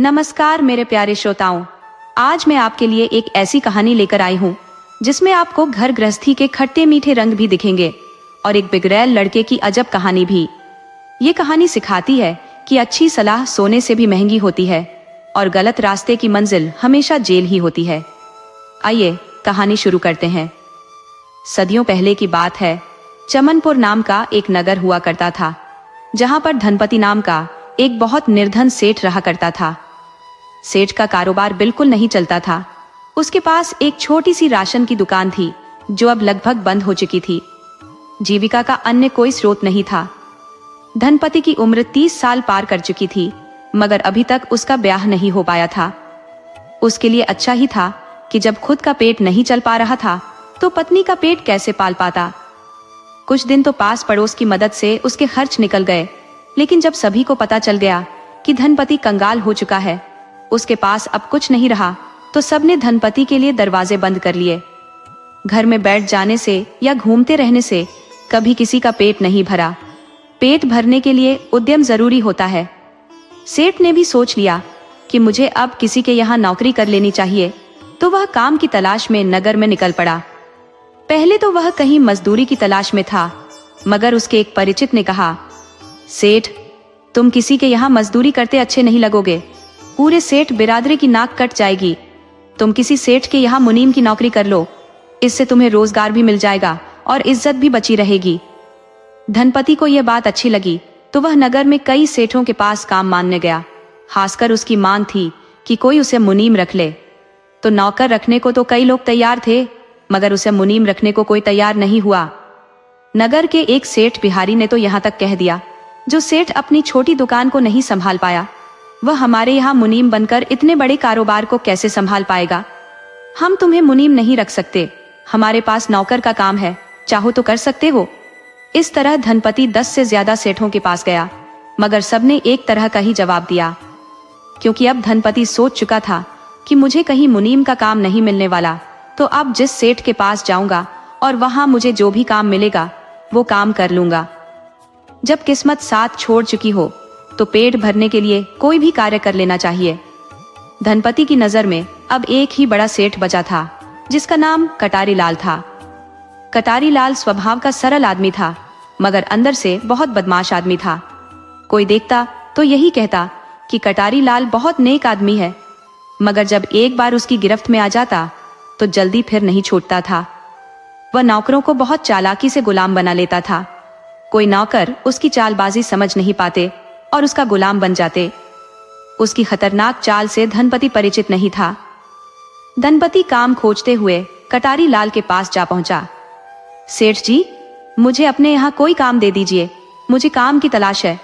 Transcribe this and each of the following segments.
नमस्कार मेरे प्यारे श्रोताओं, आज मैं आपके लिए एक ऐसी कहानी लेकर आई हूँ जिसमें आपको घर गृहस्थी के खट्टे मीठे रंग भी दिखेंगे और एक बिगड़ैल लड़के की अजब कहानी भी। ये कहानी सिखाती है कि अच्छी सलाह सोने से भी महंगी होती है और गलत रास्ते की मंजिल हमेशा जेल ही होती है। आइए कहानी शुरू करते हैं। सदियों पहले की बात है। चमनपुर नाम का एक नगर हुआ करता था, जहां पर धनपति नाम का एक बहुत निर्धन सेठ रहा करता था। सेठ का कारोबार बिल्कुल नहीं चलता था। उसके पास एक छोटी सी राशन की दुकान थी जो अब लगभग बंद हो चुकी थी। जीविका का अन्य कोई स्रोत नहीं था। धनपति की उम्र 30 साल पार कर चुकी थी, मगर अभी तक उसका ब्याह नहीं हो पाया था। उसके लिए अच्छा ही था कि जब खुद का पेट नहीं चल पा रहा था तो पत्नी का पेट कैसे पाल पाता। कुछ दिन तो पास पड़ोस की मदद से उसके खर्च निकल गए, लेकिन जब सभी को पता चल गया कि धनपति कंगाल हो चुका है, उसके पास अब कुछ नहीं रहा, तो सबने धनपति के लिए दरवाजे बंद कर लिए। घर में बैठ जाने से या घूमते रहने से कभी किसी का पेट नहीं भरा। पेट भरने के लिए उद्यम जरूरी होता है। सेठ ने भी सोच लिया कि मुझे अब किसी के यहाँ नौकरी कर लेनी चाहिए, तो वह काम की तलाश में नगर में निकल पड़ा। पहले तो वह कहीं मजदूरी की तलाश में था, मगर उसके एक परिचित ने कहा, सेठ, तुम किसी के यहाँ मजदूरी करते अच्छे नहीं लगोगे। पूरे सेठ बिरादरी की नाक कट जाएगी। तुम किसी सेठ के यहाँ मुनीम की नौकरी कर लो, इससे तुम्हें रोजगार भी मिल जाएगा और इज्जत भी बची रहेगी। धनपति को यह बात अच्छी लगी, तो वह नगर में कई सेठों के पास काम मांगने गया। खासकर उसकी मांग थी कि कोई उसे मुनीम रख ले। तो नौकर रखने को तो कई लोग तैयार थे, मगर उसे मुनीम रखने को कोई तैयार नहीं हुआ। नगर के एक सेठ बिहारी ने तो यहाँ तक कह दिया, जो सेठ अपनी छोटी दुकान को नहीं संभाल पाया, वह हमारे यहाँ मुनीम बनकर इतने बड़े कारोबार को कैसे संभाल पाएगा। हम तुम्हें मुनीम नहीं रख सकते, हमारे पास नौकर का काम है, चाहो तो कर सकते हो। इस तरह धनपति 10 से ज्यादा सेठों के पास गया, मगर सबने एक तरह का ही जवाब दिया। क्योंकि अब धनपति सोच चुका था कि मुझे कहीं मुनीम का काम नहीं मिलने वाला, तो अब जिस सेठ के पास जाऊंगा और वहां मुझे जो भी काम मिलेगा वो काम कर लूंगा। जब किस्मत साथ छोड़ चुकी हो तो पेट भरने के लिए कोई भी कार्य कर लेना चाहिए। धनपति की नजर में अब एक ही बड़ा सेठ बचा था, जिसका नाम कटारी लाल था। कटारी लाल स्वभाव का सरल आदमी था, मगर अंदर से बहुत बदमाश आदमी था। कोई देखता तो यही कहता कि कटारी लाल बहुत नेक आदमी है, मगर जब एक बार उसकी गिरफ्त में आ जाता तो जल्दी फिर नहीं छूटता था। वह नौकरों को बहुत चालाकी से गुलाम बना लेता था। कोई नौकर उसकी चालबाजी समझ नहीं पाते और उसका गुलाम बन जाते। उसकी खतरनाक चाल से धनपति परिचित नहीं था। धनपति काम खोजते हुए कटारी लाल के पास जा पहुंचा। सेठ जी, मुझे अपने यहाँ कोई काम दे दीजिए, मुझे काम की तलाश है।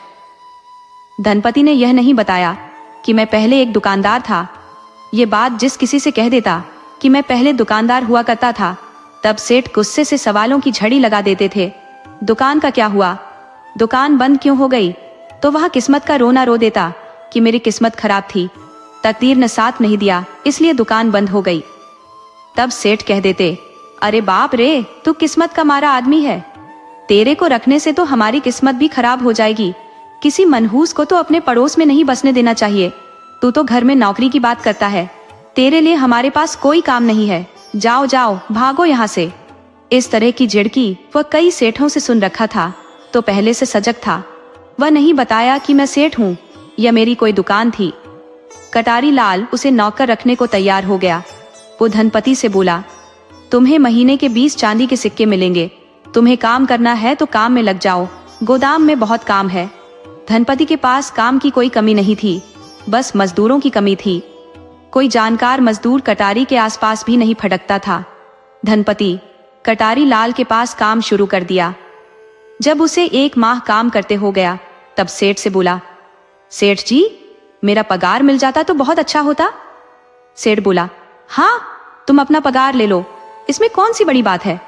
धनपति ने यह नहीं बताया कि मैं पहले एक दुकानदार था। ये बात जिस किसी से कह देता कि मैं पहले दुकानदार हुआ करता था, तब सेठ गुस्से से सवालों की झड़ी लगा देते थे। दुकान का क्या हुआ, दुकान बंद क्यों हो गई, तो वह किस्मत का रोना रो देता कि मेरी किस्मत खराब थी, तकदीर ने साथ नहीं दिया, इसलिए दुकान बंद हो गई। तब सेठ कह देते, अरे बाप रे, तू किस्मत का मारा आदमी है, तेरे को रखने से तो हमारी किस्मत भी खराब हो जाएगी। किसी मनहूस को तो अपने पड़ोस में नहीं बसने देना चाहिए। तू तो घर में नौकरी की बात करता है, तेरे लिए हमारे पास कोई काम नहीं है, जाओ जाओ भागो यहाँ से। इस तरह की झिड़की वह कई सेठों से सुन रखा था, तो पहले से सजग था। वह नहीं बताया कि मैं सेठ हूँ या मेरी कोई दुकान थी। कटारी लाल उसे नौकर रखने को तैयार हो गया। वो धनपति से बोला, तुम्हें महीने के 20 चांदी के सिक्के मिलेंगे, तुम्हें काम करना है तो काम में लग जाओ, गोदाम में बहुत काम है। धनपति के पास काम की कोई कमी नहीं थी, बस मजदूरों की कमी थी। कोई जानकार मजदूर कटारी के आसपास भी नहीं फटकता था। धनपति कटारी लाल के पास काम शुरू कर दिया। जब उसे 1 माह काम करते हो गया, तब सेठ से बोला, सेठ जी, मेरा पगार मिल जाता तो बहुत अच्छा होता। सेठ बोला, हाँ, तुम अपना पगार ले लो, इसमें कौन सी बड़ी बात है,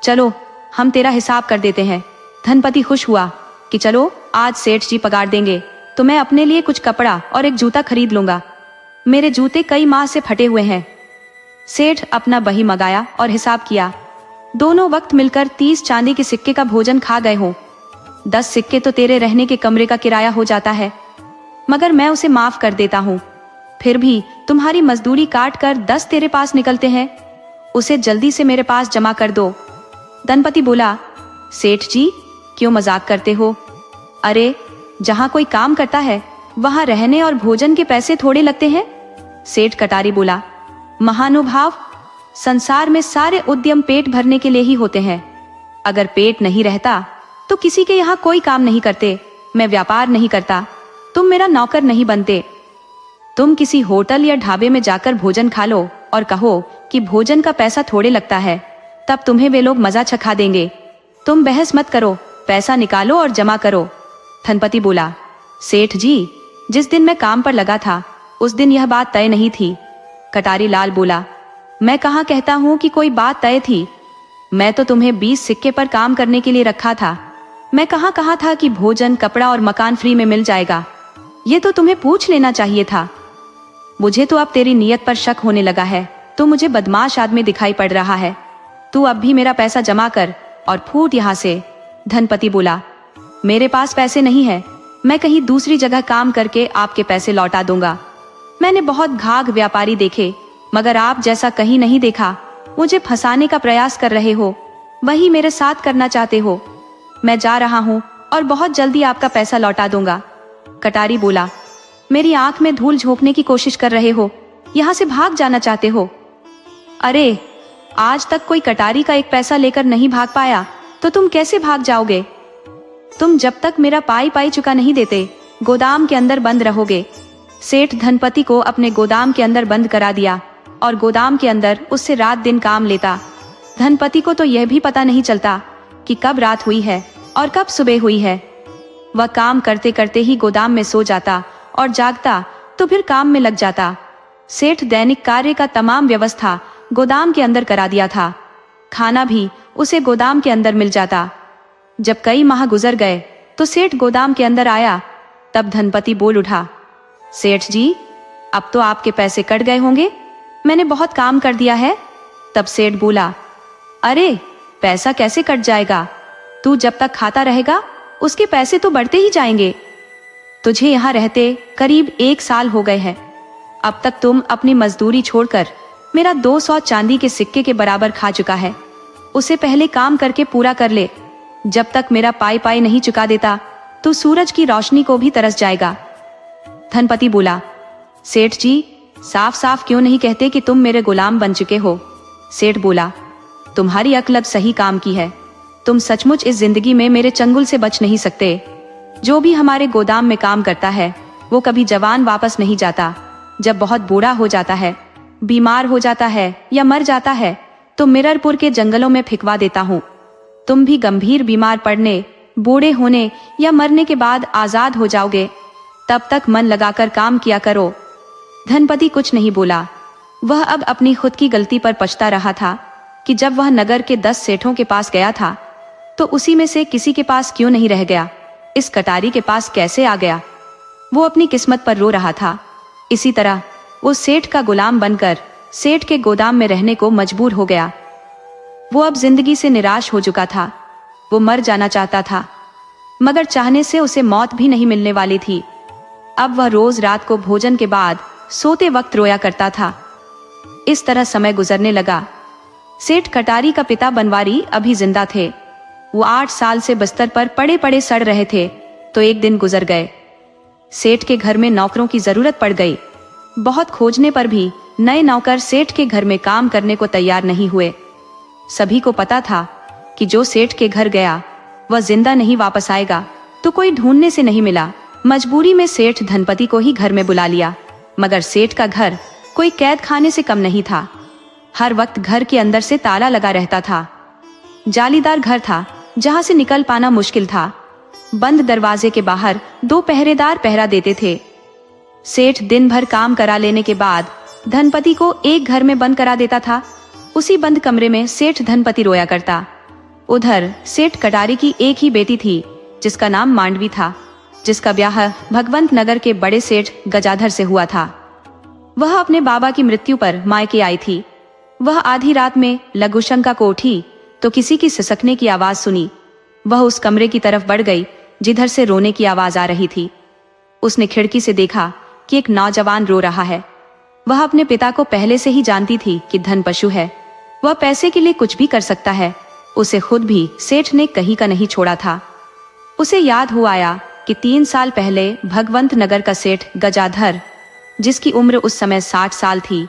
चलो हम तेरा हिसाब कर देते हैं। धनपति खुश हुआ कि चलो आज सेठ जी पगार देंगे तो मैं अपने लिए कुछ कपड़ा और एक जूता खरीद लूंगा, मेरे जूते कई माह से फटे हुए हैं। सेठ अपना बही मंगाया और हिसाब किया। दोनों वक्त मिलकर 30 चांदी के सिक्के का भोजन खा गए हो। 10 सिक्के तो तेरे रहने के कमरे का किराया हो जाता है, मगर मैं उसे माफ कर देता हूँ, फिर भी तुम्हारी मजदूरी काट कर 10 तेरे पास निकलते हैं, उसे जल्दी से मेरे पास जमा कर दो। धनपति बोला, सेठ जी क्यों मजाक करते हो? अरे जहाँ कोई काम करता है वहाँ रहने और भोजन के पैसे थोड़े लगते हैं। सेठ कटारी बोला, महानुभाव, संसार में सारे उद्यम पेट भरने के लिए ही होते हैं। अगर पेट नहीं रहता तो किसी के यहाँ कोई काम नहीं करते, मैं व्यापार नहीं करता, तुम मेरा नौकर नहीं बनते। तुम किसी होटल या ढाबे में जाकर भोजन खा लो और कहो कि भोजन का पैसा थोड़े लगता है, तब तुम्हें वे लोग मजा चखा देंगे। तुम बहस मत करो, पैसा निकालो और जमा करो। धनपति बोला, सेठ जी जिस दिन मैं काम पर लगा था उस दिन यह बात तय नहीं थी। कटारी लाल बोला, मैं कहाँ कहता हूँ कि कोई बात तय थी, मैं तो तुम्हें 20 सिक्के पर काम करने के लिए रखा था। मैं कहाँ कहा था कि भोजन, कपड़ा और मकान फ्री में मिल जाएगा? ये तो तुम्हें पूछ लेना चाहिए था। मुझे तो अब तेरी नीयत पर शक होने लगा है, तो मुझे बदमाश आदमी दिखाई पड़ रहा है। तू अब भी मेरा पैसा जमा कर और फूट यहाँ से। धनपति बोला, मेरे पास पैसे नहीं है, मैं कहीं दूसरी जगह काम करके आपके पैसे लौटा दूंगा। मैंने बहुत घाघ व्यापारी देखे, मगर आप जैसा कहीं नहीं देखा। मुझे फंसाने का प्रयास कर रहे हो, वही मेरे साथ करना चाहते हो। मैं जा रहा हूँ और बहुत जल्दी आपका पैसा लौटा दूंगा। कटारी बोला, मेरी आंख में धूल झोंकने की कोशिश कर रहे हो, यहाँ से भाग जाना चाहते हो? अरे आज तक कोई कटारी का एक पैसा लेकर नहीं भाग पाया, तो तुम कैसे भाग जाओगे? तुम जब तक मेरा पाई पाई चुका नहीं देते गोदाम के अंदर बंद रहोगे। सेठ धनपति को अपने गोदाम के अंदर बंद करा दिया और गोदाम के अंदर उससे रात दिन काम लेता। धनपति को तो यह भी पता नहीं चलता कि कब रात हुई है और कब सुबह हुई है। वह काम करते करते ही गोदाम में सो जाता और जागता तो फिर काम में लग जाता। सेठ दैनिक कार्य का तमाम व्यवस्था गोदाम के अंदर करा दिया था। खाना भी उसे गोदाम के अंदर मिल जाता। जब कई माह गुजर गए तो सेठ गोदाम के अंदर आया। तब धनपति बोल उठा, सेठ जी अब तो आपके पैसे कट गए होंगे, मैंने बहुत काम कर दिया है। तब सेठ बोला, अरे पैसा कैसे कट जाएगा? तू जब तक खाता रहेगा उसके पैसे तो बढ़ते ही जाएंगे। तुझे यहाँ रहते करीब 1 साल हो गए हैं। अब तक तुम अपनी मजदूरी छोड़कर मेरा 200 चांदी के सिक्के के बराबर खा चुका है। उसे पहले काम करके पूरा कर ले। जब तक मेरा पाई पाई नहीं चुका देता तो सूरज की रोशनी को भी तरस जाएगा। धनपति बोला, सेठ जी साफ साफ क्यों नहीं कहते कि तुम मेरे गुलाम बन चुके हो? सेठ बोला, तुम्हारी अक्ल अब सही काम की है। तुम सचमुच इस जिंदगी में मेरे चंगुल से बच नहीं सकते। जो भी हमारे गोदाम में काम करता है वो कभी जवान वापस नहीं जाता। जब बहुत बूढ़ा हो जाता है, बीमार हो जाता है या मर जाता है तो मिररपुर के जंगलों में फिकवा देता हूँ। तुम भी गंभीर बीमार पड़ने, बूढ़े होने या मरने के बाद आजाद हो जाओगे। तब तक मन लगाकर काम किया करो। धनपति कुछ नहीं बोला। वह अब अपनी खुद की गलती पर पछता रहा था कि जब वह नगर के 10 सेठों के पास गया था तो उसी में से किसी के पास क्यों नहीं रह गया, इस कटारी के पास कैसे आ गया। वो अपनी किस्मत पर रो रहा था। इसी तरह वो सेठ का गुलाम बनकर सेठ के गोदाम में रहने को मजबूर हो गया। वो अब जिंदगी से निराश हो चुका था। वो मर जाना चाहता था, मगर चाहने से उसे मौत भी नहीं मिलने वाली थी। अब वह रोज रात को भोजन के बाद सोते वक्त रोया करता था। इस तरह समय गुजरने लगा। सेठ कटारी का पिता बनवारी अभी जिंदा थे। वो 8 साल से बिस्तर पर पड़े पड़े सड़ रहे थे तो एक दिन गुजर गए। सेठ के घर में नौकरों की जरूरत पड़ गई। बहुत खोजने पर भी नए नौकर सेठ के घर में काम करने को तैयार नहीं हुए। सभी को पता था कि जो सेठ के घर गया वह जिंदा नहीं वापस आएगा, तो कोई ढूंढने से नहीं मिला। मजबूरी में सेठ धनपति को ही घर में बुला लिया। मगर सेठ का घर कोई कैद खाने से कम नहीं था। हर वक्त घर के अंदर से ताला लगा रहता था। जालीदार घर था जहां से निकल पाना मुश्किल था। बंद दरवाजे के बाहर 2 पहरेदार पहरा देते थे। सेठ दिन भर काम करा लेने के बाद धनपति को एक घर में बंद करा देता था। उसी बंद कमरे में सेठ धनपति रोया करता। उधर सेठ कटारी की एक ही बेटी थी जिसका नाम मांडवी था, जिसका ब्याह भगवंत नगर के बड़े सेठ गजाधर से हुआ था। वह अपने बाबा की मृत्यु पर मायके आई थी। वह आधी रात में लघुशंका को उठी तो किसी की सिसकने की आवाज सुनी। वह उस कमरे की तरफ बढ़ गई जिधर से रोने की आवाज आ रही थी। उसने खिड़की से देखा कि एक नौजवान रो रहा है। वह अपने पिता को पहले से ही जानती थी कि धन पशु है, वह पैसे के लिए कुछ भी कर सकता है। उसे खुद भी सेठ ने कहीं का नहीं छोड़ा था। उसे याद हुआ आया कि 3 साल पहले भगवंत नगर का सेठ गजाधर, जिसकी उम्र उस समय 60 साल थी,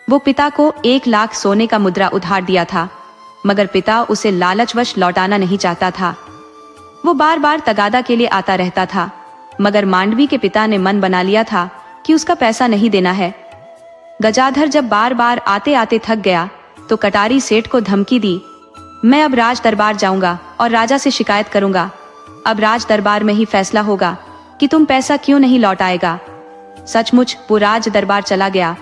वो पिता को 1 लाख सोने का मुद्रा उधार दिया था, मगर पिता उसे लालचवश लौटाना नहीं चाहता था। वो बार बार तगादा के लिए आता रहता था, मगर मांडवी के पिता ने मन बना लिया था कि उसका पैसा नहीं देना है। गजाधर जब बार बार आते आते थक गया तो कटारी सेठ को धमकी दी, मैं अब राज दरबार जाऊंगा और राजा से शिकायत करूंगा। अब राज दरबार में ही फैसला होगा कि तुम पैसा क्यों नहीं लौटाएगा। सचमुच वो राज दरबार चला गया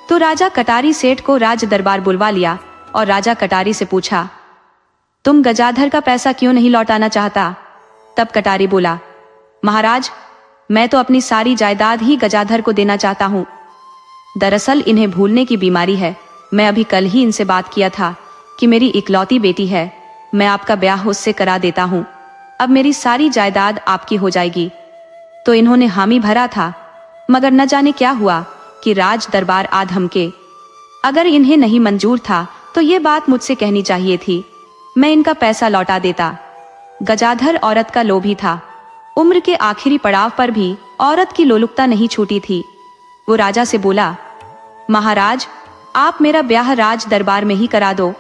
तो राजा कटारी सेठ को राज दरबार बुलवा लिया और राजा कटारी से पूछा, तुम गजाधर का पैसा क्यों नहीं लौटाना चाहता? तब कटारी बोला, महाराज, मैं तो अपनी सारी जायदाद ही गजाधर को देना चाहता हूँ। दरअसल इन्हें भूलने की बीमारी है। मैं अभी कल ही इनसे बात किया था कि मेरी इकलौती बेटी है, मैं आपका ब्याह उससे करा देता हूँ, अब मेरी सारी जायदाद आपकी हो जाएगी। तो इन्होंने हामी भरा था, मगर न जाने क्या हुआ कि राज दरबार आ धमके। अगर इन्हें नहीं मंजूर था तो ये बात मुझसे कहनी चाहिए थी, मैं इनका पैसा लौटा देता। गजाधर औरत का लोभी था। उम्र के आखिरी पड़ाव पर भी औरत की लोलुपता नहीं छूटी थी। वो राजा से बोला, महाराज, आप मेरा ब्याह राज दरबार में ही करा दो।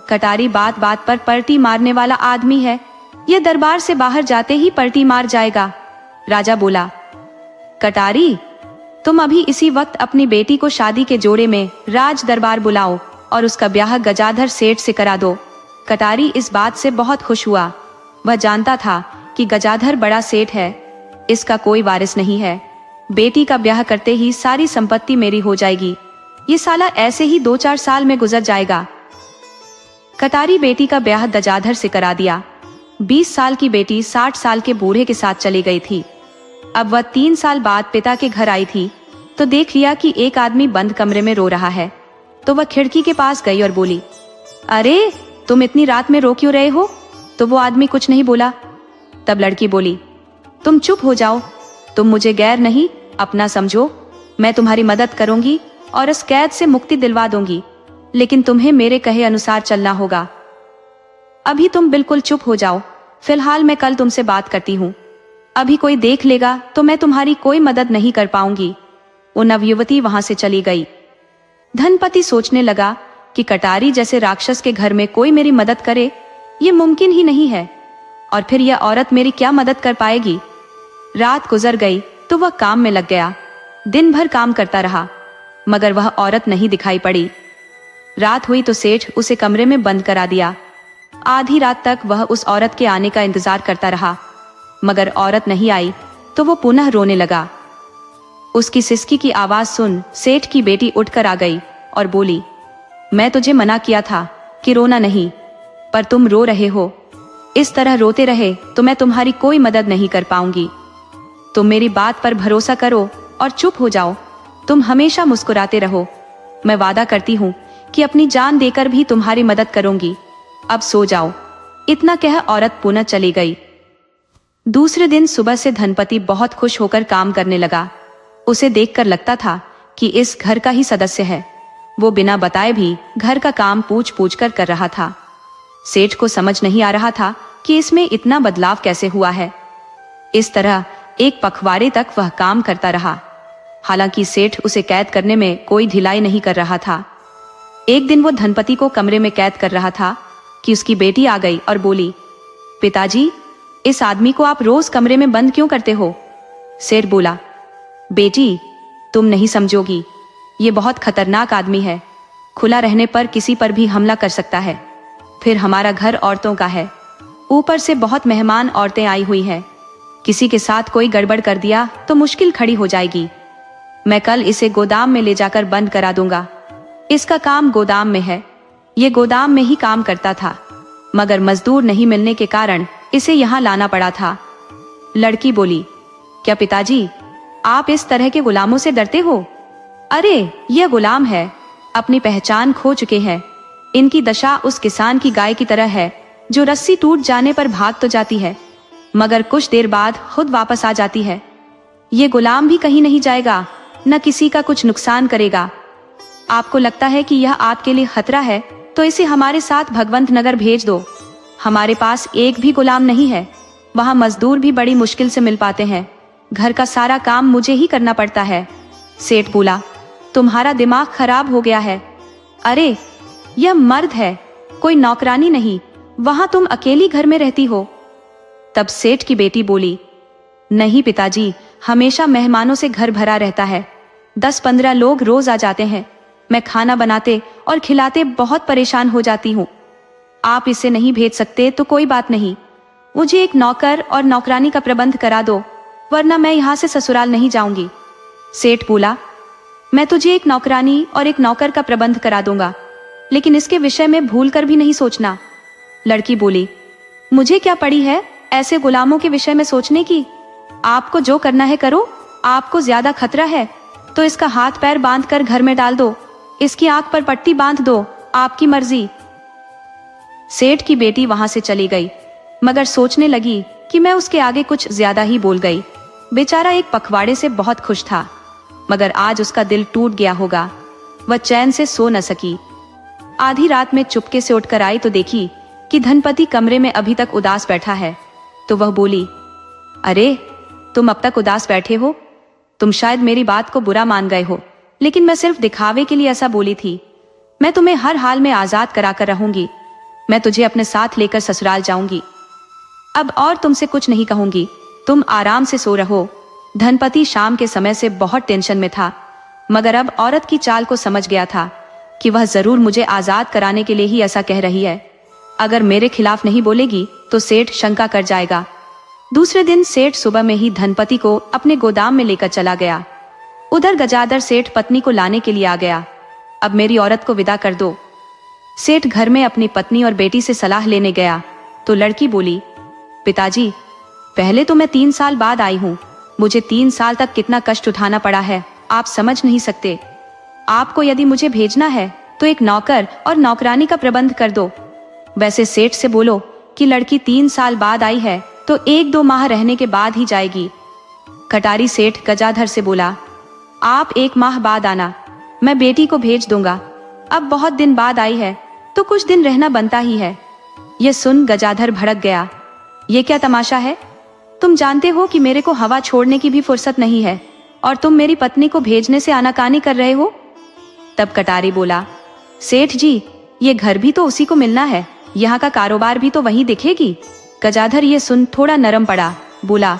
कटारी बात बात पर पलटी मारने वाला आदमी है, यह दरबार से बाहर जाते ही पलटी मार जाएगा। राजा बोला, कटारी, तुम अभी इसी वक्त अपनी बेटी को शादी के जोड़े में राज दरबार बुलाओ और उसका ब्याह गजाधर सेठ से करा दो। कटारी इस बात से बहुत खुश हुआ। वह जानता था कि गजाधर बड़ा सेठ है, इसका कोई वारिस नहीं है। बेटी का ब्याह करते ही सारी संपत्ति मेरी हो जाएगी। ये साला ऐसे ही 2-4 साल में गुजर जाएगा। कटारी बेटी का ब्याह गजाधर से करा दिया। 20 साल की बेटी 60 साल के बूढ़े के साथ चली गई थी। अब वह 3 साल बाद पिता के घर आई थी तो देख लिया कि एक आदमी बंद कमरे में रो रहा है, तो वह खिड़की के पास गई और बोली, अरे तुम इतनी रात में रो क्यों रहे हो? तो वो आदमी कुछ नहीं बोला। तब लड़की बोली, तुम चुप हो जाओ, तुम मुझे गैर नहीं अपना समझो, मैं तुम्हारी मदद करूंगी और इस कैद से मुक्ति दिलवा दूंगी, लेकिन तुम्हें मेरे कहे अनुसार चलना होगा। अभी तुम बिल्कुल चुप हो जाओ, फिलहाल मैं कल तुमसे बात करती हूँ। अभी कोई देख लेगा तो मैं तुम्हारी कोई मदद नहीं कर पाऊंगी। वो नवयुवती वहां से चली गई। धनपति सोचने लगा कि कटारी जैसे राक्षस के घर में कोई मेरी मदद करे, ये मुमकिन ही नहीं है, और फिर यह औरत मेरी क्या मदद कर पाएगी। रात गुजर गई तो वह काम में लग गया। दिन भर काम करता रहा, मगर वह औरत नहीं दिखाई पड़ी। रात हुई तो सेठ उसे कमरे में बंद करा दिया। आधी रात तक वह उस औरत के आने का इंतजार करता रहा, मगर औरत नहीं आई तो वो पुनः रोने लगा। उसकी सिसकी की आवाज सुन सेठ की बेटी उठकर आ गई और बोली, मैं तुझे मना किया था कि रोना नहीं, पर तुम रो रहे हो। इस तरह रोते रहे तो मैं तुम्हारी कोई मदद नहीं कर पाऊंगी। तुम मेरी बात पर भरोसा करो और चुप हो जाओ। तुम हमेशा मुस्कुराते रहो। मैं वादा करती हूँ कि अपनी जान देकर भी तुम्हारी मदद करूंगी। अब सो जाओ। इतना कह औरत पुनः चली गई। दूसरे दिन सुबह से धनपति बहुत खुश होकर काम करने लगा। उसे देखकर लगता था कि इस घर का ही सदस्य है। वो बिना बताए भी घर का काम पूछ पूछ कर रहा था। सेठ को समझ नहीं आ रहा था कि इसमें इतना बदलाव कैसे हुआ है। इस तरह एक पखवाड़े तक वह काम करता रहा। हालांकि सेठ उसे कैद करने में कोई ढिलाई नहीं कर रहा था। एक दिन वो धनपति को कमरे में कैद कर रहा था कि उसकी बेटी आ गई और बोली, पिताजी, इस आदमी को आप रोज कमरे में बंद क्यों करते हो? सेठ बोला, बेटी, तुम नहीं समझोगी, ये बहुत खतरनाक आदमी है। खुला रहने पर किसी पर भी हमला कर सकता है। फिर हमारा घर औरतों का है, ऊपर से बहुत मेहमान औरतें आई हुई हैं। किसी के साथ कोई गड़बड़ कर दिया तो मुश्किल खड़ी हो जाएगी। मैं कल इसे गोदाम में ले जाकर बंद करा दूंगा। इसका काम गोदाम में है। ये गोदाम में ही काम करता था, मगर मजदूर नहीं मिलने के कारण इसे यहाँ लाना पड़ा था। लड़की बोली, क्या पिताजी, आप इस तरह के गुलामों से डरते हो? अरे यह गुलाम है, अपनी पहचान खो चुके हैं। इनकी दशा उस किसान की गाय की तरह है जो रस्सी टूट जाने पर भाग तो जाती है, मगर कुछ देर बाद खुद वापस आ जाती है। ये गुलाम भी कहीं नहीं जाएगा, न किसी का कुछ नुकसान करेगा। आपको लगता है कि यह आपके लिए खतरा है तो इसे हमारे साथ भगवंत नगर भेज दो। हमारे पास एक भी गुलाम नहीं है, वहाँ मजदूर भी बड़ी मुश्किल से मिल पाते हैं। घर का सारा काम मुझे ही करना पड़ता है। सेठ बोला, तुम्हारा दिमाग खराब हो गया है। अरे यह मर्द है, कोई नौकरानी नहीं, वहां तुम अकेली घर में रहती हो। तब सेठ की बेटी बोली, नहीं पिताजी, हमेशा मेहमानों से घर भरा रहता है। 10-15 लोग रोज आ जाते हैं। मैं खाना बनाते और खिलाते बहुत परेशान हो जाती हूँ। आप इसे नहीं भेज सकते तो कोई बात नहीं, मुझे एक नौकर और नौकरानी का प्रबंध करा दो, वरना मैं यहाँ से ससुराल नहीं जाऊंगी। सेठ बोला, मैं तुझे एक नौकरानी और एक नौकर का प्रबंध करा दूंगा, लेकिन इसके विषय में भूल कर भी नहीं सोचना। लड़की बोली, मुझे क्या पड़ी है ऐसे गुलामों के विषय में सोचने की। आपको जो करना है करो, आपको ज्यादा खतरा है तो इसका हाथ पैर बांध कर घर में डाल दो, इसकी आंख पर पट्टी बांध दो, आपकी मर्जी। सेठ की बेटी वहां से चली गई, मगर सोचने लगी कि मैं उसके आगे कुछ ज्यादा ही बोल गई। बेचारा एक पखवाड़े से बहुत खुश था, मगर आज उसका दिल टूट गया होगा। वह चैन से सो न सकी। आधी रात में चुपके से उठकर आई तो देखी कि धनपति कमरे में अभी तक उदास बैठा है। तो वह बोली, अरे तुम अब तक उदास बैठे हो? तुम शायद मेरी बात को बुरा मान गए हो, लेकिन मैं सिर्फ दिखावे के लिए ऐसा बोली थी। मैं तुम्हें हर हाल में आजाद कराकर रहूंगी। मैं तुझे अपने साथ लेकर ससुराल जाऊंगी। अब और तुमसे कुछ नहीं कहूंगी, तुम आराम से सो रहो। धनपति शाम के समय से बहुत टेंशन में था, मगर अब औरत की चाल को समझ गया था कि वह जरूर मुझे आजाद कराने के लिए ही ऐसा कह रही है। अगर मेरे खिलाफ नहीं बोलेगी तो सेठ शंका कर जाएगा। दूसरे दिन सेठ सुबह में ही धनपति को अपने गोदाम में लेकर चला गया। उधर गजाधर सेठ पत्नी को लाने के लिए आ गया। अब मेरी औरत को विदा कर दो। सेठ घर में अपनी पत्नी और बेटी से सलाह लेने गया तो लड़की बोली, पिताजी, पहले तो मैं 3 साल बाद आई हूँ। मुझे 3 साल तक कितना कष्ट उठाना पड़ा है, आप समझ नहीं सकते। आपको यदि मुझे भेजना है तो एक नौकर और नौकरानी का प्रबंध कर दो। वैसे सेठ से बोलो कि लड़की 3 साल बाद आई है तो 1-2 माह रहने के बाद ही जाएगी। कटारी सेठ गजाधर से बोला, आप 1 माह बाद आना, मैं बेटी को भेज दूंगा। अब बहुत दिन बाद आई है तो कुछ दिन रहना बनता ही है। यह सुन गजाधर भड़क गया, ये क्या तमाशा है? तुम जानते हो कि मेरे को हवा छोड़ने की भी फुर्सत नहीं है और तुम मेरी पत्नी को भेजने से आनाकानी कर रहे हो। तब कटारी बोला, सेठ जी, ये घर भी तो उसी को मिलना है, यहाँ का कारोबार भी तो वही दिखेगी। गजाधर ये सुन थोड़ा नरम पड़ा, बोला,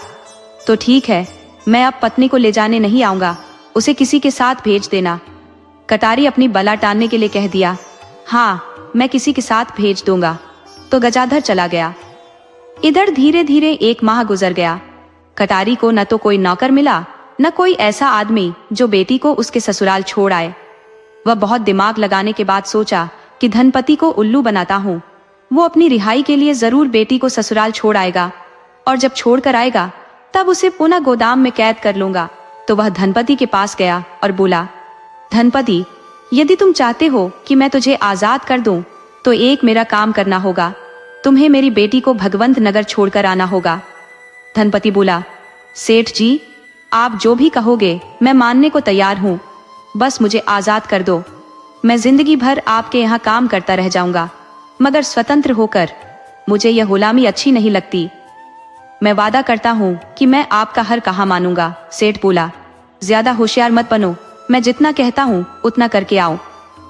तो ठीक है, मैं अब पत्नी को ले जाने नहीं आऊंगा, उसे किसी के साथ भेज देना। कटारी अपनी बला टानने के लिए कह दिया, हाँ मैं किसी के साथ भेज दूंगा। तो गजाधर चला गया। इधर धीरे धीरे 1 माह गुजर गया। कटारी को न तो कोई नौकर मिला, न कोई ऐसा आदमी जो बेटी को उसके ससुराल छोड़ आए। वह बहुत दिमाग लगाने के बाद सोचा कि धनपति को उल्लू बनाता हूँ, वो अपनी रिहाई के लिए जरूर बेटी को ससुराल छोड़ आएगा और जब छोड़ कर आएगा तब उसे पुनः गोदाम में कैद कर लूंगा। तो वह धनपति के पास गया और बोला, धनपति, यदि तुम चाहते हो कि मैं तुझे आजाद कर दूं, तो एक मेरा काम करना होगा, तुम्हें मेरी बेटी को भगवंत नगर छोड़कर आना होगा। धनपति बोला, सेठ जी, आप जो भी कहोगे मैं मानने को तैयार हूँ, बस मुझे आजाद कर दो। मैं जिंदगी भर आपके यहाँ काम करता रह जाऊंगा, मगर स्वतंत्र होकर। मुझे यह गुलामी अच्छी नहीं लगती। मैं वादा करता हूँ कि मैं आपका हर कहा मानूंगा। सेठ बोला, ज्यादा होशियार मत बनो, मैं जितना कहता हूँ उतना करके आओ।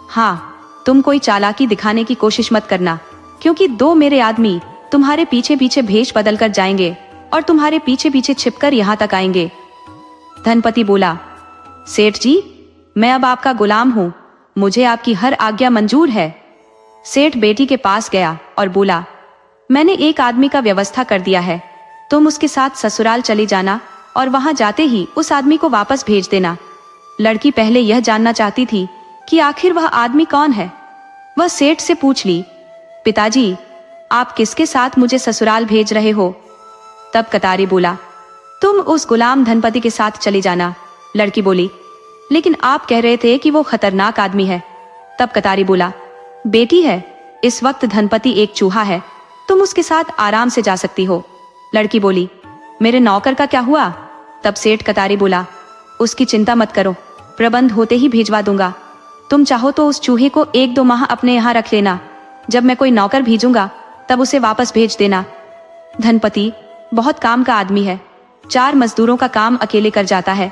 हाँ, तुम कोई चालाकी दिखाने की कोशिश मत करना, क्योंकि 2 मेरे आदमी तुम्हारे पीछे पीछे भेष बदल कर जाएंगे और तुम्हारे पीछे पीछे छिपकर यहाँ तक आएंगे। धनपति बोला, सेठ जी, मैं अब आपका गुलाम हूँ, मुझे आपकी हर आज्ञा मंजूर है। सेठ बेटी के पास गया और बोला, मैंने एक आदमी का व्यवस्था कर दिया है, तुम उसके साथ ससुराल चली जाना और वहां जाते ही उस आदमी को वापस भेज देना। लड़की पहले यह जानना चाहती थी कि आखिर वह आदमी कौन है। वह सेठ से पूछ ली, पिताजी, आप किसके साथ मुझे ससुराल भेज रहे हो? तब कटारी बोला, तुम उस गुलाम धनपति के साथ चली जाना। लड़की बोली, लेकिन आप कह रहे थे कि वो खतरनाक आदमी है। तब कटारी बोला, बेटी है, इस वक्त धनपति एक चूहा है, तुम उसके साथ आराम से जा सकती हो। लड़की बोली, मेरे नौकर का क्या हुआ? तब सेठ कटारी बोला, उसकी चिंता मत करो, प्रबंध होते ही भिजवा दूंगा। तुम चाहो तो उस चूहे को 1-2 माह अपने यहाँ रख लेना, जब मैं कोई नौकर भेजूंगा तब उसे वापस भेज देना। धनपति बहुत काम का आदमी है, 4 मजदूरों का काम अकेले कर जाता है।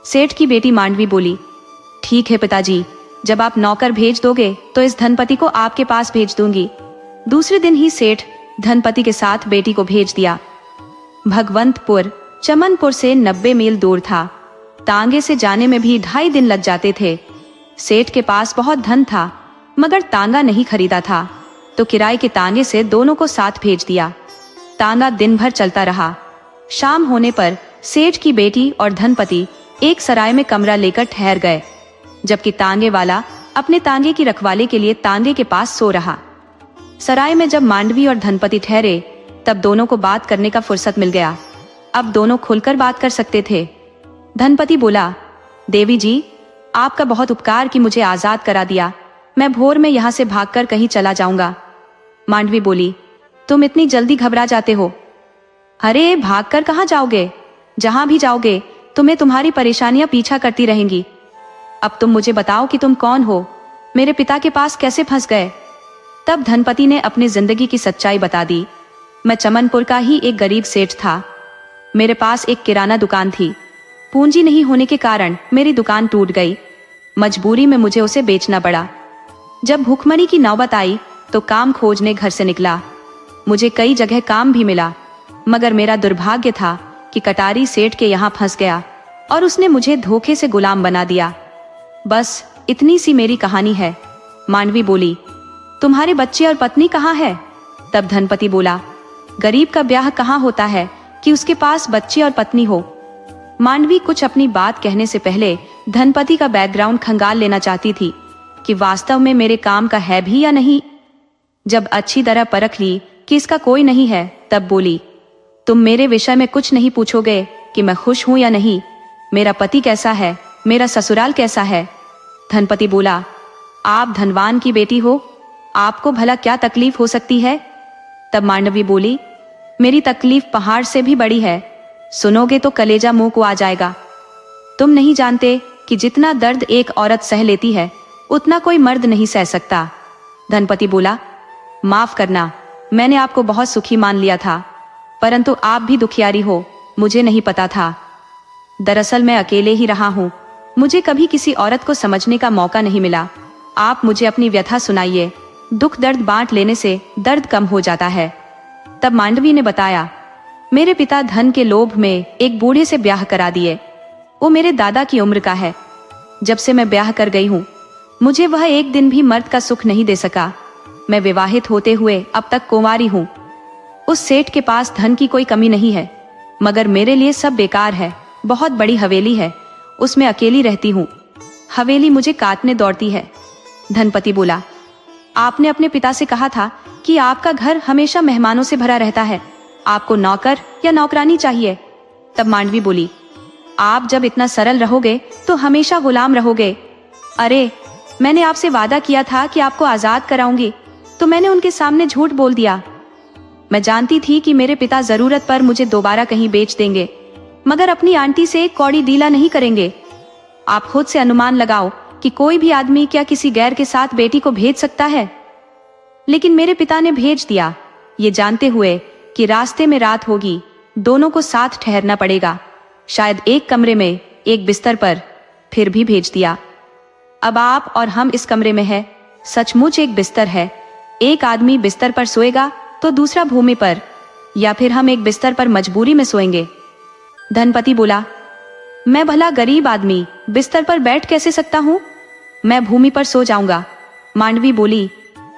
सेठ की बेटी मांडवी बोली, ठीक है पिताजी, जब आप नौकर भेज दोगे तो इस धनपति को आपके पास भेज दूंगी। दूसरे दिन ही सेठ धनपति के साथ बेटी को भेज दिया। भगवंतपुर चमनपुर से 90 मील दूर था। तांगे से जाने में भी 2.5 दिन लग जाते थे। सेठ के पास बहुत धन था, मगर तांगा नहीं खरीदा था, तो किराए के तांगे से दोनों को साथ भेज दिया। तांगा दिन भर चलता रहा। शाम होने पर सेठ की बेटी और धनपति एक सराय में कमरा लेकर ठहर गए, जबकि तांगे वाला अपने तांगे की रखवाली के लिए तांगे के पास सो रहा। सराय में जब मांडवी और धनपति ठहरे तब दोनों को बात करने का फुर्सत मिल गया। अब दोनों खुलकर बात कर सकते थे। धनपति बोला, देवी जी, आपका बहुत उपकार कि मुझे आजाद करा दिया। मैं भोर में यहाँ से भागकर कहीं चला जाऊंगा। मांडवी बोली, तुम इतनी जल्दी घबरा जाते हो? अरे भागकर कहाँ जाओगे? जहां भी जाओगे तुम्हें तुम्हारी परेशानियां पीछा करती रहेंगी। अब तुम मुझे बताओ कि तुम कौन हो, मेरे पिता के पास कैसे फंस गए? तब धनपति ने अपनी जिंदगी की सच्चाई बता दी। मैं चमनपुर का ही एक गरीब सेठ था। मेरे पास एक किराना दुकान थी। पूंजी नहीं होने के कारण मेरी दुकान टूट गई। मजबूरी में मुझे उसे बेचना पड़ा। जब भूखमरी की नौबत आई तो काम खोजने घर से निकला। मुझे कई जगह काम भी मिला, मगर मेरा दुर्भाग्य था कि कटारी सेठ के यहाँ फंस गया और उसने मुझे धोखे से गुलाम बना दिया। बस इतनी सी मेरी कहानी है। मांडवी बोली, तुम्हारे बच्चे और पत्नी कहाँ है? तब धनपति बोला, गरीब का ब्याह कहाँ होता है कि उसके पास बच्चे और पत्नी हो। मांडवी कुछ अपनी बात कहने से पहले धनपति का बैकग्राउंड खंगाल लेना चाहती थी कि वास्तव में मेरे काम का है भी या नहीं। जब अच्छी तरह परख ली कि इसका कोई नहीं है, तब बोली, तुम मेरे विषय में कुछ नहीं पूछोगे कि मैं खुश हूं या नहीं? मेरा पति कैसा है? मेरा ससुराल कैसा है? धनपति बोला, आप धनवान की बेटी हो, आपको भला क्या तकलीफ हो सकती है? तब मांडवी बोली, मेरी तकलीफ पहाड़ से भी बड़ी है, सुनोगे तो कलेजा मुंह को आ जाएगा। तुम नहीं जानते कि जितना दर्द एक औरत सह लेती है उतना कोई मर्द नहीं सह सकता। धनपति बोला, माफ करना, मैंने आपको बहुत सुखी मान लिया था, परंतु आप भी दुखियारी हो, मुझे नहीं पता था। दरअसल मैं अकेले ही रहा हूँ, मुझे कभी किसी औरत को समझने का मौका नहीं मिला। आप मुझे अपनी व्यथा सुनाइए, दुख दर्द बांट लेने से दर्द कम हो जाता है। तब मांडवी ने बताया, मेरे पिता धन के लोभ में एक बूढ़े से ब्याह करा दिए। वो मेरे दादा की उम्र का है। जब से मैं ब्याह कर गई हूँ, मुझे वह एक दिन भी मर्द का सुख नहीं दे सका। मैं विवाहित होते हुए अब तक कुंवारी हूँ। उस सेठ के पास धन की कोई कमी नहीं है, मगर मेरे लिए सब बेकार है। बहुत बड़ी हवेली है, उसमें अकेली रहती हूँ। हवेली मुझे काटने दौड़ती है। धनपति बोला, आपने अपने पिता से कहा था कि आपका घर हमेशा मेहमानों से भरा रहता है, आपको नौकर या नौकरानी चाहिए। तब मांडवी बोली, आप जब इतना सरल रहोगे तो हमेशा गुलाम रहोगे। अरे मैंने आपसे वादा किया था कि आपको आजाद कराऊंगी, तो मैंने उनके सामने झूठ बोल दिया। मैं जानती थी कि मेरे पिता जरूरत पर मुझे दोबारा कहीं बेच देंगे, मगर अपनी आंटी से एक कौड़ी डीला नहीं करेंगे। आप खुद से अनुमान लगाओ कि कोई भी आदमी क्या किसी गैर के साथ बेटी को भेज सकता है? लेकिन मेरे पिता ने भेज दिया, ये जानते हुए कि रास्ते में रात होगी, दोनों को साथ ठहरना पड़ेगा, शायद एक कमरे में एक बिस्तर पर, फिर भी भेज दिया। अब आप और हम इस कमरे में हैं, सचमुच एक बिस्तर है। एक आदमी बिस्तर पर सोएगा तो दूसरा भूमि पर, या फिर हम एक बिस्तर पर मजबूरी में सोएंगे। धनपति बोला, मैं भला गरीब आदमी बिस्तर पर बैठ कैसे सकता हूँ? मैं भूमि पर सो जाऊंगा। मांडवी बोली,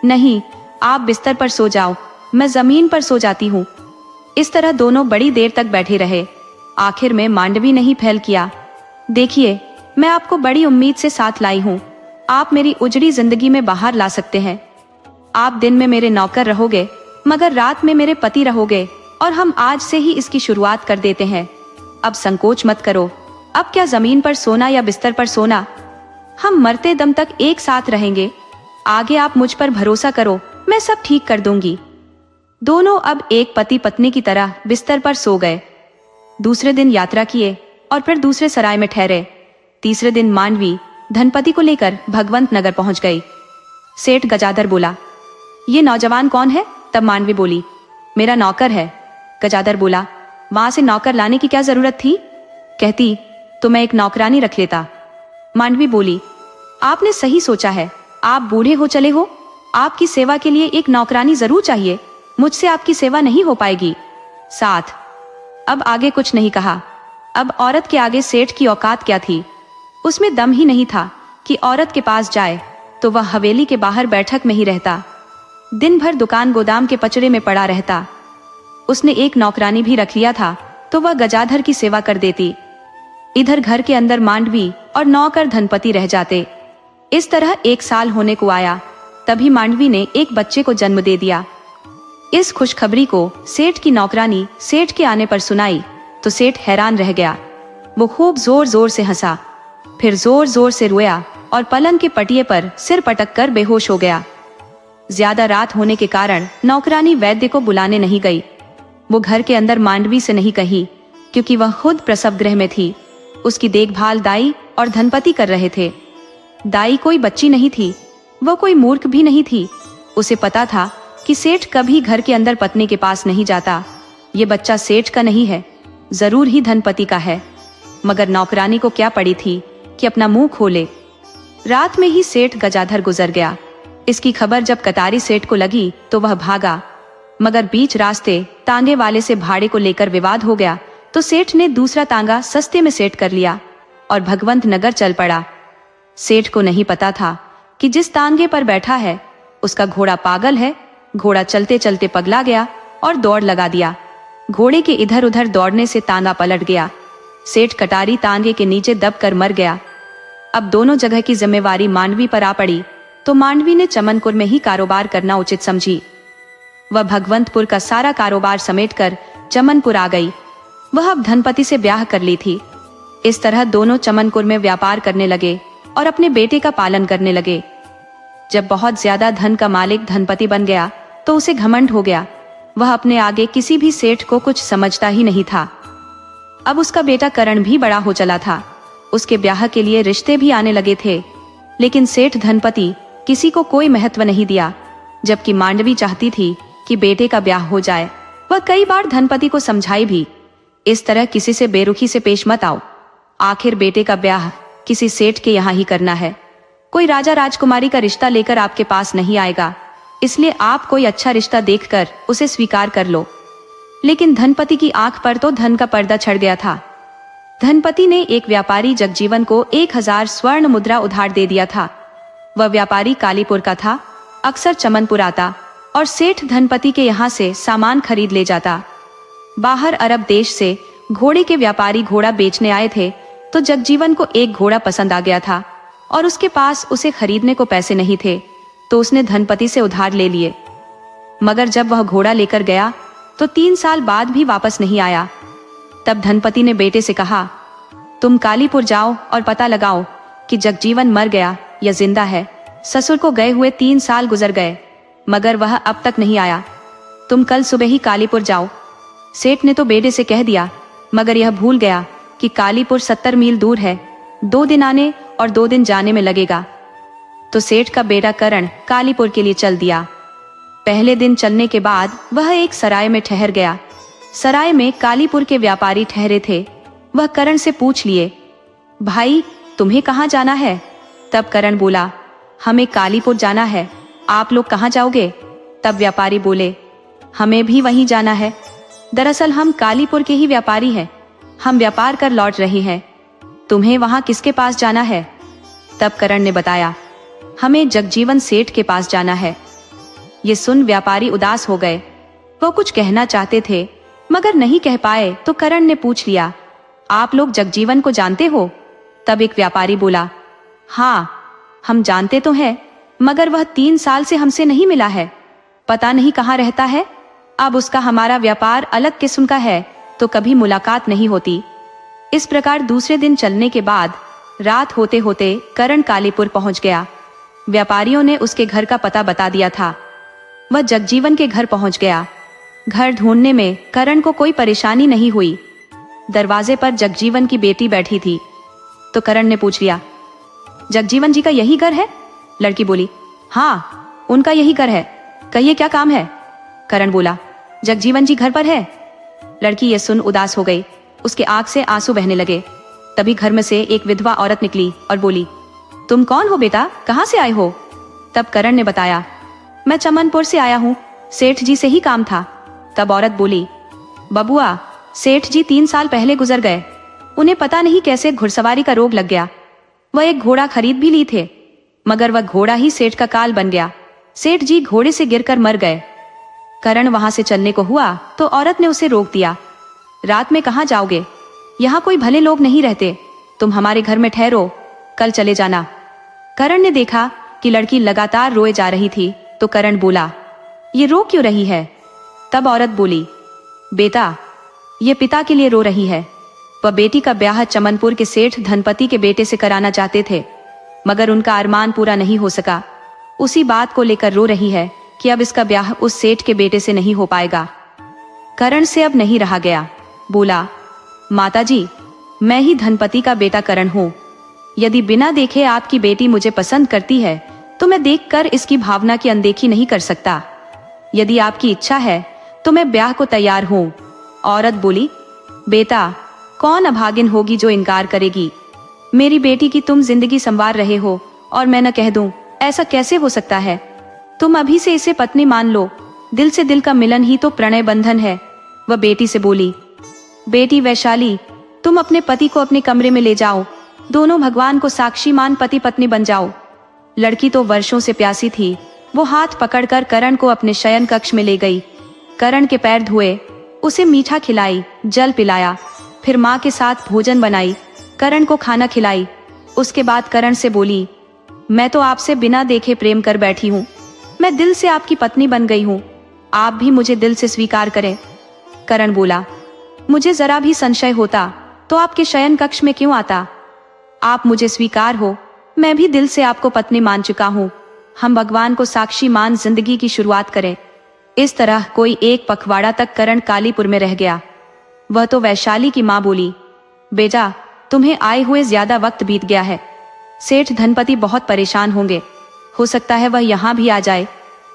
नहीं, आप बिस्तर पर सो जाओ, मैं जमीन पर सो जाती हूँ। इस तरह दोनों बड़ी देर तक बैठे रहे। आखिर में मांडवी ने ही फैल किया, देखिए, मैं आपको बड़ी उम्मीद से साथ लाई हूँ। आप मेरी उजड़ी जिंदगी में बाहर ला सकते हैं। आप दिन में मेरे नौकर रहोगे, मगर रात में मेरे पति रहोगे, और हम आज से ही इसकी शुरुआत कर देते हैं। अब संकोच मत करो। अब क्या जमीन पर सोना या बिस्तर पर सोना, हम मरते दम तक एक साथ रहेंगे। आगे आप मुझ पर भरोसा करो, मैं सब ठीक कर दूंगी। दोनों अब एक पति पत्नी की तरह बिस्तर पर सो गए। दूसरे दिन यात्रा किए। और फिर दूसरे सराय में ठहरे। तीसरे दिन मांडवी धनपति को लेकर भगवंत नगर पहुंच गई। सेठ गजाधर बोला, ये नौजवान कौन है? तब मांडवी बोली, मेरा नौकर है। गजाधर बोला, वहां से नौकर लाने की क्या जरूरत थी? कहती तो मैं एक नौकरानी रख लेता। मांडवी बोली, आपने सही सोचा है, आप बूढ़े हो चले हो, आपकी सेवा के लिए एक नौकरानी जरूर चाहिए, मुझसे आपकी सेवा नहीं हो पाएगी। 7। अब आगे कुछ नहीं कहा। अब औरत के आगे सेठ की औकात क्या थी? उसमें दम ही नहीं था कि औरत के पास जाए, तो वह हवेली के बाहर बैठक में ही रहता, दिन भर दुकान गोदाम के पचड़े में पड़ा रहता। उसने एक नौकरानी भी रख लिया था तो वह गजाधर की सेवा कर देती। इधर घर के अंदर मांडवी और नौकर धनपति रह जाते। इस तरह 1 साल होने को आया, तभी मांडवी ने एक बच्चे को जन्म दे दिया। इस खुशखबरी को सेठ की नौकरानी सेठ के आने पर सुनाई तो सेठ हैरान रह गया। वो खूब जोर जोर से हंसा, फिर जोर जोर से रोया और पलंग के पटिये पर सिर पटक कर बेहोश हो गया। ज्यादा रात होने के कारण नौकरानी वैद्य को बुलाने नहीं गई। वो घर के अंदर मांडवी से नहीं कही, क्योंकि वह खुद प्रसव गृह में थी। उसकी देखभाल दाई और धनपति कर रहे थे। दाई कोई बच्ची नहीं थी, वह कोई मूर्ख भी नहीं थी। उसे पता था कि सेठ कभी घर के अंदर पत्नी के पास नहीं जाता। ये बच्चा सेठ का नहीं है, जरूर ही धनपति का है। मगर नौकरानी को क्या पड़ी थी कि अपना मुंह खोले। रात में ही सेठ गजाधर गुजर गया। इसकी खबर जब कटारी सेठ को लगी तो वह भागा, मगर बीच रास्ते तांगे वाले से भाड़े को लेकर विवाद हो गया तो सेठ ने दूसरा तांगा सस्ते में सेट कर लिया और भगवंत नगर चल पड़ा। सेठ को नहीं पता था कि जिस तांगे पर बैठा है उसका घोड़ा पागल है। घोड़ा चलते चलते पगला गया और दौड़ लगा दिया। घोड़े के इधर उधर दौड़ने से तांगा पलट गया। सेठ कटारी तांगे के नीचे दबकर मर गया। अब दोनों जगह की जिम्मेवारी मांडवी पर आ पड़ी तो मांडवी ने चमनपुर में ही कारोबार करना उचित समझी। वह भगवंतपुर का सारा कारोबार समेटकर चमनपुर आ गई। वह अब धनपति से ब्याह कर ली थी। इस तरह दोनों चमनपुर में व्यापार करने लगे और अपने बेटे का पालन करने लगे। जब बहुत ज्यादा धन का मालिक धनपति बन गया तो उसे घमंड हो गया। वह अपने आगे किसी भी सेठ को कुछ समझता ही नहीं था। अब उसका बेटा करण भी बड़ा हो चला था। उसके ब्याह के लिए रिश्ते भी आने लगे थे, लेकिन सेठ धनपति किसी को कोई महत्व नहीं दिया, जबकि मांडवी चाहती थी कि बेटे का ब्याह हो जाए। वह कई बार धनपति को समझाई भी, इस तरह किसी से बेरुखी से पेश मत आओ। आखिर बेटे का ब्याह किसी सेठ के यहाँ ही करना है। कोई राजा राजकुमारी का रिश्ता लेकर आपके पास नहीं आएगा, इसलिए आप कोई अच्छा रिश्ता देखकर उसे स्वीकार कर लो। लेकिन धनपति की आंख पर तो धन का पर्दा छड़ गया था। धनपति ने एक व्यापारी जगजीवन को 1000 स्वर्ण मुद्रा उधार दे दिया था। वह व्यापारी कालीपुर का था, अक्सर चमनपुर आता और सेठ धनपति के यहाँ से सामान खरीद ले जाता। बाहर अरब देश से घोड़े के व्यापारी घोड़ा बेचने आए थे तो जगजीवन को एक घोड़ा पसंद आ गया था और उसके पास उसे खरीदने को पैसे नहीं थे, तो उसने धनपति से उधार ले लिए। मगर जब वह घोड़ा लेकर गया तो 3 साल बाद भी वापस नहीं आया। तब धनपति ने बेटे से कहा, तुम कालीपुर जाओ और पता लगाओ कि जगजीवन मर गया या जिंदा है। ससुर को गए हुए 3 साल गुजर गए, मगर वह अब तक नहीं आया। तुम कल सुबह ही कालीपुर जाओ। सेठ ने तो बेटे से कह दिया, मगर यह भूल गया कि कालीपुर 70 मील दूर है। 2 दिन आने और 2 दिन जाने में लगेगा। तो सेठ का बेटा करण कालीपुर के लिए चल दिया। पहले दिन चलने के बाद वह एक सराय में ठहर गया। सराय में कालीपुर के व्यापारी ठहरे थे। वह करण से पूछ लिए, भाई तुम्हें कहाँ जाना है? तब करण बोला, हमें कालीपुर जाना है, आप लोग कहाँ जाओगे? तब व्यापारी बोले, हमें भी वहीं जाना है। दरअसल हम कालीपुर के ही व्यापारी हैं, हम व्यापार कर लौट रहे हैं। तुम्हें वहां किसके पास जाना है? तब करण ने बताया, हमें जगजीवन सेठ के पास जाना है। ये सुन व्यापारी उदास हो गए। वो कुछ कहना चाहते थे मगर नहीं कह पाए तो करण ने पूछ लिया, आप लोग जगजीवन को जानते हो? तब एक व्यापारी बोला, हाँ हम जानते तो हैं, मगर वह 3 साल से हमसे नहीं मिला है, पता नहीं कहाँ रहता है। अब उसका हमारा व्यापार अलग किस्म का है तो कभी मुलाकात नहीं होती। इस प्रकार दूसरे दिन चलने के बाद रात होते होते करण कालीपुर पहुंच गया। व्यापारियों ने उसके घर का पता बता दिया था। वह जगजीवन के घर पहुंच गया। घर ढूंढने में करण को कोई परेशानी नहीं हुई। दरवाजे पर जगजीवन की बेटी बैठी थी। तो करण ने पूछ लिया, जगजीवन जी का यही घर है? लड़की बोली, हाँ उनका यही घर है, कहिए क्या काम है? करण बोला, जगजीवन जी घर पर है। लड़की ये सुन उदास हो गई, उसके आंख से आंसू बहने लगे। तभी घर में से एक विधवा औरत निकली और बोली, तुम कौन हो बेटा, कहाँ से आए हो? तब करण ने बताया, मैं चमनपुर से आया हूँ, सेठ जी से ही काम था। तब औरत बोली, बबुआ सेठ जी 3 साल पहले गुजर गए, उन्हें पता नहीं कैसे घुड़सवारी का रोग लग गया। वह एक घोड़ा खरीद भी ली थे, मगर वह घोड़ा ही सेठ का काल बन गया। सेठ जी घोड़े से गिरकर मर गए। करण वहां से चलने को हुआ तो औरत ने उसे रोक दिया। रात में कहाँ जाओगे, यहाँ कोई भले लोग नहीं रहते, तुम हमारे घर में ठहरो, कल चले जाना। करण ने देखा कि लड़की लगातार रोए जा रही थी, तो करण बोला, ये रो क्यों रही है? तब औरत बोली, बेटा ये पिता के लिए रो रही है। वह बेटी का ब्याह चमनपुर के सेठ धनपति के बेटे से कराना चाहते थे, मगर उनका अरमान पूरा नहीं हो सका। उसी बात को लेकर रो रही है कि अब इसका ब्याह उस सेठ के बेटे से नहीं हो पाएगा। करण से अब नहीं रहा गया, बोला, माताजी मैं ही धनपति का बेटा करण हूँ। यदि बिना देखे आपकी बेटी मुझे पसंद करती है तो मैं देखकर इसकी भावना की अनदेखी नहीं कर सकता। यदि आपकी इच्छा है तो मैं ब्याह को तैयार हूँ। औरत बोली, बेटा कौन अभागिन होगी जो इनकार करेगी? मेरी बेटी की तुम जिंदगी संवार रहे हो और मैं न कह दूं, ऐसा कैसे हो सकता है? तुम अभी से इसे पत्नी मान लो, दिल से दिल का मिलन ही तो प्रणय बंधन है। वह बेटी से बोली, बेटी वैशाली तुम अपने पति को अपने कमरे में ले जाओ, दोनों भगवान को साक्षी मान पति पत्नी बन जाओ। लड़की तो वर्षों से प्यासी थी, वो हाथ पकड़कर करण को अपने शयन कक्ष में ले गई। करण के पैर धोए, उसे मीठा खिलाई, जल पिलाया, फिर माँ के साथ भोजन बनाई, करण को खाना खिलाई। उसके बाद करण से बोली, मैं तो आपसे बिना देखे प्रेम कर बैठी हूँ, मैं दिल से आपकी पत्नी बन गई हूँ, आप भी मुझे दिल से स्वीकार करें। करण बोला, मुझे जरा भी संशय होता तो आपके शयन कक्ष में क्यों आता? आप मुझे स्वीकार हो, मैं भी दिल से आपको पत्नी मान चुका हूँ, हम भगवान को साक्षी मान जिंदगी की शुरुआत करें। इस तरह कोई 1 पखवाड़ा तक करण कालीपुर में रह गया। वह तो वैशाली की माँ बोली, बेटा तुम्हें आए हुए ज्यादा वक्त बीत गया है, सेठ धनपति बहुत परेशान होंगे, हो सकता है वह यहाँ भी आ जाए।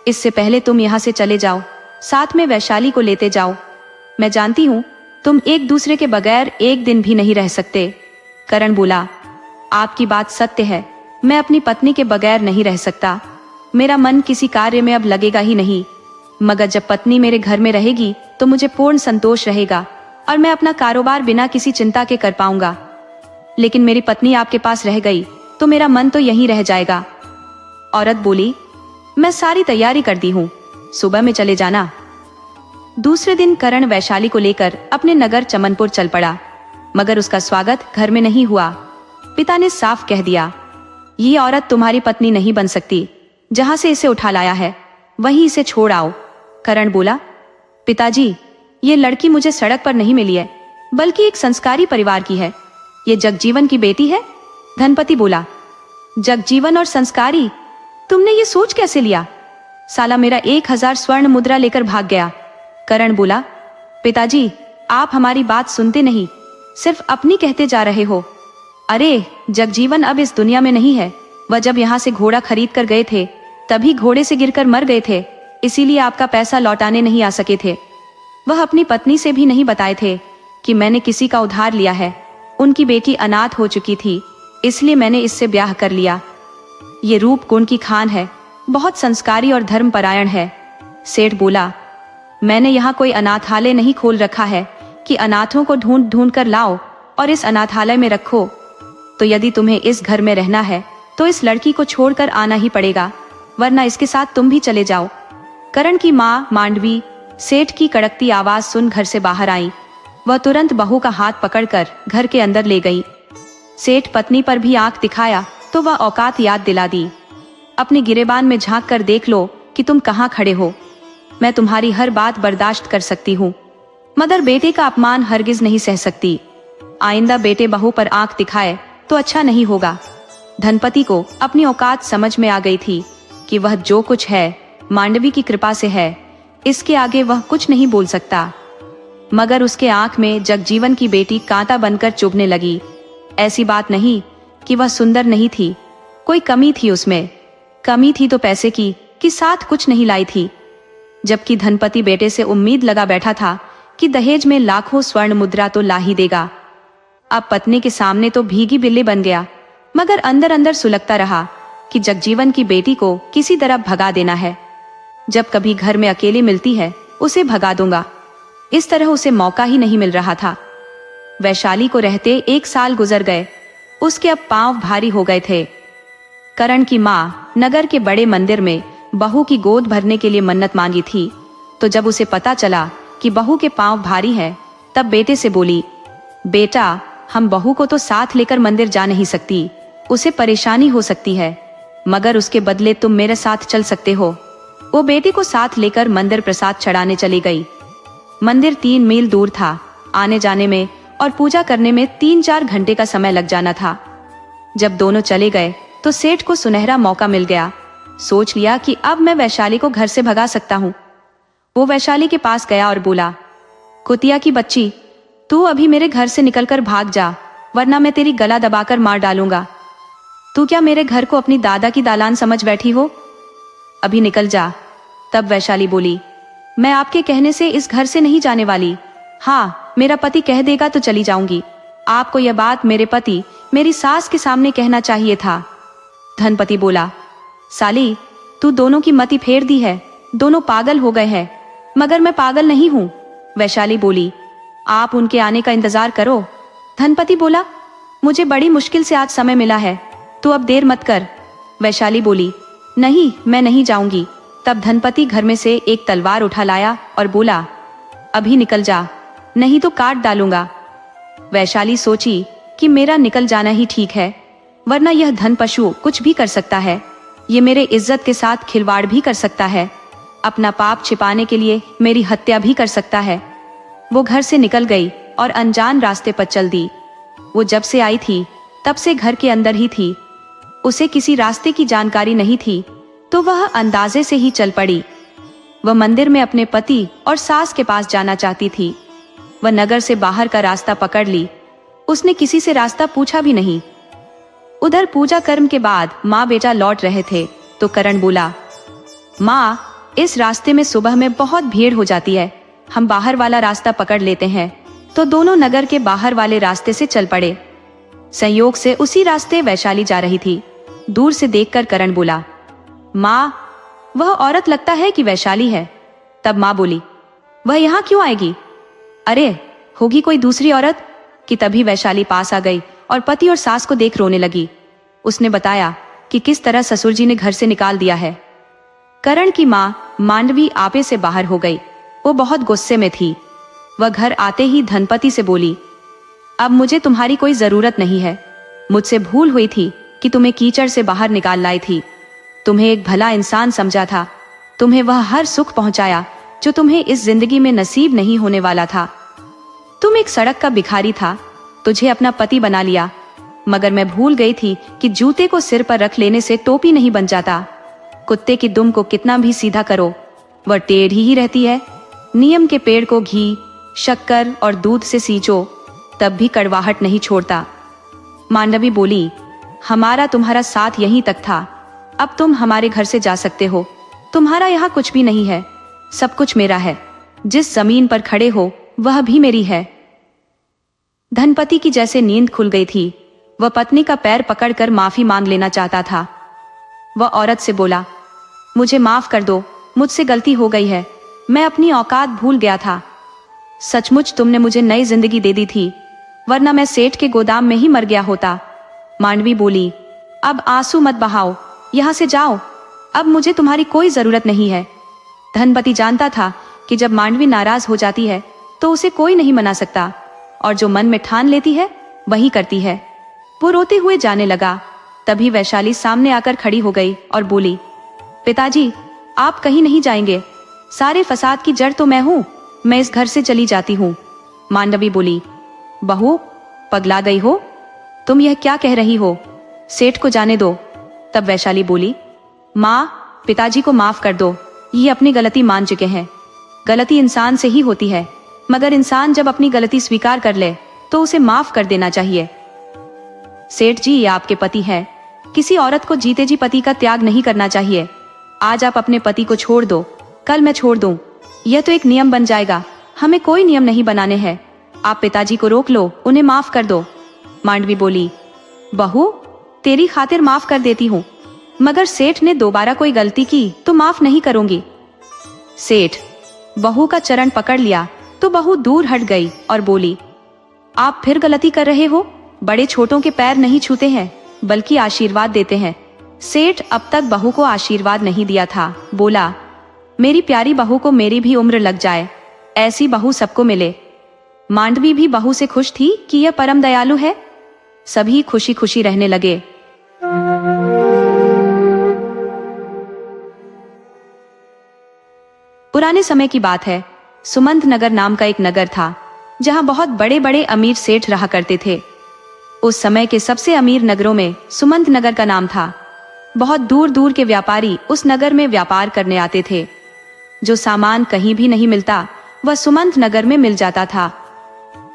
इससे पहले तुम यहाँ से चले जाओ, साथ में वैशाली को लेते जाओ। मैं जानती हूँ तुम एक दूसरे के बगैर एक दिन भी नहीं रह सकते। करण बोला, आपकी बात सत्य है, मैं अपनी पत्नी के बगैर नहीं रह सकता, मेरा मन किसी कार्य में अब लगेगा ही नहीं, मगर जब पत्नी मेरे घर में रहेगी तो मुझे पूर्ण संतोष रहेगा और मैं अपना कारोबार बिना किसी चिंता के कर पाऊंगा। लेकिन मेरी पत्नी आपके पास रह गई तो मेरा मन तो यहीं रह जाएगा। औरत बोली, मैं सारी तैयारी कर दी हूँ, सुबह में चले जाना। दूसरे दिन करण वैशाली को लेकर अपने नगर चमनपुर चल पड़ा, मगर उसका स्वागत घर में नहीं हुआ। पिता ने साफ कह दिया, ये औरत तुम्हारी पत्नी नहीं बन सकती, जहां से इसे उठा लाया है वहीं इसे छोड़ आओ। करण बोला, पिताजी ये लड़की मुझे सड़क पर नहीं मिली है, बल्कि एक संस्कारी परिवार की है, ये जगजीवन की बेटी है। धनपति बोला, जगजीवन और संस्कारी, तुमने ये सोच कैसे लिया? साला मेरा 1000 स्वर्ण मुद्रा लेकर भाग गया। करण बोला, पिताजी आप हमारी बात सुनते नहीं, सिर्फ अपनी कहते जा रहे हो। अरे जगजीवन अब इस दुनिया में नहीं है, वह जब यहाँ से घोड़ा खरीद कर गए थे तभी घोड़े से गिरकर मर गए थे, इसीलिए आपका पैसा लौटाने नहीं आ सके थे। वह अपनी पत्नी से भी नहीं बताए थे कि मैंने किसी का उधार लिया है, उनकी बेटी अनाथ हो चुकी थी, इसलिए मैंने इससे ब्याह कर लिया। ये रूप गुण की खान है, बहुत संस्कारी और धर्मपरायण है। सेठ बोला, मैंने यहाँ कोई अनाथालय नहीं खोल रखा है कि अनाथों को ढूंढ ढूंढ कर लाओ और इस अनाथालय में रखो। तो यदि तुम्हें इस घर में रहना है तो इस लड़की को छोड़कर आना ही पड़ेगा, वरना इसके साथ तुम भी चले जाओ। करण की माँ मांडवी सेठ की कड़कती आवाज सुन घर से बाहर आई। वह तुरंत बहू का हाथ पकड़कर घर के अंदर ले गई। सेठ पत्नी पर भी आंख दिखाया तो वह औकात याद दिला दी। अपने गिरेबान में झांक कर देख लो कि तुम कहाँ खड़े हो, मैं तुम्हारी हर बात बर्दाश्त कर सकती हूँ, मगर बेटे का अपमान हरगिज नहीं सह सकती। आइंदा बेटे बहू पर आंख दिखाए तो अच्छा नहीं होगा। धनपति को अपनी औकात समझ में आ गई थी कि वह जो कुछ है मांडवी की कृपा से है, इसके आगे वह कुछ नहीं बोल सकता। मगर उसके आंख में जगजीवन की बेटी कांटा बनकर चुभने लगी। ऐसी बात नहीं कि वह सुंदर नहीं थी, कोई कमी थी उसमें। कमी थी तो पैसे की, कि साथ कुछ नहीं लाई थी। जबकि धनपति बेटे से उम्मीद लगा बैठा था कि दहेज में लाखों स्वर्ण मुद्रा तो ला ही देगा। अब पत्नी के सामने तो भीगी बिल्ली बन गया, मगर अंदर अंदर सुलगता रहा कि जगजीवन की बेटी को किसी तरह भगा देना है। जब कभी घर में अकेली मिलती है उसे भगा दूंगा। इस तरह उसे मौका ही नहीं मिल रहा था। वैशाली को रहते 1 साल गुजर गए। उसके अब पांव भारी हो गए थे। करण की माँ नगर के बड़े मंदिर में बहू की गोद भरने के लिए मन्नत मांगी थी, तो जब उसे पता चला कि बहू के पांव भारी हैं, तब बेटे से बोली, बेटा, हम बहू को तो साथ लेकर मंदिर जा नहीं सकती, उसे परेशानी हो सकती है, मगर उसके बदले तुम मेरे साथ चल सकते हो। वो बेटी को साथ लेकर मंदिर प्रसाद चढ़ाने चली गई। मंदिर 3 मील दूर था। आने जाने में और पूजा करने में 3-4 घंटे का समय लग जाना था। जब दोनों चले गए तो सेठ को सुनहरा मौका मिल गया। सोच लिया कि अब मैं वैशाली को घर से भगा सकता हूँ। वो वैशाली के पास गया और बोला, कुतिया की बच्ची, तू अभी मेरे घर से निकलकर भाग जा, वरना मैं तेरी गला दबाकर मार डालूंगा। तू क्या मेरे घर को अपनी दादा की दालान समझ बैठी हो? अभी निकल जा। तब वैशाली बोली, मैं आपके कहने से इस घर से नहीं जाने वाली। हाँ, मेरा पति कह देगा तो चली जाऊंगी। आपको यह बात मेरे पति, मेरी सास के सामने कहना चाहिए था। धनपति बोला, साली, तू दोनों की मति फेर दी है, दोनों पागल हो गए हैं। मगर मैं पागल नहीं हूँ। वैशाली बोली, आप उनके आने का इंतजार करो। धनपति बोला, मुझे बड़ी मुश्किल से आज समय मिला है, तू अब देर मत कर। वैशाली बोली, नहीं, मैं नहीं जाऊंगी। तब धनपति घर में से एक तलवार उठा लाया और बोला, अभी निकल जा, नहीं तो काट डालूंगा। वैशाली सोची कि मेरा निकल जाना ही ठीक है, वरना यह धन पशु कुछ भी कर सकता है। ये मेरे इज्जत के साथ खिलवाड़ भी कर सकता है। अपना पाप छिपाने के लिए मेरी हत्या भी कर सकता है। वो घर से निकल गई और अनजान रास्ते पर चल दी। वो जब से आई थी तब से घर के अंदर ही थी। उसे किसी रास्ते की जानकारी नहीं थी, तो वह अंदाजे से ही चल पड़ी। वह मंदिर में अपने पति और सास के पास जाना चाहती थी। वह नगर से बाहर का रास्ता पकड़ ली। उसने किसी से रास्ता पूछा भी नहीं। उधर पूजा कर्म के बाद माँ बेटा लौट रहे थे तो करण बोला, माँ, इस रास्ते में सुबह में बहुत भीड़ हो जाती है, हम बाहर वाला रास्ता पकड़ लेते हैं। तो दोनों नगर के बाहर वाले रास्ते से चल पड़े। संयोग से उसी रास्ते वैशाली जा रही थी। दूर से देखकर करण बोला, माँ, वह औरत लगता है कि वैशाली है। तब माँ बोली, वह यहाँ क्यों आएगी? अरे, होगी कोई दूसरी औरत। कि तभी वैशाली पास आ गई और पति और सास को देख रोने लगी। उसने बताया कि किस तरह ससुर जी ने घर से निकाल दिया है। करण की माँ मांडवी आपे से बाहर हो गई। वो बहुत गुस्से में थी। वह घर आते ही धनपति से बोली, अब मुझे तुम्हारी कोई जरूरत नहीं है। मुझसे भूल हुई थी कि तुम्हें कीचड़ से बाहर निकाल लाई थी। तुम्हें एक भला इंसान समझा था। तुम्हें वह हर सुख पहुंचाया जो तुम्हें इस जिंदगी में नसीब नहीं होने वाला था। तुम एक सड़क का भिखारी था, तुझे अपना पति बना लिया, मगर मैं भूल गई थी कि जूते को सिर पर रख लेने से टोपी नहीं बन जाता। कुत्ते की दुम को कितना भी सीधा करो, वह टेढ़ी ही रहती है। नियम के पेड़ को घी, शक्कर और दूध से सींचो, तब भी कड़वाहट नहीं छोड़ता। मांडवी बोली, हमारा तुम्हारा साथ यहीं तक था, अब तुम हमारे घर से जा सकते हो। तुम्हारा यहाँ कुछ भी नहीं है, सब कुछ मेरा है। जिस जमीन पर खड़े हो वह भी मेरी है। धनपति की जैसे नींद खुल गई थी। वह पत्नी का पैर पकड़कर माफी मांग लेना चाहता था। वह औरत से बोला, मुझे माफ कर दो, मुझसे गलती हो गई है, मैं अपनी औकात भूल गया था। सचमुच तुमने मुझे नई जिंदगी दे दी थी, वरना मैं सेठ के गोदाम में ही मर गया होता। मांडवी बोली, अब आंसू मत बहाओ, यहाँ से जाओ, अब मुझे तुम्हारी कोई जरूरत नहीं है। धनपति जानता था कि जब मांडवी नाराज हो जाती है तो उसे कोई नहीं मना सकता, और जो मन में ठान लेती है वही करती है। वो रोते हुए जाने लगा। तभी वैशाली सामने आकर खड़ी हो गई और बोली, पिताजी, आप कहीं नहीं जाएंगे, सारे फसाद की जड़ तो मैं हूँ, मैं इस घर से चली जाती हूँ। मांडवी बोली, बहू, पगला गई हो, तुम यह क्या कह रही हो? सेठ को जाने दो। तब वैशाली बोली, माँ, पिताजी को माफ कर दो, ये अपनी गलती मान चुके हैं। गलती इंसान से ही होती है, मगर इंसान जब अपनी गलती स्वीकार कर ले तो उसे माफ कर देना चाहिए। सेठ जी, ये आपके पति है। किसी औरत को जीते जी पति का त्याग नहीं करना चाहिए। आज आप अपने पति को छोड़ दो, कल मैं छोड़ दूं। यह तो एक नियम बन जाएगा। हमें कोई नियम नहीं बनाने हैं। आप पिताजी को रोक लो, उन्हें माफ कर दो। मांडवी बोली, बहू, तेरी खातिर माफ कर देती हूँ, मगर सेठ ने दोबारा कोई गलती की तो माफ नहीं करूंगी। सेठ बहू का चरण पकड़ लिया तो बहू दूर हट गई और बोली, आप फिर गलती कर रहे हो। बड़े छोटों के पैर नहीं छूते हैं, बल्कि आशीर्वाद देते हैं। सेठ अब तक बहू को आशीर्वाद नहीं दिया था। बोला, मेरी प्यारी बहू को मेरी भी उम्र लग जाए, ऐसी बहू सबको मिले। मांडवी भी बहू से खुश थी कि यह परम दयालु है। सभी खुशी खुशी रहने लगे। पुराने समय की बात है। सुमंत नगर नाम का एक नगर था, जहां बहुत बड़े बड़े अमीर सेठ रहा करते थे। उस समय के सबसे अमीर नगरों में सुमंत नगर का नाम था। बहुत दूर दूर के व्यापारी उस नगर में व्यापार करने आते थे। जो सामान कहीं भी नहीं मिलता, वह सुमंत नगर में मिल जाता था।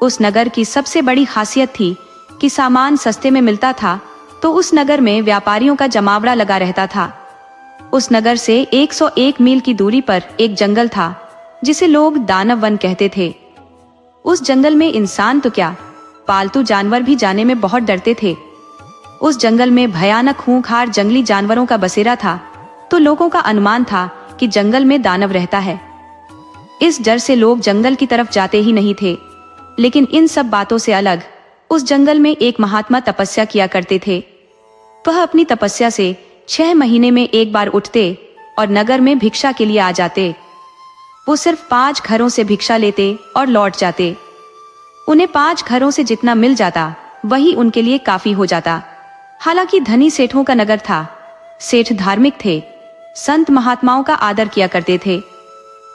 उस नगर की सबसे बड़ी खासियत थी कि सामान सस्ते में मिलता था, तो उस नगर में व्यापारियों का जमावड़ा लगा रहता था। उस नगर से 101 मील की दूरी पर एक जंगल था, जिसे लोग दानव वन कहते थे। उस जंगल में इंसान तो क्या, पालतू जानवर भी जाने में बहुत डरते थे। उस जंगल में भयानक खूंखार जंगली जानवरों का बसेरा था, तो लोगों का अनुमान था कि जंगल में दानव रहता है। इस डर से लोग जंगल की तरफ जाते ही नहीं थे। लेकिन इन सब बातों से अलग उस जंगल में एक महात्मा तपस्या किया करते थे। वह अपनी तपस्या से 6 महीने में एक बार उठते और नगर में भिक्षा के लिए आ जाते। वो सिर्फ 5 घरों से भिक्षा लेते और लौट जाते। उन्हें 5 घरों से जितना मिल जाता वही उनके लिए काफी हो जाता। हालांकि धनी सेठों का नगर था। सेठ धार्मिक थे, संत महात्माओं का आदर किया करते थे।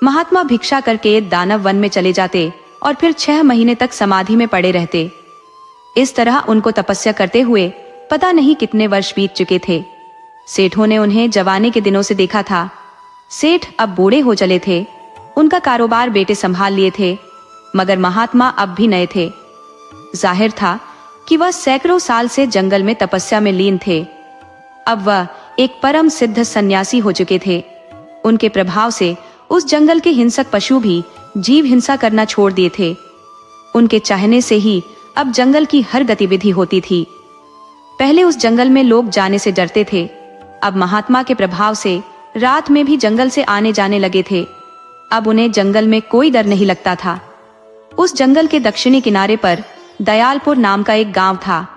महात्मा भिक्षा करके दानव वन में चले जाते और फिर 6 महीने तक समाधि में पड़े रहते। इस तरह उनको तपस्या करते हुए पता नहीं कितने वर्ष बीत चुके थे। सेठों ने उन्हें जवानी के दिनों से देखा था। सेठ अब बूढ़े हो चले थे। उनका कारोबार बेटे संभाल लिए थे, मगर महात्मा अब भी नए थे। जाहिर था कि वह सैकड़ों साल से जंगल में तपस्या में लीन थे। अब वह एक परम सिद्ध सन्यासी हो चुके थे। उनके प्रभाव से उस जंगल के हिंसक पशु भी जीव हिंसा करना छोड़ दिए थे। उनके चाहने से ही अब जंगल की हर गतिविधि होती थी। पहले उस जंगल में लोग जाने से डरते थे। अब महात्मा के प्रभाव से रात में भी जंगल से आने जाने लगे थे। अब उन्हें जंगल में कोई डर नहीं लगता था। उस जंगल के दक्षिणी किनारे पर दयालपुर नाम का एक गांव था,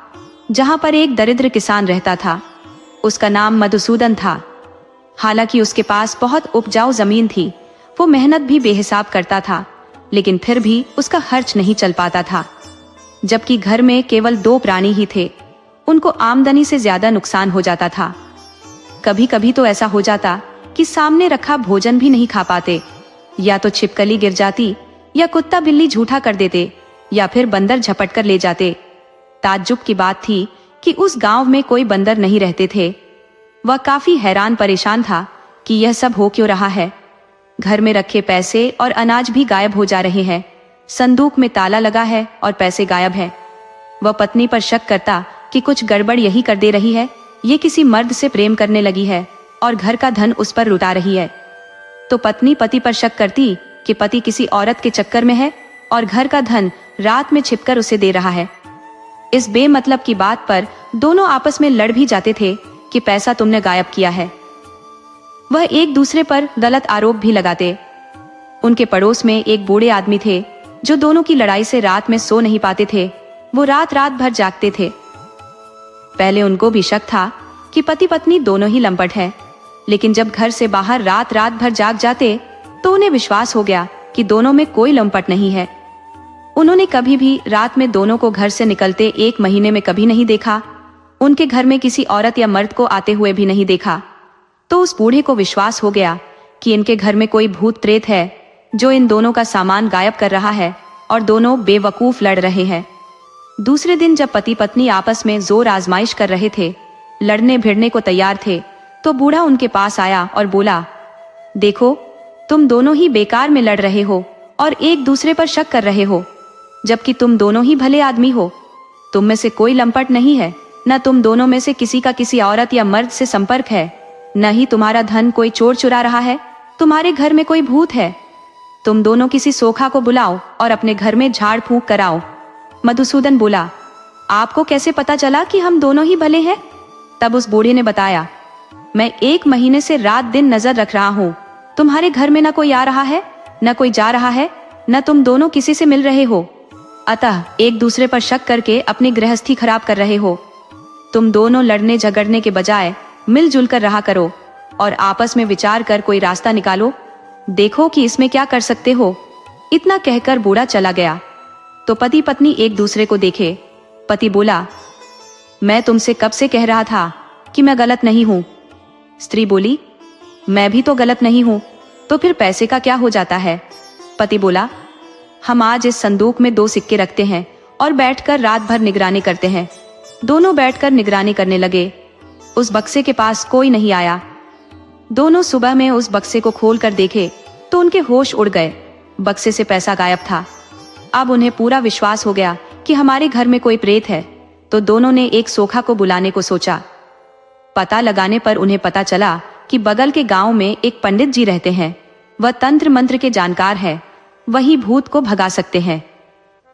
जहां पर एक दरिद्र किसान रहता था। उसका नाम मधुसूदन था। हालांकि उसके पास बहुत उपजाऊ जमीन थी, वो मेहनत भी बेहिसाब करता था, लेकिन फिर भी उसका खर्च नहीं चल पाता था। जबकि घर में केवल 2 प्राणी ही थे, उनको आमदनी से ज्यादा नुकसान हो जाता था। कभी कभी तो ऐसा हो जाता कि सामने रखा भोजन भी नहीं खा पाते। या तो छिपकली गिर जाती, या कुत्ता बिल्ली झूठा कर देते, या फिर बंदर झपट कर ले जाते। ताज्जुब की बात थी कि उस गांव में कोई बंदर नहीं रहते थे। वह काफी हैरान परेशान था कि यह सब हो क्यों रहा है। घर में रखे पैसे और अनाज भी गायब हो जा रहे हैं। संदूक में ताला लगा है और पैसे गायब हैं। वह पत्नी पर शक करता कि कुछ गड़बड़ यही कर दे रही है, ये किसी मर्द से प्रेम करने लगी है और घर का धन उस पर लुटा रही है। तो पत्नी पति पर शक करती कि पति किसी औरत के चक्कर में है और घर का धन रात में छिपकर उसे दे रहा है। इस बेमतलब की बात पर दोनों आपस में लड़ भी जाते थे कि पैसा तुमने गायब किया है। वह एक दूसरे पर गलत आरोप भी लगाते। उनके पड़ोस में एक बूढ़े आदमी थे जो दोनों की लड़ाई से रात में सो नहीं पाते थे। वो रात रात भर जागते थे। पहले उनको भी शक था कि पति पत्नी दोनों ही लंपट हैं, लेकिन जब घर से बाहर रात रात भर जाग जाते तो उन्हें विश्वास हो गया कि दोनों में कोई लंपट नहीं है। उन्होंने कभी भी रात में दोनों को घर से निकलते 1 महीने में कभी नहीं देखा। उनके घर में किसी औरत या मर्द को आते हुए भी नहीं देखा। तो उस बूढ़े को विश्वास हो गया कि इनके घर में कोई भूत प्रेत है जो इन दोनों का सामान गायब कर रहा है और दोनों बेवकूफ लड़ रहे हैं। दूसरे दिन जब पति पत्नी आपस में जोर आजमाइश कर रहे थे, लड़ने भिड़ने को तैयार थे, तो बूढ़ा उनके पास आया और बोला, देखो तुम दोनों ही बेकार में लड़ रहे हो और एक दूसरे पर शक कर रहे हो, जबकि तुम दोनों ही भले आदमी हो। तुम में से कोई लंपट नहीं है, न तुम दोनों में से किसी का किसी औरत या मर्द से संपर्क है, न ही तुम्हारा धन कोई चोर चुरा रहा है, तुम्हारे घर में कोई भूत है। तुम दोनों किसी सोखा को बुलाओ और अपने घर में झाड़ फूंक कराओ। मधुसूदन बोला, आपको कैसे पता चला कि हम दोनों ही भले हैं? तब उस बूढ़े ने बताया, मैं 1 महीने से रात दिन नजर रख रहा हूँ। तुम्हारे घर में न कोई आ रहा है, न कोई जा रहा है, न तुम दोनों किसी से मिल रहे हो, अतः एक दूसरे पर शक करके अपनी गृहस्थी खराब कर रहे हो। तुम दोनों लड़ने झगड़ने के बजाय मिलजुल कर रहा करो और आपस में विचार कर कोई रास्ता निकालो। देखो कि इसमें क्या कर सकते हो। इतना कहकर बूढ़ा चला गया तो पति पत्नी एक दूसरे को देखे। पति बोला, मैं तुमसे कब से कह रहा था कि मैं गलत नहीं हूं। स्त्री बोली, मैं भी तो गलत नहीं हूं, तो फिर पैसे का क्या हो जाता है। पति बोला, हम आज इस संदूक में 2 सिक्के रखते हैं और बैठकर रात भर निगरानी करते हैं। दोनों बैठकर निगरानी करने लगे। उस बक्से के पास कोई नहीं आया। दोनों सुबह में उस बक्से को खोलकर देखे तो उनके होश उड़ गए। बक्से से पैसा गायब था। अब उन्हें पूरा विश्वास हो गया कि हमारे घर में कोई प्रेत है, तो दोनों ने एक सोखा को बुलाने को सोचा। पता लगाने पर उन्हें पता चला कि बगल के गांव में एक पंडित जी रहते हैं। वह तंत्र मंत्र के जानकार है, वही भूत को भगा सकते हैं।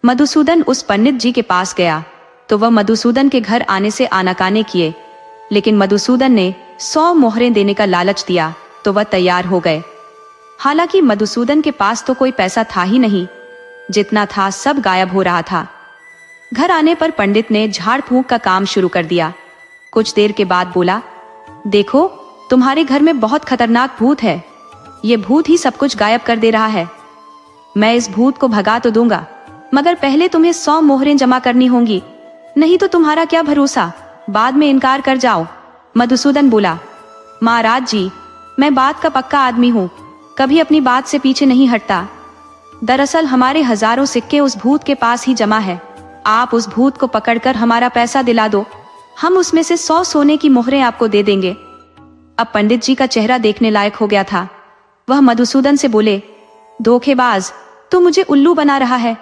मधुसूदन उस पंडित जी के पास गया तो वह मधुसूदन के घर आने से आनाकानी किए, लेकिन मधुसूदन ने 100 मोहरें देने का लालच दिया तो वह तैयार हो गए। हालांकि मधुसूदन के पास तो कोई पैसा था ही नहीं, जितना था सब गायब हो रहा था। घर आने पर पंडित ने झाड़ फूंक का काम शुरू कर दिया। कुछ देर के बाद बोला, देखो तुम्हारे घर में बहुत खतरनाक भूत है। ये भूत ही सब कुछ गायब कर दे रहा है। मैं इस भूत को भगा तो दूंगा, मगर पहले तुम्हें 100 मोहरें जमा करनी होंगी, नहीं तो तुम्हारा क्या भरोसा, बाद में इनकार कर जाओ। मधुसूदन बोला, महाराज जी, मैं बात का पक्का आदमी हूँ, कभी अपनी बात से पीछे नहीं हटता। दरअसल हमारे हजारों सिक्के उस भूत के पास ही जमा है। आप उस भूत को पकड़कर हमारा पैसा दिला दो, हम उसमें से 100 सोने की मोहरें आपको दे देंगे। अब पंडित जी का चेहरा देखने लायक हो गया था। वह मधुसूदन से बोले, धोखेबाज, तू मुझे उल्लू बना रहा है।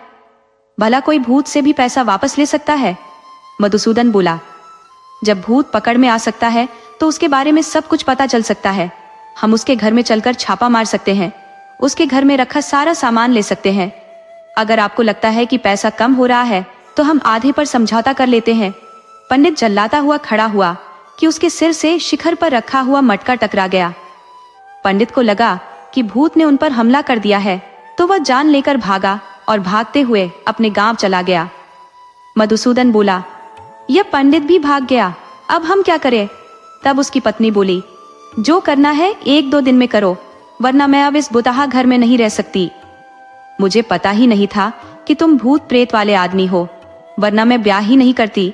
भला कोई भूत से भी पैसा वापस ले सकता है? मधुसूदन बोला, जब भूत पकड़ में आ सकता है तो उसके बारे में सब कुछ पता चल सकता है। हम उसके घर में चलकर छापा मार सकते हैं, उसके घर में रखा सारा सामान ले सकते हैं। अगर आपको लगता है कि पैसा कम हो रहा है तो हम आधे पर समझौता कर लेते हैं। पंडित जल्लाता हुआ खड़ा हुआ कि उसके सिर से शिखर पर रखा हुआ मटका टकरा गया। पंडित को लगा कि भूत ने उन पर हमला कर दिया है, तो वह जान लेकर भागा और भागते हुए अपने गांव चला गया। मधुसूदन बोला, यह पंडित भी भाग गया, अब हम क्या करें? तब उसकी पत्नी बोली, जो करना है 1-2 दिन में करो, वरना मैं अब इस बुतहा घर में नहीं रह सकती। मुझे पता ही नहीं था कि तुम भूत प्रेत वाले आदमी हो, वरना मैं ब्याह ही नहीं करती।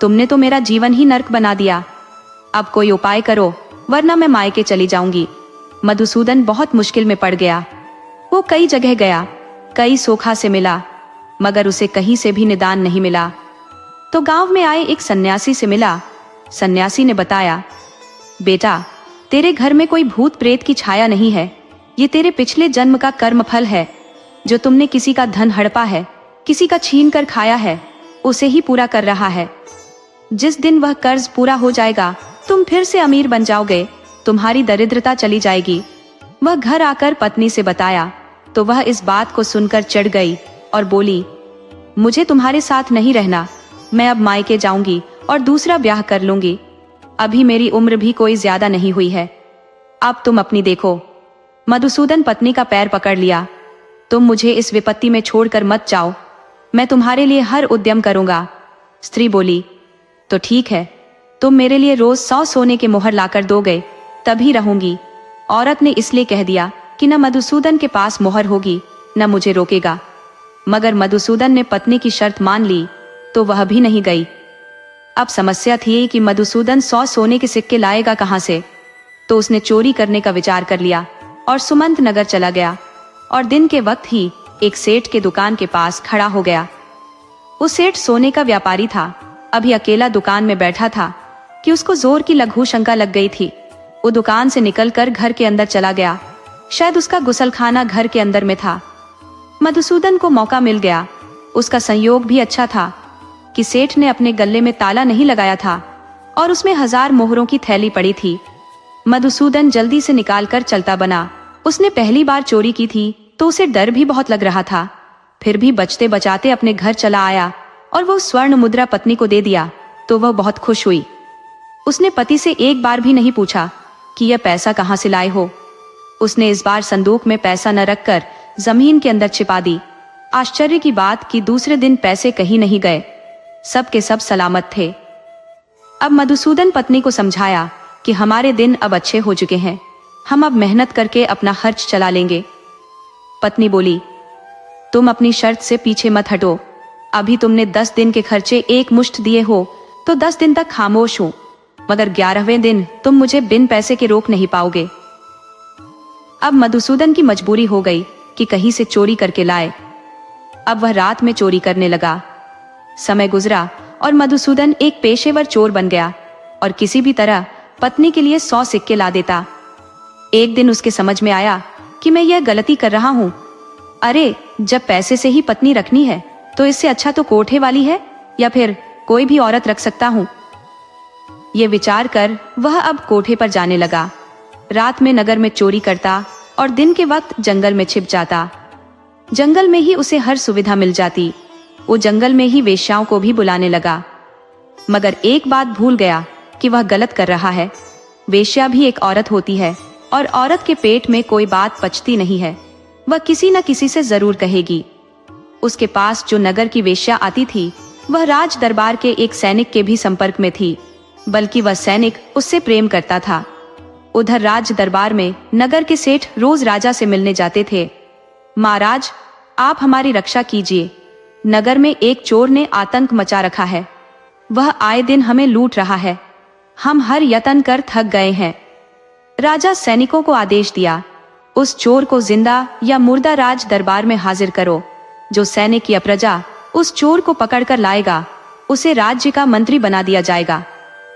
तुमने तो मेरा जीवन ही नर्क बना दिया। अब कोई उपाय करो, वरना मैं मायके चली जाऊंगी। मधुसूदन बहुत मुश्किल में पड़ गया। वो कई जगह गया, कई सोखा से मिला, मगर उसे कहीं से भी निदान नहीं मिला। तो गांव में आए एक सन्यासी से मिला। सन्यासी ने बताया, बेटा, तेरे घर में कोई भूत प्रेत की छाया नहीं है। ये तेरे पिछले जन्म का कर्म फल है। जो तुमने किसी का धन हड़पा है, किसी का छीन कर खाया है, उसे ही पूरा कर रहा है। जिस दिन वह कर्ज पूरा हो जाएगा, तुम फिर से अमीर बन जाओगे, तुम्हारी दरिद्रता चली जाएगी। वह घर आकर पत्नी से बताया तो वह इस बात को सुनकर चिढ़ गई और बोली, मुझे तुम्हारे साथ नहीं रहना, मैं अब मायके जाऊंगी और दूसरा ब्याह कर लूंगी। अभी मेरी उम्र भी कोई ज्यादा नहीं हुई है, अब तुम अपनी देखो। मधुसूदन पत्नी का पैर पकड़ लिया, तुम मुझे इस विपत्ति में छोड़कर मत जाओ, मैं तुम्हारे लिए हर उद्यम करूंगा। स्त्री बोली, तो ठीक है, तुम मेरे लिए रोज 100 सोने के मोहर लाकर दोगे, तभी रहूंगी। औरत ने इसलिए कह दिया कि न मधुसूदन के पास मोहर होगी, न मुझे रोकेगा। मगर मधुसूदन ने पत्नी की शर्त मान ली तो वह भी नहीं गई। अब समस्या थी कि मधुसूदन 100 सोने के सिक्के लाएगा कहां से। तो उसने चोरी करने का विचार कर लिया और सुमंत नगर चला गया और दिन के वक्त ही एक सेठ के दुकान के पास खड़ा हो गया। उस सेठ सोने का व्यापारी था। अभी अकेला दुकान में बैठा था कि उसको जोर की लघु शंका लग गई थी। वो दुकान से निकलकर घर के अंदर चला गया। शायद उसका गुसलखाना घर के अंदर में था। मधुसूदन को मौका मिल गया। उसका संयोग भी अच्छा था कि सेठ ने अपने गले में ताला नहीं लगाया था और उसमें 1000 मोहरों की थैली पड़ी थी। मधुसूदन जल्दी से निकालकर चलता बना। उसने पहली बार चोरी की थी तो उसे डर भी बहुत लग रहा था, फिर भी बचते बचाते अपने घर चला आया और वो स्वर्ण मुद्रा पत्नी को दे दिया तो वह बहुत खुश हुई। उसने पति से एक बार भी नहीं पूछा कि यह पैसा कहाँ से लाए हो। उसने इस बार संदूक में पैसा न रखकर जमीन के अंदर छिपा दी। आश्चर्य की बात कि दूसरे दिन पैसे कहीं नहीं गए, सब के सब सलामत थे। अब मधुसूदन पत्नी को समझाया कि हमारे दिन अब अच्छे हो चुके हैं, हम अब मेहनत करके अपना खर्च चला लेंगे। पत्नी बोली, तुम अपनी शर्त से पीछे मत हटो। अभी तुमने 10 दिन के खर्चे एक मुश्त दिए हो तो 10 दिन तक खामोश हूं, मगर 11वें दिन तुम मुझे बिन पैसे के रोक नहीं पाओगे। अब मधुसूदन की मजबूरी हो गई कि कहीं से चोरी करके लाए। अब वह रात में चोरी करने लगा। समय गुजरा और मधुसूदन एक पेशेवर चोर बन गया और किसी भी तरह पत्नी के लिए 100 सिक्के ला देता। एक दिन उसके समझ में आया कि मैं यह गलती कर रहा हूँ। अरे, जब पैसे से ही पत्नी रखनी है तो इससे अच्छा तो कोठे वाली है या फिर कोई भी औरत रख सकता हूँ। ये विचार कर वह अब कोठे पर जाने लगा। रात में नगर में चोरी करता और दिन के वक्त जंगल में छिप जाता। जंगल में ही उसे हर सुविधा मिल जाती। वो जंगल में ही वेश्याओं को भी बुलाने लगा, मगर एक बात भूल गया कि वह गलत कर रहा है। वेश्या भी एक औरत होती है और औरत के पेट में कोई बात पचती नहीं है, वह किसी न किसी से जरूर कहेगी। उसके पास जो नगर की वेश्या आती थी वह राज दरबार के एक सैनिक के भी संपर्क में थी, बल्कि वह सैनिक उससे प्रेम करता था। उधर राज दरबार में नगर के सेठ रोज राजा से मिलने जाते थे। महाराज, आप हमारी रक्षा कीजिए, नगर में एक चोर ने आतंक मचा रखा है, वह आए दिन हमें लूट रहा है, हम हर यत्न कर थक गए हैं। राजा सैनिकों को आदेश दिया, उस चोर को जिंदा या मुर्दा राज दरबार में हाजिर करो। जो सैनिक या प्रजा उस चोर को पकड़कर लाएगा उसे राज्य का मंत्री बना दिया जाएगा।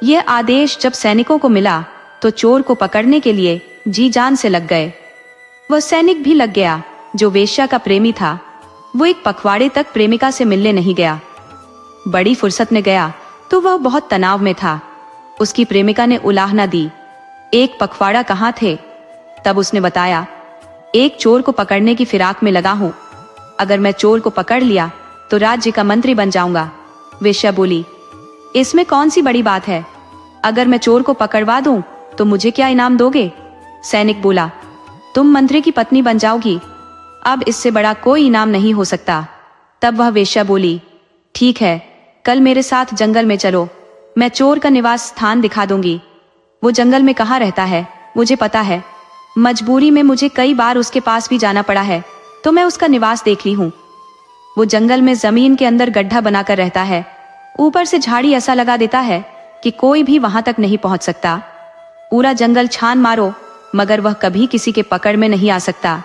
यह आदेश जब सैनिकों को मिला तो चोर को पकड़ने के लिए जी जान से लग गए। वह सैनिक भी लग गया जो वेश्या का प्रेमी था। वो एक पखवाड़े तक प्रेमिका से मिलने नहीं गया। बड़ी फुर्सत में गया तो वह बहुत तनाव में था। उसकी प्रेमिका ने उलाहना दी, एक पखवाड़ा कहाँ थे? तब उसने बताया, एक चोर को पकड़ने की फिराक में लगा हूँ, अगर मैं चोर को पकड़ लिया तो राज्य का मंत्री बन जाऊंगा। वेश्या बोली, इसमें कौन सी बड़ी बात है, अगर मैं चोर को पकड़वा दूं तो मुझे क्या इनाम दोगे? सैनिक बोला, तुम मंत्री की पत्नी बन जाओगी, अब इससे बड़ा कोई इनाम नहीं हो सकता। तब वह वेश्या बोली, ठीक है, कल मेरे साथ जंगल में चलो, मैं चोर का निवास स्थान दिखा दूंगी। वो जंगल में कहाँ रहता है मुझे पता है, मजबूरी में मुझे कई बार उसके पास भी जाना पड़ा है तो मैं उसका निवास देख ली हूँ। वो जंगल में जमीन के अंदर गड्ढा बनाकर रहता है, ऊपर से झाड़ी ऐसा लगा देता है कि कोई भी वहां तक नहीं पहुंच सकता। पूरा जंगल छान मारो मगर वह कभी किसी के पकड़ में नहीं आ सकता।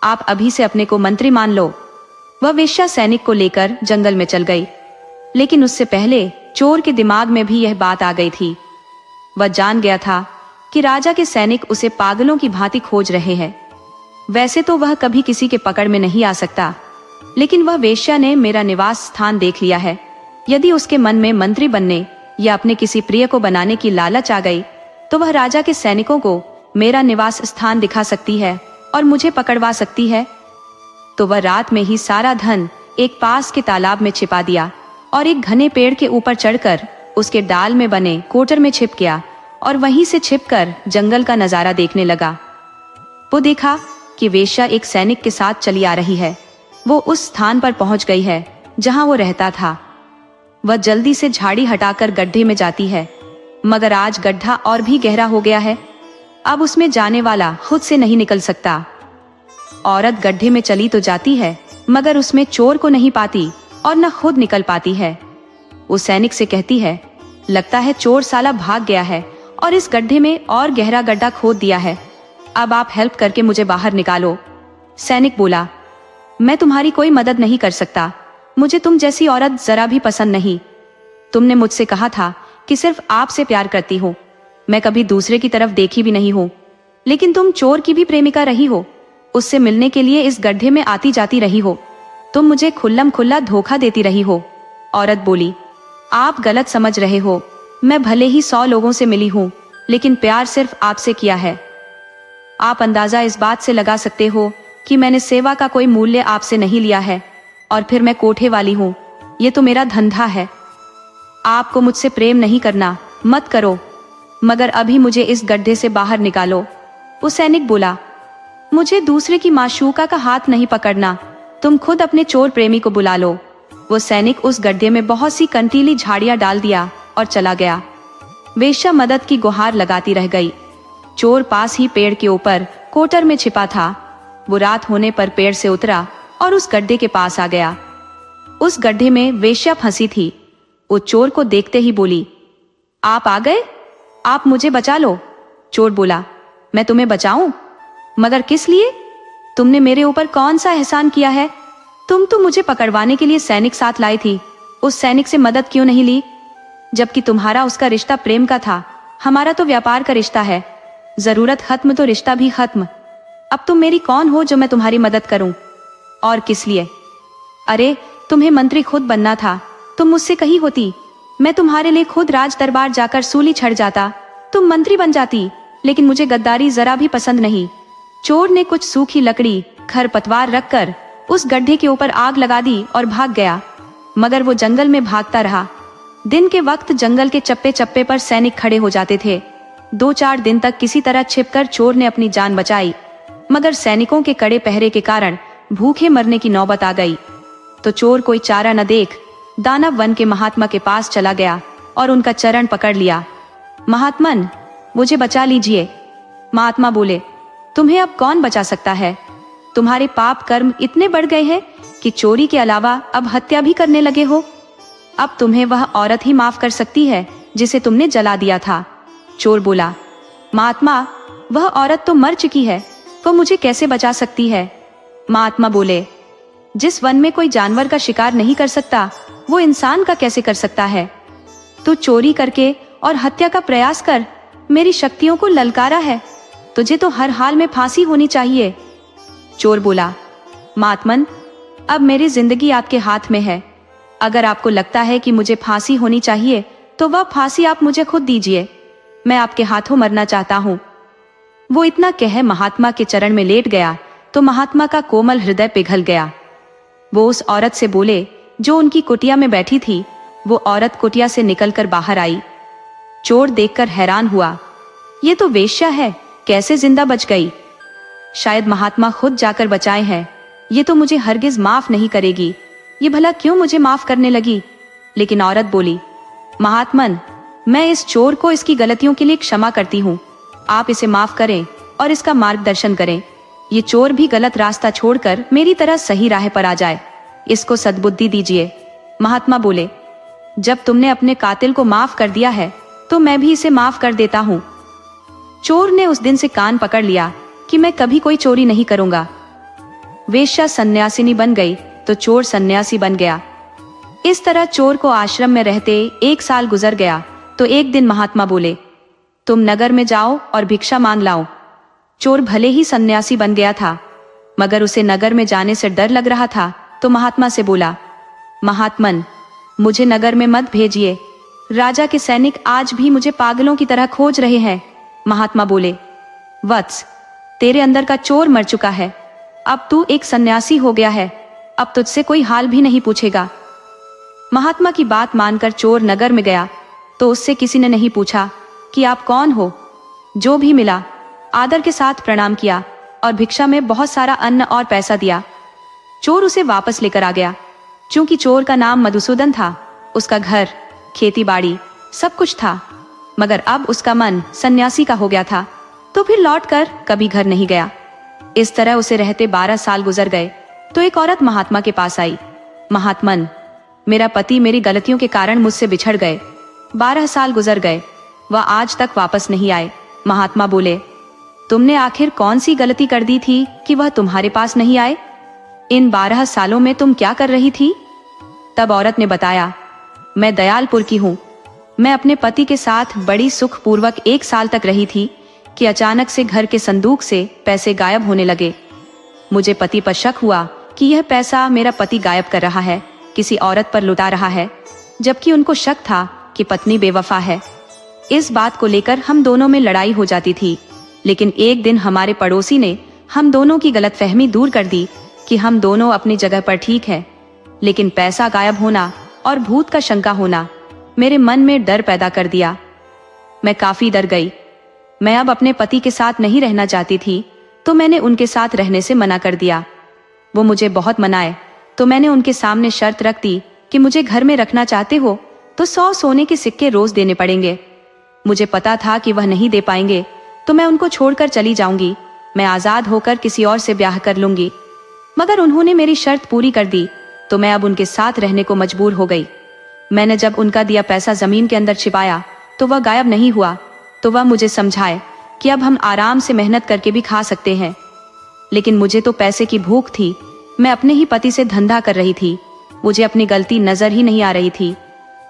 आप अभी से अपने को मंत्री मान लो। वह वेश्या सैनिक को लेकर जंगल में चल गई, लेकिन उससे पहले चोर के दिमाग में भी यह बात आ गई थी। वह जान गया था कि राजा के सैनिक उसे पागलों की भांति खोज रहे हैं। वैसे तो वह कभी किसी के पकड़ में नहीं आ सकता, लेकिन वह वेश्या ने मेरा निवास स्थान देख लिया है। यदि उसके मन में मंत्री बनने या अपने किसी प्रिय को बनाने की लालच आ गई तो वह राजा के सैनिकों को मेरा निवास स्थान दिखा सकती है और मुझे पकड़वा सकती है। तो वह रात में ही सारा धन एक पास के तालाब में छिपा दिया और एक घने पेड़ के ऊपर चढ़कर उसके डाल में बने कोटर में छिप गया और वहीं से छिपकर जंगल का नजारा देखने लगा। वो देखा कि वेश्या एक सैनिक के साथ चली आ रही है। वो उस स्थान पर पहुंच गई है जहां वो रहता था। वह जल्दी से झाड़ी हटाकर गड्ढे में जाती है, मगर आज गड्ढा और भी गहरा हो गया है। अब उसमें जाने वाला खुद से नहीं निकल सकता। औरत गड्ढे में चली तो जाती है मगर उसमें चोर को नहीं पाती और न खुद निकल पाती है। वो सैनिक से कहती है, लगता है चोर साला भाग गया है और इस गड्ढे में और गहरा गड्ढा खोद दिया है, अब आप हेल्प करके मुझे बाहर निकालो। सैनिक बोला, मैं तुम्हारी कोई मदद नहीं कर सकता, मुझे तुम जैसी औरत जरा भी पसंद नहीं। तुमने मुझसे कहा था कि सिर्फ आपसे प्यार करती हो, मैं कभी दूसरे की तरफ देखी भी नहीं हूँ, लेकिन तुम चोर की भी प्रेमिका रही हो, उससे मिलने के लिए इस गड्ढे में आती जाती रही हो। तुम मुझे खुल्लम खुल्ला धोखा देती रही हो। औरत बोली, आप गलत समझ रहे हो। मैं भले ही 100 लोगों से मिली हूँ, लेकिन प्यार सिर्फ आपसे किया है। आप अंदाजा इस बात से लगा सकते हो कि मैंने सेवा का कोई मूल्य आपसे नहीं लिया है। और फिर मैं कोठे वाली हूँ, ये तो मेरा धंधा है। आपको मुझसे प्रेम नहीं करना, मत करो, मगर अभी मुझे इस गड्ढे से बाहर निकालो। वो सैनिक बोला, मुझे दूसरे की माशूका का हाथ नहीं पकड़ना, तुम खुद अपने चोर प्रेमी को बुला लो। वो सैनिक उस गड्ढे में बहुत सी कंटीली झाड़ियां डाल दिया और चला गया। वेश्या मदद की गुहार लगाती रह गई। चोर पास ही पेड़ के ऊपर कोटर में छिपा था। वो रात होने पर पेड़ से उतरा और उस गड्ढे के पास आ गया। उस गड्ढे में वेश्या फंसी थी। वो चोर को देखते ही बोली, आप आ गए, आप मुझे बचा लो। चोर बोला, मैं तुम्हें बचाऊं? मगर किस लिए? तुमने मेरे ऊपर कौन सा एहसान किया है? तुम तो मुझे पकड़वाने के लिए सैनिक साथ लाई थी। उस सैनिक से मदद क्यों नहीं ली? जबकि तुम्हारा उसका रिश्ता प्रेम का था, हमारा तो व्यापार का रिश्ता है। जरूरत खत्म तो रिश्ता भी खत्म। अब तुम मेरी कौन हो जो मैं तुम्हारी मदद करूं? और किस लिए? अरे, तुम्हें मंत्री खुद बनना था, तुम मुझसे कही होती, मैं तुम्हारे लिए खुद राज दरबार जाकर सूली छड़ जाता, तुम मंत्री बन जाती। लेकिन मुझे गद्दारी जरा भी पसंद नहीं। चोर ने कुछ सूखी लकड़ी, खरपतवार रखकर उस गड्ढे के ऊपर आग लगा दी और भाग गया। मगर वो जंगल में भागता रहा। दिन के वक्त जंगल के चप्पे चप्पे पर सैनिक खड़े हो जाते थे। 2-4 दिन तक किसी तरह छिपकर चोर ने अपनी जान बचाई, मगर सैनिकों के कड़े पहरे के कारण भूखे मरने की नौबत आ गई। तो चोर कोई चारा न देख दानव वन के महात्मा के पास चला गया और उनका चरण पकड़ लिया। महात्मन, मुझे बचा लीजिए। महात्मा बोले, तुम्हें अब कौन बचा सकता है? तुम्हारे पाप कर्म इतने बढ़ गए हैं कि चोरी के अलावा अब हत्या भी करने लगे हो। अब तुम्हें वह औरत ही माफ कर सकती है जिसे तुमने जला दिया था। चोर बोला, महात्मा, वह औरत तो मर चुकी है, वो मुझे कैसे बचा सकती है? महात्मा बोले, जिस वन में कोई जानवर का शिकार नहीं कर सकता, वो इंसान का कैसे कर सकता है? तू चोरी करके और हत्या का प्रयास कर मेरी शक्तियों को ललकारा है, तुझे तो हर हाल में फांसी होनी चाहिए। चोर बोला, महात्मन, अब मेरी जिंदगी आपके हाथ में है। अगर आपको लगता है कि मुझे फांसी होनी चाहिए तो वह फांसी आप मुझे खुद दीजिए, मैं आपके हाथों मरना चाहता हूँ। वो इतना कह महात्मा के चरण में लेट गया तो महात्मा का कोमल हृदय पिघल गया। वो उस औरत से बोले जो उनकी कुटिया में बैठी थी। वो औरत कुटिया से निकलकर बाहर आई। चोर देखकर हैरान हुआ, ये तो वेश्या है, कैसे जिंदा बच गई? शायद महात्मा खुद जाकर बचाए हैं। ये तो मुझे हरगिज माफ नहीं करेगी, ये भला क्यों मुझे माफ करने लगी? लेकिन औरत बोली, महात्मन, मैं इस चोर को इसकी गलतियों के लिए क्षमा करती हूँ, आप इसे माफ करें और इसका मार्गदर्शन करें। ये चोर भी गलत रास्ता छोड़कर मेरी तरह सही राह पर आ जाए, इसको सद्बुद्धि दीजिए। महात्मा बोले, जब तुमने अपने कातिल को माफ कर दिया है तो मैं भी इसे माफ कर देता हूँ। चोर ने उस दिन से कान पकड़ लिया कि मैं कभी कोई चोरी नहीं करूंगा। वेश्या सन्यासिनी बन गई तो चोर सन्यासी बन गया। इस तरह चोर को आश्रम में रहते 1 साल गुजर गया तो एक दिन महात्मा बोले, तुम नगर में जाओ और भिक्षा मांग लाओ। चोर भले ही सन्यासी बन गया था, मगर उसे नगर में जाने से डर लग रहा था, तो महात्मा से बोला, महात्मन, मुझे नगर में मत भेजिए, राजा के सैनिक आज भी मुझे पागलों की तरह खोज रहे हैं। महात्मा बोले, वत्स, तेरे अंदर का चोर मर चुका है, अब तू एक सन्यासी हो गया है, अब तुझसे कोई हाल भी नहीं पूछेगा। महात्मा की बात मानकर चोर नगर में गया तो उससे किसी ने नहीं पूछा कि आप कौन हो। जो भी मिला आदर के साथ प्रणाम किया और भिक्षा में बहुत सारा अन्न और पैसा दिया। चोर उसे वापस लेकर आ गया। चूंकि चोर का नाम मधुसूदन था, उसका घर, खेती बाड़ी सब कुछ था, मगर अब उसका मन सन्यासी का हो गया था, तो फिर लौटकर कभी घर नहीं गया। इस तरह उसे रहते 12 साल गुजर गए तो एक औरत महात्मा के पास आई। महात्मन, मेरा पति मेरी गलतियों के कारण मुझसे बिछड़ गए। 12 साल गुजर गए, वह आज तक वापस नहीं आए। महात्मा बोले, तुमने आखिर कौन सी गलती कर दी थी कि वह तुम्हारे पास नहीं आए? इन 12 सालों में तुम क्या कर रही थी? तब औरत ने बताया, मैं दयालपुर की हूँ। मैं अपने पति के साथ बड़ी सुखपूर्वक 1 साल तक रही थी कि अचानक से घर के संदूक से पैसे गायब होने लगे। मुझे पति पर शक हुआ कि यह पैसा मेरा पति गायब कर रहा है, किसी औरत पर लुटा रहा है, जबकि उनको शक था कि पत्नी बेवफा है। इस बात को लेकर हम दोनों में लड़ाई हो जाती थी। लेकिन एक दिन हमारे पड़ोसी ने हम दोनों की गलतफहमी दूर कर दी कि हम दोनों अपनी जगह पर ठीक हैं, लेकिन पैसा गायब होना और भूत का शंका होना मेरे मन में डर पैदा कर दिया। मैं काफी डर गई। मैं अब अपने पति के साथ नहीं रहना चाहती थी, तो मैंने उनके साथ रहने से मना कर दिया। वो मुझे बहुत मनाए तो मैंने उनके सामने शर्त रख दी कि मुझे घर में रखना चाहते हो तो 100 सोने के सिक्के रोज देने पड़ेंगे। मुझे पता था कि वह नहीं दे पाएंगे तो मैं उनको छोड़कर चली जाऊंगी, मैं आजाद होकर किसी और से ब्याह कर लूंगी। मगर उन्होंने मेरी शर्त पूरी कर दी तो मैं अब उनके साथ रहने को मजबूर हो गई। मैंने जब उनका दिया पैसा जमीन के अंदर छिपाया तो वह गायब नहीं हुआ, तो वह मुझे समझाए कि अब हम आराम से मेहनत करके भी खा सकते हैं। लेकिन मुझे तो पैसे की भूख थी। मैं अपने ही पति से धंधा कर रही थी, मुझे अपनी गलती नजर ही नहीं आ रही थी।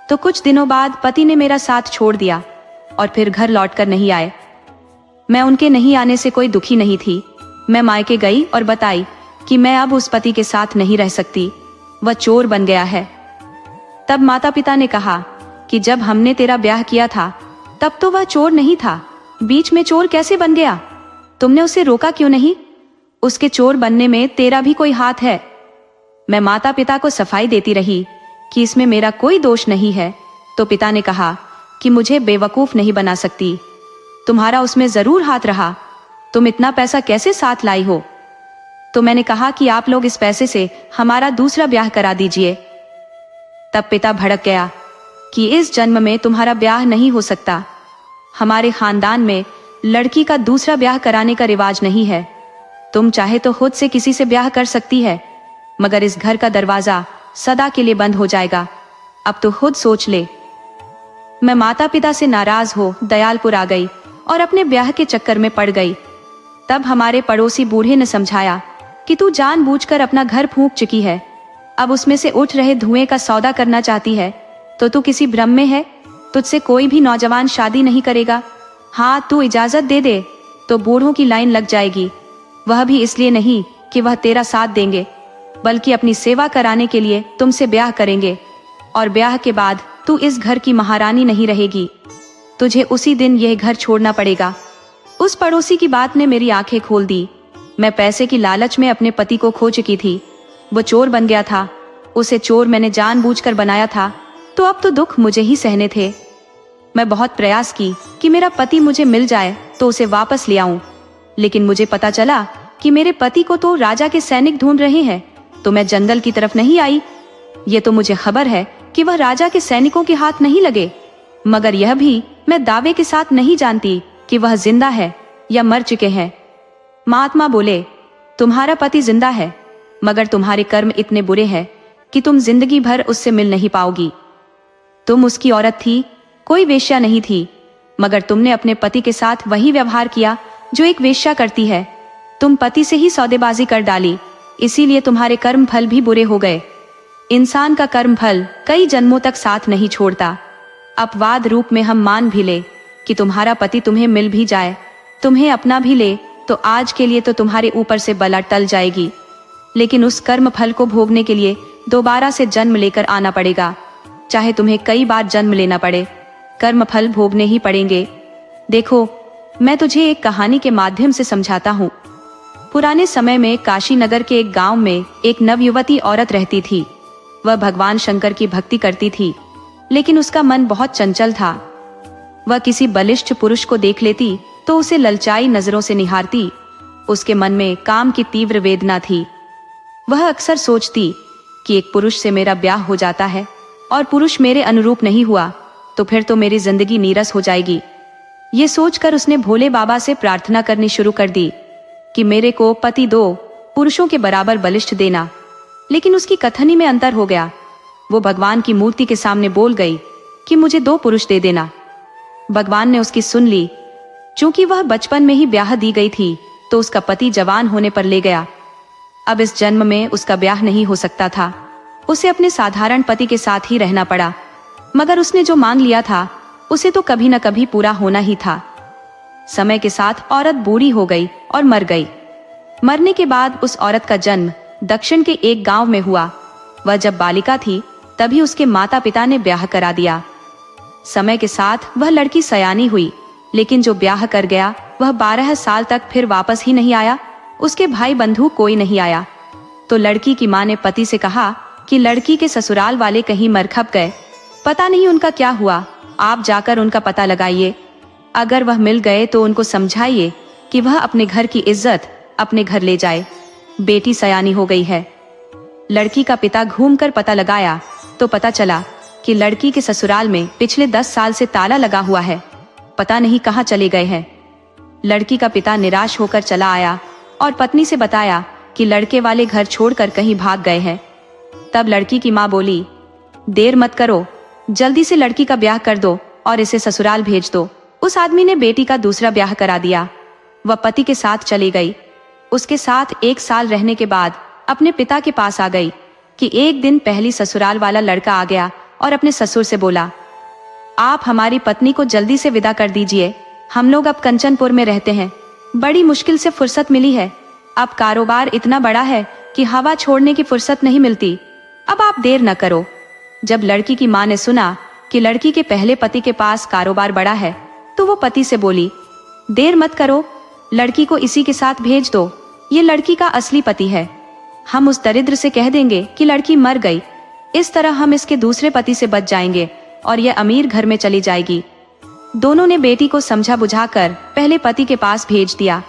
तो कुछ दिनों बाद पति ने मेरा साथ छोड़ दिया और फिर घर लौटकर नहीं आए। मैं उनके नहीं आने से कोई दुखी नहीं थी। मैं मायके गई और बताई कि मैं अब उस पति के साथ नहीं रह सकती, वह चोर बन गया है। तब माता पिता ने कहा कि जब हमने तेरा ब्याह किया था तब तो वह चोर नहीं था, बीच में चोर कैसे बन गया? तुमने उसे रोका क्यों नहीं? उसके चोर बनने में तेरा भी कोई हाथ है। मैं माता पिता को सफाई देती रही कि इसमें मेरा कोई दोष नहीं है, तो पिता ने कहा कि मुझे बेवकूफ नहीं बना सकती, तुम्हारा उसमें जरूर हाथ रहा, तुम इतना पैसा कैसे साथ लाई हो? तो मैंने कहा कि आप लोग इस पैसे से हमारा दूसरा ब्याह करा दीजिए। तब पिता भड़क गया कि इस जन्म में तुम्हारा ब्याह नहीं हो सकता, हमारे खानदान में लड़की का दूसरा ब्याह कराने का रिवाज नहीं है। तुम चाहे तो खुद से किसी से ब्याह कर सकती है, मगर इस घर का दरवाजा सदा के लिए बंद हो जाएगा, अब तो खुद सोच ले। मैं माता पिता से नाराज हो दयालपुर आ गई और अपने ब्याह के चक्कर में पड़ गई। तब हमारे पड़ोसी बूढ़े ने समझाया कि तू जानबूझकर अपना घर फूंक चुकी है, अब उसमें से उठ रहे धुएं का सौदा करना चाहती है तो तू किसी भ्रम में है, तुझसे कोई भी नौजवान शादी नहीं करेगा। हाँ, तू इजाजत दे दे तो बूढ़ों की लाइन लग जाएगी, वह भी इसलिए नहीं कि वह तेरा साथ देंगे, बल्कि अपनी सेवा कराने के लिए तुमसे ब्याह करेंगे, और ब्याह के बाद तू इस घर की महारानी नहीं रहेगी, तुझे उसी दिन यह घर छोड़ना पड़ेगा। उस पड़ोसी की बात ने मेरी आंखें खोल दी। मैं पैसे की लालच में अपने पति को खो चुकी थी, वो चोर बन गया था, उसे चोर मैंने जानबूझकर बनाया था, तो अब तो दुख मुझे ही सहने थे। मैं बहुत प्रयास की कि मेरा पति मुझे मिल जाए तो उसे वापस ले आऊं, लेकिन मुझे पता चला कि मेरे पति को तो राजा के सैनिक ढूंढ रहे हैं, तो मैं जंगल की तरफ नहीं आई। ये तो मुझे खबर है कि वह राजा के सैनिकों के हाथ नहीं लगे, मगर यह भी मैं दावे के साथ नहीं जानती कि वह जिंदा है या मर चुके हैं। महात्मा बोले, तुम्हारा पति जिंदा है, मगर तुम्हारे कर्म इतने बुरे हैं कि तुम जिंदगी भर उससे मिल नहीं पाओगी। तुम उसकी औरत थी, कोई वेश्या नहीं थी, मगर तुमने अपने पति के साथ वही व्यवहार किया जो एक वेश्या करती है। तुम पति से ही सौदेबाजी कर डाली, इसीलिए तुम्हारे कर्म फल भी बुरे हो गए। इंसान का कर्म फल कई जन्मों तक साथ नहीं छोड़ता। अपवाद रूप में हम मान भी ले कि तुम्हारा पति तुम्हें मिल भी जाए, तुम्हें अपना भी ले, तो आज के लिए तो तुम्हारे ऊपर से बला टल जाएगी, लेकिन उस कर्म फल को भोगने के लिए दोबारा से जन्म लेकर आना पड़ेगा। चाहे तुम्हें कई बार जन्म लेना पड़े, कर्म फल भोगने ही पड़ेंगे। देखो, मैं तुझे एक कहानी के माध्यम से समझाता हूँ। पुराने समय में काशी नगर के एक गांव में एक नवयुवती औरत रहती थी। वह भगवान शंकर की भक्ति करती थी, लेकिन उसका मन बहुत चंचल था। वह किसी बलिष्ठ पुरुष को देख लेती तो उसे ललचाई नजरों से निहारती। उसके मन में काम की तीव्र वेदना थी। वह अक्सर सोचती कि एक पुरुष से मेरा ब्याह हो जाता है और पुरुष मेरे अनुरूप नहीं हुआ तो फिर तो मेरी जिंदगी नीरस हो जाएगी। ये सोचकर उसने भोले बाबा से प्रार्थना करनी शुरू कर दी कि मेरे को पति 2 पुरुषों के बराबर बलिष्ठ देना। लेकिन उसकी कथनी में अंतर हो गया। वो भगवान की मूर्ति के सामने बोल गई कि मुझे 2 पुरुष दे देना। भगवान ने उसकी सुन ली। चूंकि वह बचपन में ही ब्याह दी गई थी तो उसका पति जवान होने पर ले गया। अब इस जन्म में उसका ब्याह नहीं हो सकता था। उसे अपने साधारण पति के साथ ही रहना पड़ा, मगर उसने जो मांग लिया था उसे तो कभी न कभी पूरा होना ही था। समय के साथ औरत बूढ़ी हो गई और मर गई। मरने के बाद उस औरत का जन्म दक्षिण के एक गांव में हुआ। वह जब बालिका थी तभी उसके माता पिता ने ब्याह करा दिया। समय के साथ वह लड़की सयानी हुई, लेकिन जो ब्याह कर गया वह 12 साल तक फिर वापस ही नहीं आया। उसके भाई बंधु कोई नहीं आया। तो लड़की की माँ ने पति से कहा कि लड़की के ससुराल वाले कहीं मर खप गए, पता नहीं उनका क्या हुआ, आप जाकर उनका पता लगाइए। अगर वह मिल गए तो उनको समझाइए कि वह अपने घर की इज्जत अपने घर ले जाए। बेटी सयानी हो गई है। लड़की का पिता घूमकर पता लगाया तो पता चला कि लड़की के ससुराल में पिछले 10 साल से ताला लगा हुआ है, पता नहीं कहाँ चले गए हैं। लड़की का पिता निराश होकर चला आया और पत्नी से बताया कि लड़के वाले घर छोड़कर कहीं भाग गए हैं। तब लड़की की माँ बोली, देर मत करो, जल्दी से लड़की का ब्याह कर दो और इसे ससुराल भेज दो। उस आदमी ने बेटी का दूसरा ब्याह करा दिया। वह पति के साथ चली गई। उसके साथ 1 साल रहने के बाद अपने पिता के पास आ गई कि एक दिन पहली ससुराल वाला लड़का आ गया और अपने ससुर से बोला, आप हमारी पत्नी को जल्दी से विदा कर दीजिए, हम लोग अब कंचनपुर में रहते हैं, बड़ी मुश्किल से फुर्सत मिली है, अब कारोबार इतना बड़ा है कि हवा छोड़ने की फुर्सत नहीं मिलती, अब आप देर न करो। जब लड़की की माँ ने सुना कि लड़की के पहले पति के पास कारोबार बड़ा है तो वो पति से बोली, देर मत करो, लड़की को इसी के साथ भेज दो, ये लड़की का असली पति है। हम उस दरिद्र से कह देंगे कि लड़की मर गई, इस तरह हम इसके दूसरे पति से बच जाएंगे और यह अमीर घर में चली जाएगी। दोनों ने बेटी को समझा बुझाकर पहले पति के पास भेज दिया।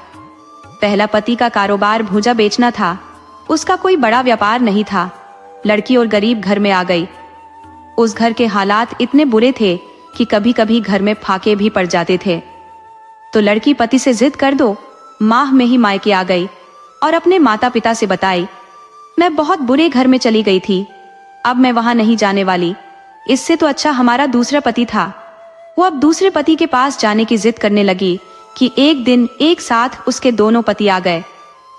पहला पति का कारोबार भूजा बेचना था, उसका कोई बड़ा व्यापार नहीं था। लड़की और गरीब घर में आ गई। उस घर के हालात इतने बुरे थे कि कभी कभी घर में फाके भी पड़ जाते थे। तो लड़की पति से जिद कर दो माह में ही मायके आ गई और अपने माता पिता से बताई, मैं बहुत बुरे घर में चली गई थी, अब मैं वहां नहीं जाने वाली, इससे तो अच्छा हमारा दूसरा पति था। वो अब दूसरे पति के पास जाने की जिद करने लगी कि एक दिन एक साथ उसके दोनों पति आ गए।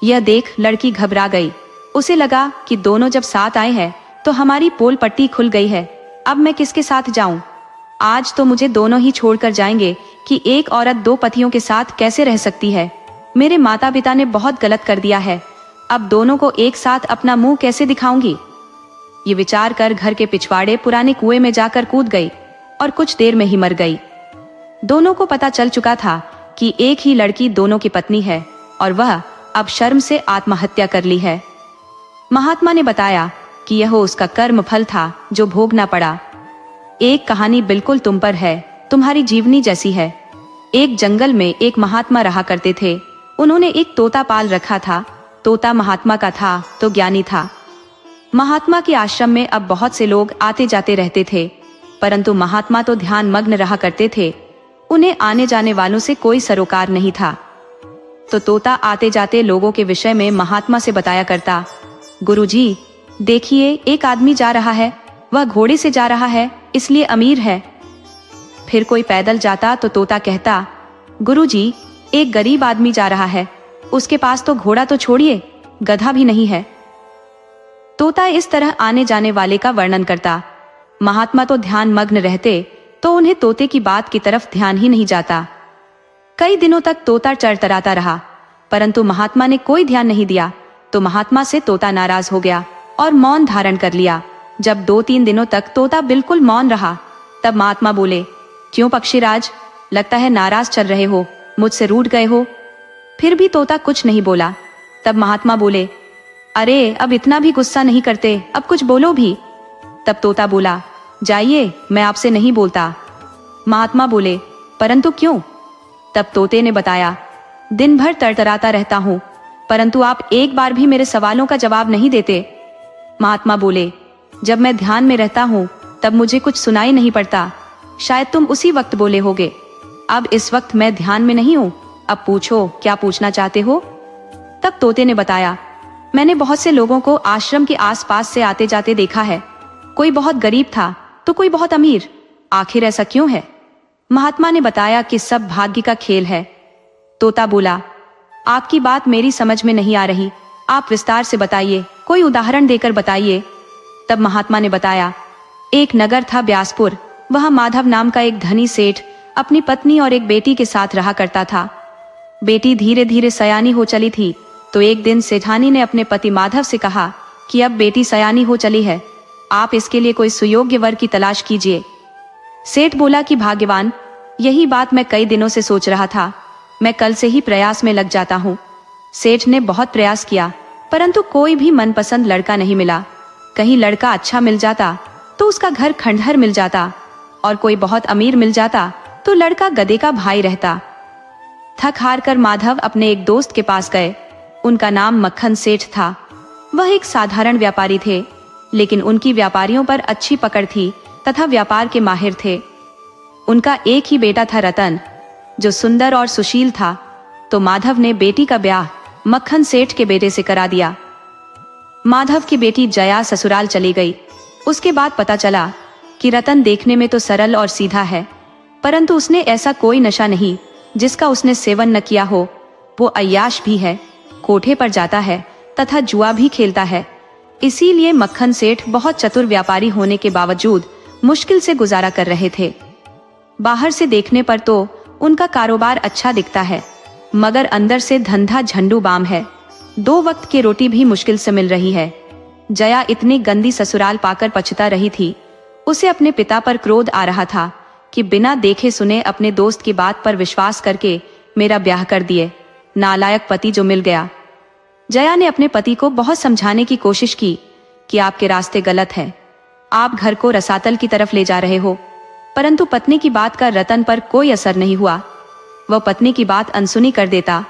यह देख लड़की घबरा गई। उसे लगा कि दोनों जब साथ आए हैं तो हमारी पोल पट्टी खुल गई है, अब मैं किसके साथ जाऊं? आज तो मुझे दोनों ही छोड़कर जाएंगे कि एक औरत 2 पतियों के साथ कैसे रह सकती है। मेरे माता पिता ने बहुत गलत कर दिया है, अब दोनों को एक साथ अपना मुंह कैसे दिखाऊंगी? ये विचार कर घर के पिछवाड़े पुराने कुएं में जाकर कूद गई और कुछ देर में ही मर गई। दोनों को पता चल चुका था कि एक ही लड़की दोनों की पत्नी है और वह अब शर्म से आत्महत्या कर ली है। महात्मा ने बताया कि यह उसका कर्म फल था जो भोगना पड़ा। एक कहानी बिल्कुल तुम पर है, तुम्हारी जीवनी जैसी है। एक जंगल में एक महात्मा रहा करते थे। उन्होंने एक तोता पाल रखा था। तोता महात्मा का था तो ज्ञानी था। महात्मा के आश्रम में अब बहुत से लोग आते जाते रहते थे, परंतु महात्मा तो ध्यान मग्न रहा करते थे। उन्हें आने जाने वालों से कोई सरोकार नहीं था। तो तोता आते जाते लोगों के विषय में महात्मा से बताया करता, गुरुजी, देखिए एक आदमी जा रहा है, वह घोड़े से जा रहा है इसलिए अमीर है। फिर कोई पैदल जाता तो तोता कहता, गुरुजी, एक गरीब आदमी जा रहा है, उसके पास तो घोड़ा तो छोड़िए, गधा भी नहीं है। तोता इस तरह आने जाने वाले का वर्णन करता। महात्मा तो ध्यान मग्न रहते तो उन्हें तोते की बात की तरफ ध्यान ही नहीं जाता। कई दिनों तक तोता चरचराता रहा, परंतु महात्मा ने कोई ध्यान नहीं दिया। तो महात्मा से तोता नाराज हो गया और मौन धारण कर लिया। जब 2-3 दिनों तक तोता बिल्कुल मौन रहा, तब महात्मा बोले, क्यों पक्षीराज, लगता है नाराज चल रहे हो, मुझसे रूठ गए हो? फिर भी तोता कुछ नहीं बोला। तब महात्मा बोले, अरे अब इतना भी गुस्सा नहीं करते, अब कुछ बोलो भी। तब तोता बोला, जाइए, मैं आपसे नहीं बोलता। महात्मा बोले, परंतु क्यों? तब तोते ने बताया, दिन भर तड़तड़ाता रहता हूँ, परंतु आप एक बार भी मेरे सवालों का जवाब नहीं देते। महात्मा बोले, जब मैं ध्यान में रहता हूँ तब मुझे कुछ सुनाई नहीं पड़ता, शायद तुम उसी वक्त बोले होगे। अब इस वक्त मैं ध्यान में नहीं हूँ, अब पूछो क्या पूछना चाहते हो। तब तोते ने बताया, मैंने बहुत से लोगों को आश्रम के आसपास से आते जाते देखा है, कोई बहुत गरीब था तो कोई बहुत अमीर, आखिर ऐसा क्यों है? महात्मा ने बताया कि सब भाग्य का खेल है। तोता बोला, आपकी बात मेरी समझ में नहीं आ रही, आप विस्तार से बताइए, कोई उदाहरण देकर बताइए। तब महात्मा ने बताया, एक नगर था ब्यासपुर, वहां माधव नाम का एक धनी सेठ अपनी पत्नी और एक बेटी के साथ रहा करता था। बेटी धीरे धीरे सयानी हो चली थी तो तो एक दिन सेठानी ने अपने पति माधव से कहा कि अब बेटी सयानी हो चली है, आप इसके लिए कोई सुयोग्य वर की तलाश कीजिए। सेठ बोला कि भाग्यवान, यही बात मैं कई दिनों से सोच रहा था, मैं कल से ही प्रयास में लग जाता हूँ। सेठ ने बहुत प्रयास किया, परंतु कोई भी मनपसंद लड़का नहीं मिला। कहीं लड़का अच्छा मिल जाता तो उसका घर खंडहर मिल जाता, और कोई बहुत अमीर मिल जाता तो लड़का गधे का भाई रहता। थक हार कर माधव अपने एक दोस्त के पास गए। उनका नाम मक्खन सेठ था। वह एक साधारण व्यापारी थे, लेकिन उनकी व्यापारियों पर अच्छी पकड़ थी तथा व्यापार के माहिर थे। उनका एक ही बेटा था रतन, जो सुंदर और सुशील था। तो माधव ने बेटी का ब्याह मक्खन सेठ के बेटे से करा दिया। माधव की बेटी जया ससुराल चली गई। उसके बाद पता चला कि रतन देखने में तो सरल और सीधा है, परंतु उसने ऐसा कोई नशा नहीं जिसका उसने सेवन न किया हो। वो अय्याश भी है, कोठे पर जाता है तथा जुआ भी खेलता है। इसीलिए मक्खन सेठ बहुत चतुर व्यापारी होने के बावजूद मुश्किल से गुजारा कर रहे थे। बाहर से देखने पर तो उनका कारोबार अच्छा दिखता है, मगर अंदर से धंधा झंडू बाम है। 2 वक्त की रोटी भी मुश्किल से मिल रही है। जया इतनी गंदी ससुराल पाकर पछता रही थी। उसे अपने पिता पर क्रोध आ रहा था कि बिना देखे सुने अपने दोस्त की बात पर विश्वास करके मेरा ब्याह कर दिए। नालायक पति जो मिल गया। जया ने अपने पति को बहुत समझाने की कोशिश की कि आपके रास्ते गलत हैं, आप घर को रसातल की तरफ ले जा रहे हो, परंतु पत्नी की बात का रतन पर कोई असर नहीं हुआ। वह पत्नी की बात अनसुनी कर देता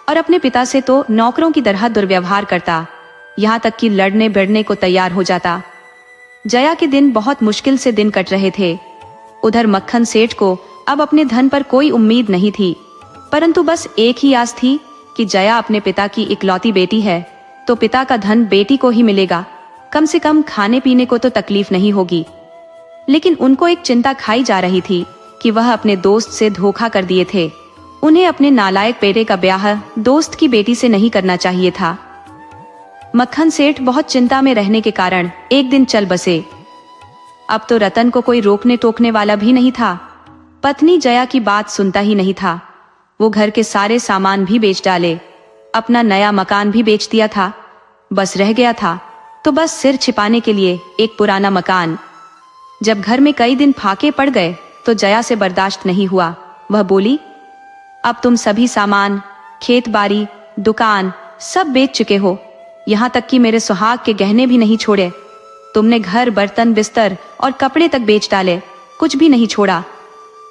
और अपने पिता से तो नौकरों की तरह दुर्व्यवहार करता, यहाँ तक कि लड़ने भिड़ने को तैयार हो जाता। जया के दिन बहुत मुश्किल से दिन कट रहे थे। उधर मक्खन सेठ को अब अपने धन पर कोई उम्मीद नहीं थी, परंतु बस एक ही आस थी कि जया अपने पिता की इकलौती बेटी है, तो पिता का धन बेटी को ही मिलेगा, कम से कम खाने पीने को तो तकलीफ नहीं होगी। लेकिन उनको एक चिंता खाई जा रही थी कि वह अपने दोस्त से धोखा कर दिए थे। उन्हें अपने नालायक बेटे का ब्याह दोस्त की बेटी से नहीं करना चाहिए था। मक्खन सेठ बहुत चिंता में रहने के कारण एक दिन चल बसे। अब तो रतन को कोई रोकने टोकने वाला भी नहीं था। पत्नी जया की बात सुनता ही नहीं था। वो घर के सारे सामान भी बेच डाले, अपना नया मकान भी बेच दिया था। बस रह गया था तो बस सिर छिपाने के लिए एक पुराना मकान। जब घर में कई दिन फाके पड़ गए तो जया से बर्दाश्त नहीं हुआ। वह बोली, अब तुम सभी सामान, खेत बाड़ी, दुकान सब बेच चुके हो, यहाँ तक कि मेरे सुहाग के गहने भी नहीं छोड़े। तुमने घर, बर्तन, बिस्तर और कपड़े तक बेच डाले, कुछ भी नहीं छोड़ा।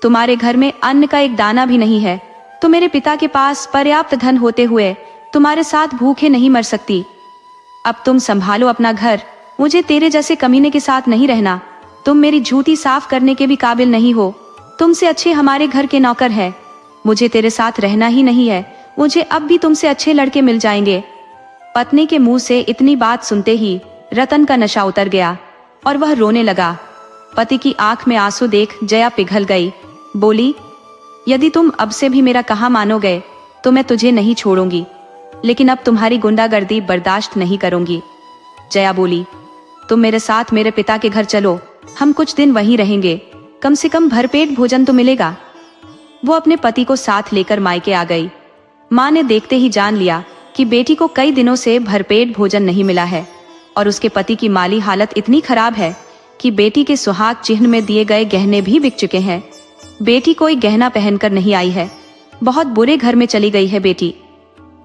तुम्हारे घर में अन्न का एक दाना भी नहीं है, तो मेरे पिता के पास पर्याप्त धन होते हुए तुम्हारे साथ भूखे नहीं मर सकती। अब तुम संभालो अपना घर, मुझे तेरे जैसे कमीने के साथ नहीं रहना। तुम मेरी जूती साफ करने के भी काबिल नहीं हो, तुमसे अच्छे हमारे घर के नौकर है। मुझे तेरे साथ रहना ही नहीं है, मुझे अब भी तुमसे अच्छे लड़के मिल जाएंगे। पत्नी के मुंह से इतनी बात सुनते ही रतन का नशा उतर गया और वह रोने लगा। पति की आंख में आंसू देख जया पिघल गई। बोली, यदि तुम अब से भी मेरा कहा मानोगे तो मैं तुझे नहीं छोड़ूंगी, लेकिन अब तुम्हारी गुंडागर्दी बर्दाश्त नहीं करूंगी। जया बोली, तुम मेरे साथ मेरे पिता के घर चलो, हम कुछ दिन वहीं रहेंगे, कम से कम भरपेट भोजन तो मिलेगा। वो अपने पति को साथ लेकर मायके आ गई। माँ ने देखते ही जान लिया कि बेटी को कई दिनों से भरपेट भोजन नहीं मिला है और उसके पति की माली हालत इतनी खराब है कि बेटी के सुहाग चिन्ह में दिए गए गहने भी बिक चुके हैं। बेटी कोई गहना पहनकर नहीं आई है, बहुत बुरे घर में चली गई है बेटी।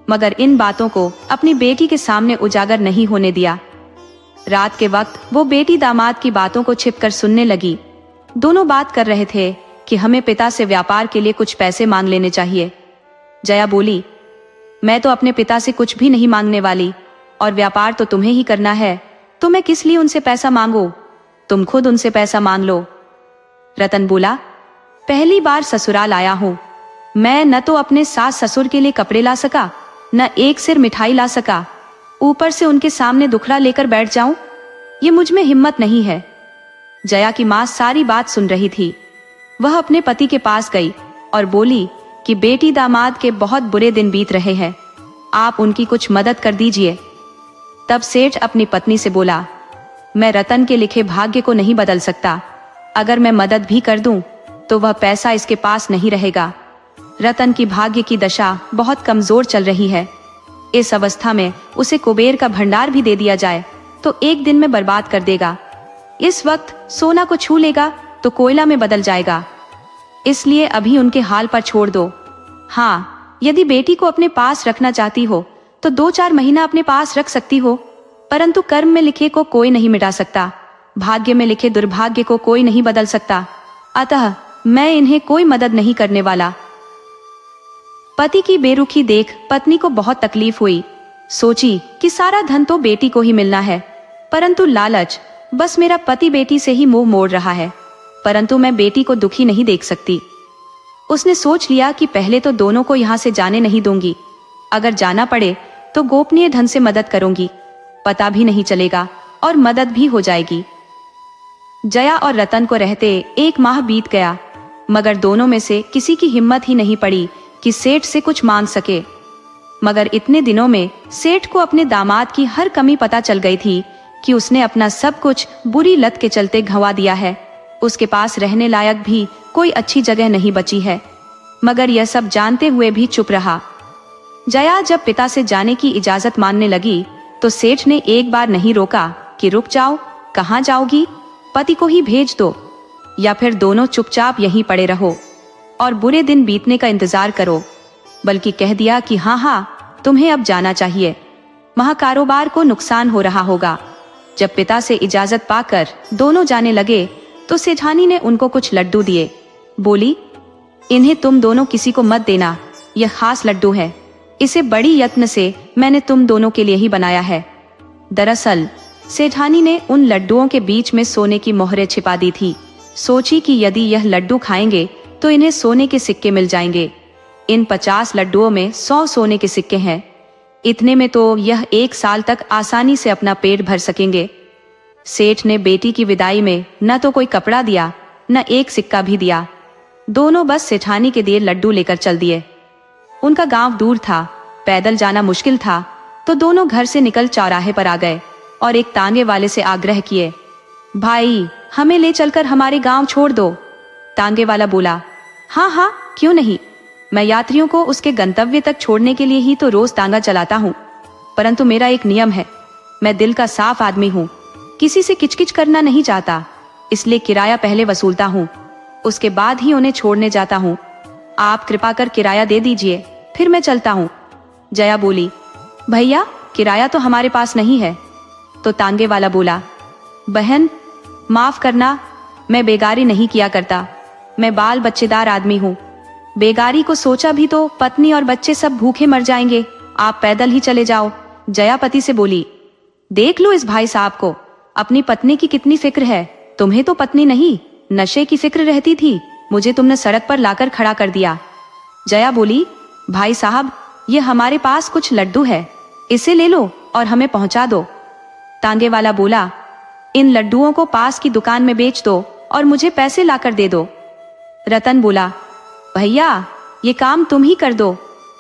मगर इन बातों को अपनी बेटी के सामने उजागर नहीं होने दिया। रात के वक्त वो बेटी दामाद की बातों को छिपकर सुनने लगी। दोनों बात कर रहे थे कि हमें पिता से व्यापार के लिए कुछ पैसे मांग लेने चाहिए। जया बोली, मैं तो अपने पिता से कुछ भी नहीं मांगने वाली, और व्यापार तो तुम्हें ही करना है, तो मैं किस लिए उनसे पैसा मांगू? तुम खुद उनसे पैसा मांग लो। रतन बोला, पहली बार ससुराल आया हूँ, मैं न तो अपने सास ससुर के लिए कपड़े ला सका, न एक सिर मिठाई ला सका, ऊपर से उनके सामने दुखड़ा लेकर बैठ जाऊं, ये मुझ में हिम्मत नहीं है। जया की माँ सारी बात सुन रही थी। वह अपने पति के पास गई और बोली कि बेटी दामाद के बहुत बुरे दिन बीत रहे हैं, आप उनकी कुछ मदद कर दीजिए। तब सेठ अपनी पत्नी से बोला, मैं रतन के लिखे भाग्य को नहीं बदल सकता, अगर मैं मदद भी कर दूं तो वह पैसा इसके पास नहीं रहेगा। रतन की भाग्य की दशा बहुत कमजोर चल रही है, इस अवस्था में उसे कुबेर का भंडार भी दे दिया जाए तो एक दिन में बर्बाद कर देगा। इस वक्त सोना को छू लेगा तो कोयला में बदल जाएगा। इसलिए अभी उनके हाल पर छोड़ दो। हाँ, यदि बेटी को अपने पास रखना चाहती हो तो 2-4 महीना अपने पास रख सकती हो, परंतु कर्म में लिखे को कोई नहीं मिटा सकता, भाग्य में लिखे दुर्भाग्य को कोई नहीं बदल सकता। अतः मैं इन्हें कोई मदद नहीं करने वाला। पति की बेरुखी देख पत्नी को बहुत तकलीफ हुई। सोची कि सारा धन तो बेटी को ही मिलना है, परंतु लालच, बस मेरा पति बेटी से ही मुंह मोड़ रहा है, परंतु मैं बेटी को दुखी नहीं देख सकती। उसने सोच लिया कि पहले तो दोनों को यहाँ से जाने नहीं दूंगी, अगर जाना पड़े तो गोपनीय ढंग से मदद करूंगी, पता भी नहीं चलेगा और मदद भी हो जाएगी। जया और रतन को रहते 1 माह बीत गया, मगर दोनों में से किसी की हिम्मत ही नहीं पड़ी कि सेठ से कुछ मांग सके। मगर इतने दिनों में सेठ को अपने दामाद की हर कमी पता चल गई थी कि उसने अपना सब कुछ बुरी लत के चलते गंवा दिया है। उसके पास रहने लायक भी कोई अच्छी जगह नहीं बची है, मगर यह सब जानते हुए भी चुप रहा। जया जब पिता से जाने की इजाजत मांगने लगी तो सेठ ने एक बार नहीं रोका कि रुक जाओ, कहाँ जाओगी, पति को ही भेज दो, या फिर दोनों चुपचाप यहीं पड़े रहो और बुरे दिन बीतने का इंतजार करो, बल्कि कह दिया कि हाँ, तुम्हें अब जाना चाहिए, वहां कारोबार को नुकसान हो रहा होगा। जब पिता से इजाजत पाकर दोनों जाने लगे तो सेठानी ने उनको कुछ लड्डू दिए। बोली, इन्हें तुम दोनों किसी को मत देना, यह खास लड्डू है, इसे बड़ी यत्न से मैंने तुम दोनों के लिए ही बनाया है। दरअसल सेठानी ने उन लड्डुओं के बीच में सोने की मोहरें छिपा दी थी। सोची कि यदि यह लड्डू खाएंगे तो इन्हें सोने के सिक्के मिल जाएंगे। इन 50 लड्डुओं में 100 सोने के सिक्के हैं। इतने में तो यह 1 साल तक आसानी से अपना पेट भर सकेंगे। सेठ ने बेटी की विदाई में न तो कोई कपड़ा दिया, न एक सिक्का भी दिया। दोनों बस सेठानी के दिए लड्डू लेकर चल दिए। उनका गांव दूर था, पैदल जाना मुश्किल था, तो दोनों घर से निकल चौराहे पर आ गए और एक तांगे वाले से आग्रह किए, भाई, हमें ले चलकर हमारे गांव छोड़ दो। तांगे वाला बोला, हाँ हाँ, क्यों नहीं, मैं यात्रियों को उसके गंतव्य तक छोड़ने के लिए ही तो रोज तांगा चलाता हूँ, परंतु मेरा एक नियम है, मैं दिल का साफ आदमी हूँ, किसी से किचकिच करना नहीं चाहता, इसलिए किराया पहले वसूलता हूँ, उसके बाद ही उन्हें छोड़ने जाता हूँ। आप कृपा कर किराया दे दीजिए, फिर मैं चलता हूँ। जया बोली, भैया, किराया तो हमारे पास नहीं है। तो तांगे वाला बोला, बहन, माफ करना, मैं बेगारी नहीं किया करता, मैं बाल बच्चेदार आदमी हूँ, बेगारी को सोचा भी तो पत्नी और बच्चे सब भूखे मर जाएंगे, आप पैदल ही चले जाओ। जया पति से बोली, देख लो इस भाई साहब को, अपनी पत्नी की कितनी फिक्र है, तुम्हें तो पत्नी नहीं, नशे की फिक्र रहती थी, मुझे तुमने सड़क पर लाकर खड़ा कर दिया। जया बोली, भाई साहब, ये हमारे पास कुछ लड्डू है, इसे ले लो और हमें पहुंचा दो। तांगे वाला बोला, इन लड्डुओं को पास की दुकान में बेच दो और मुझे पैसे लाकर दे दो। रतन बोला, भैया, ये काम तुम ही कर दो,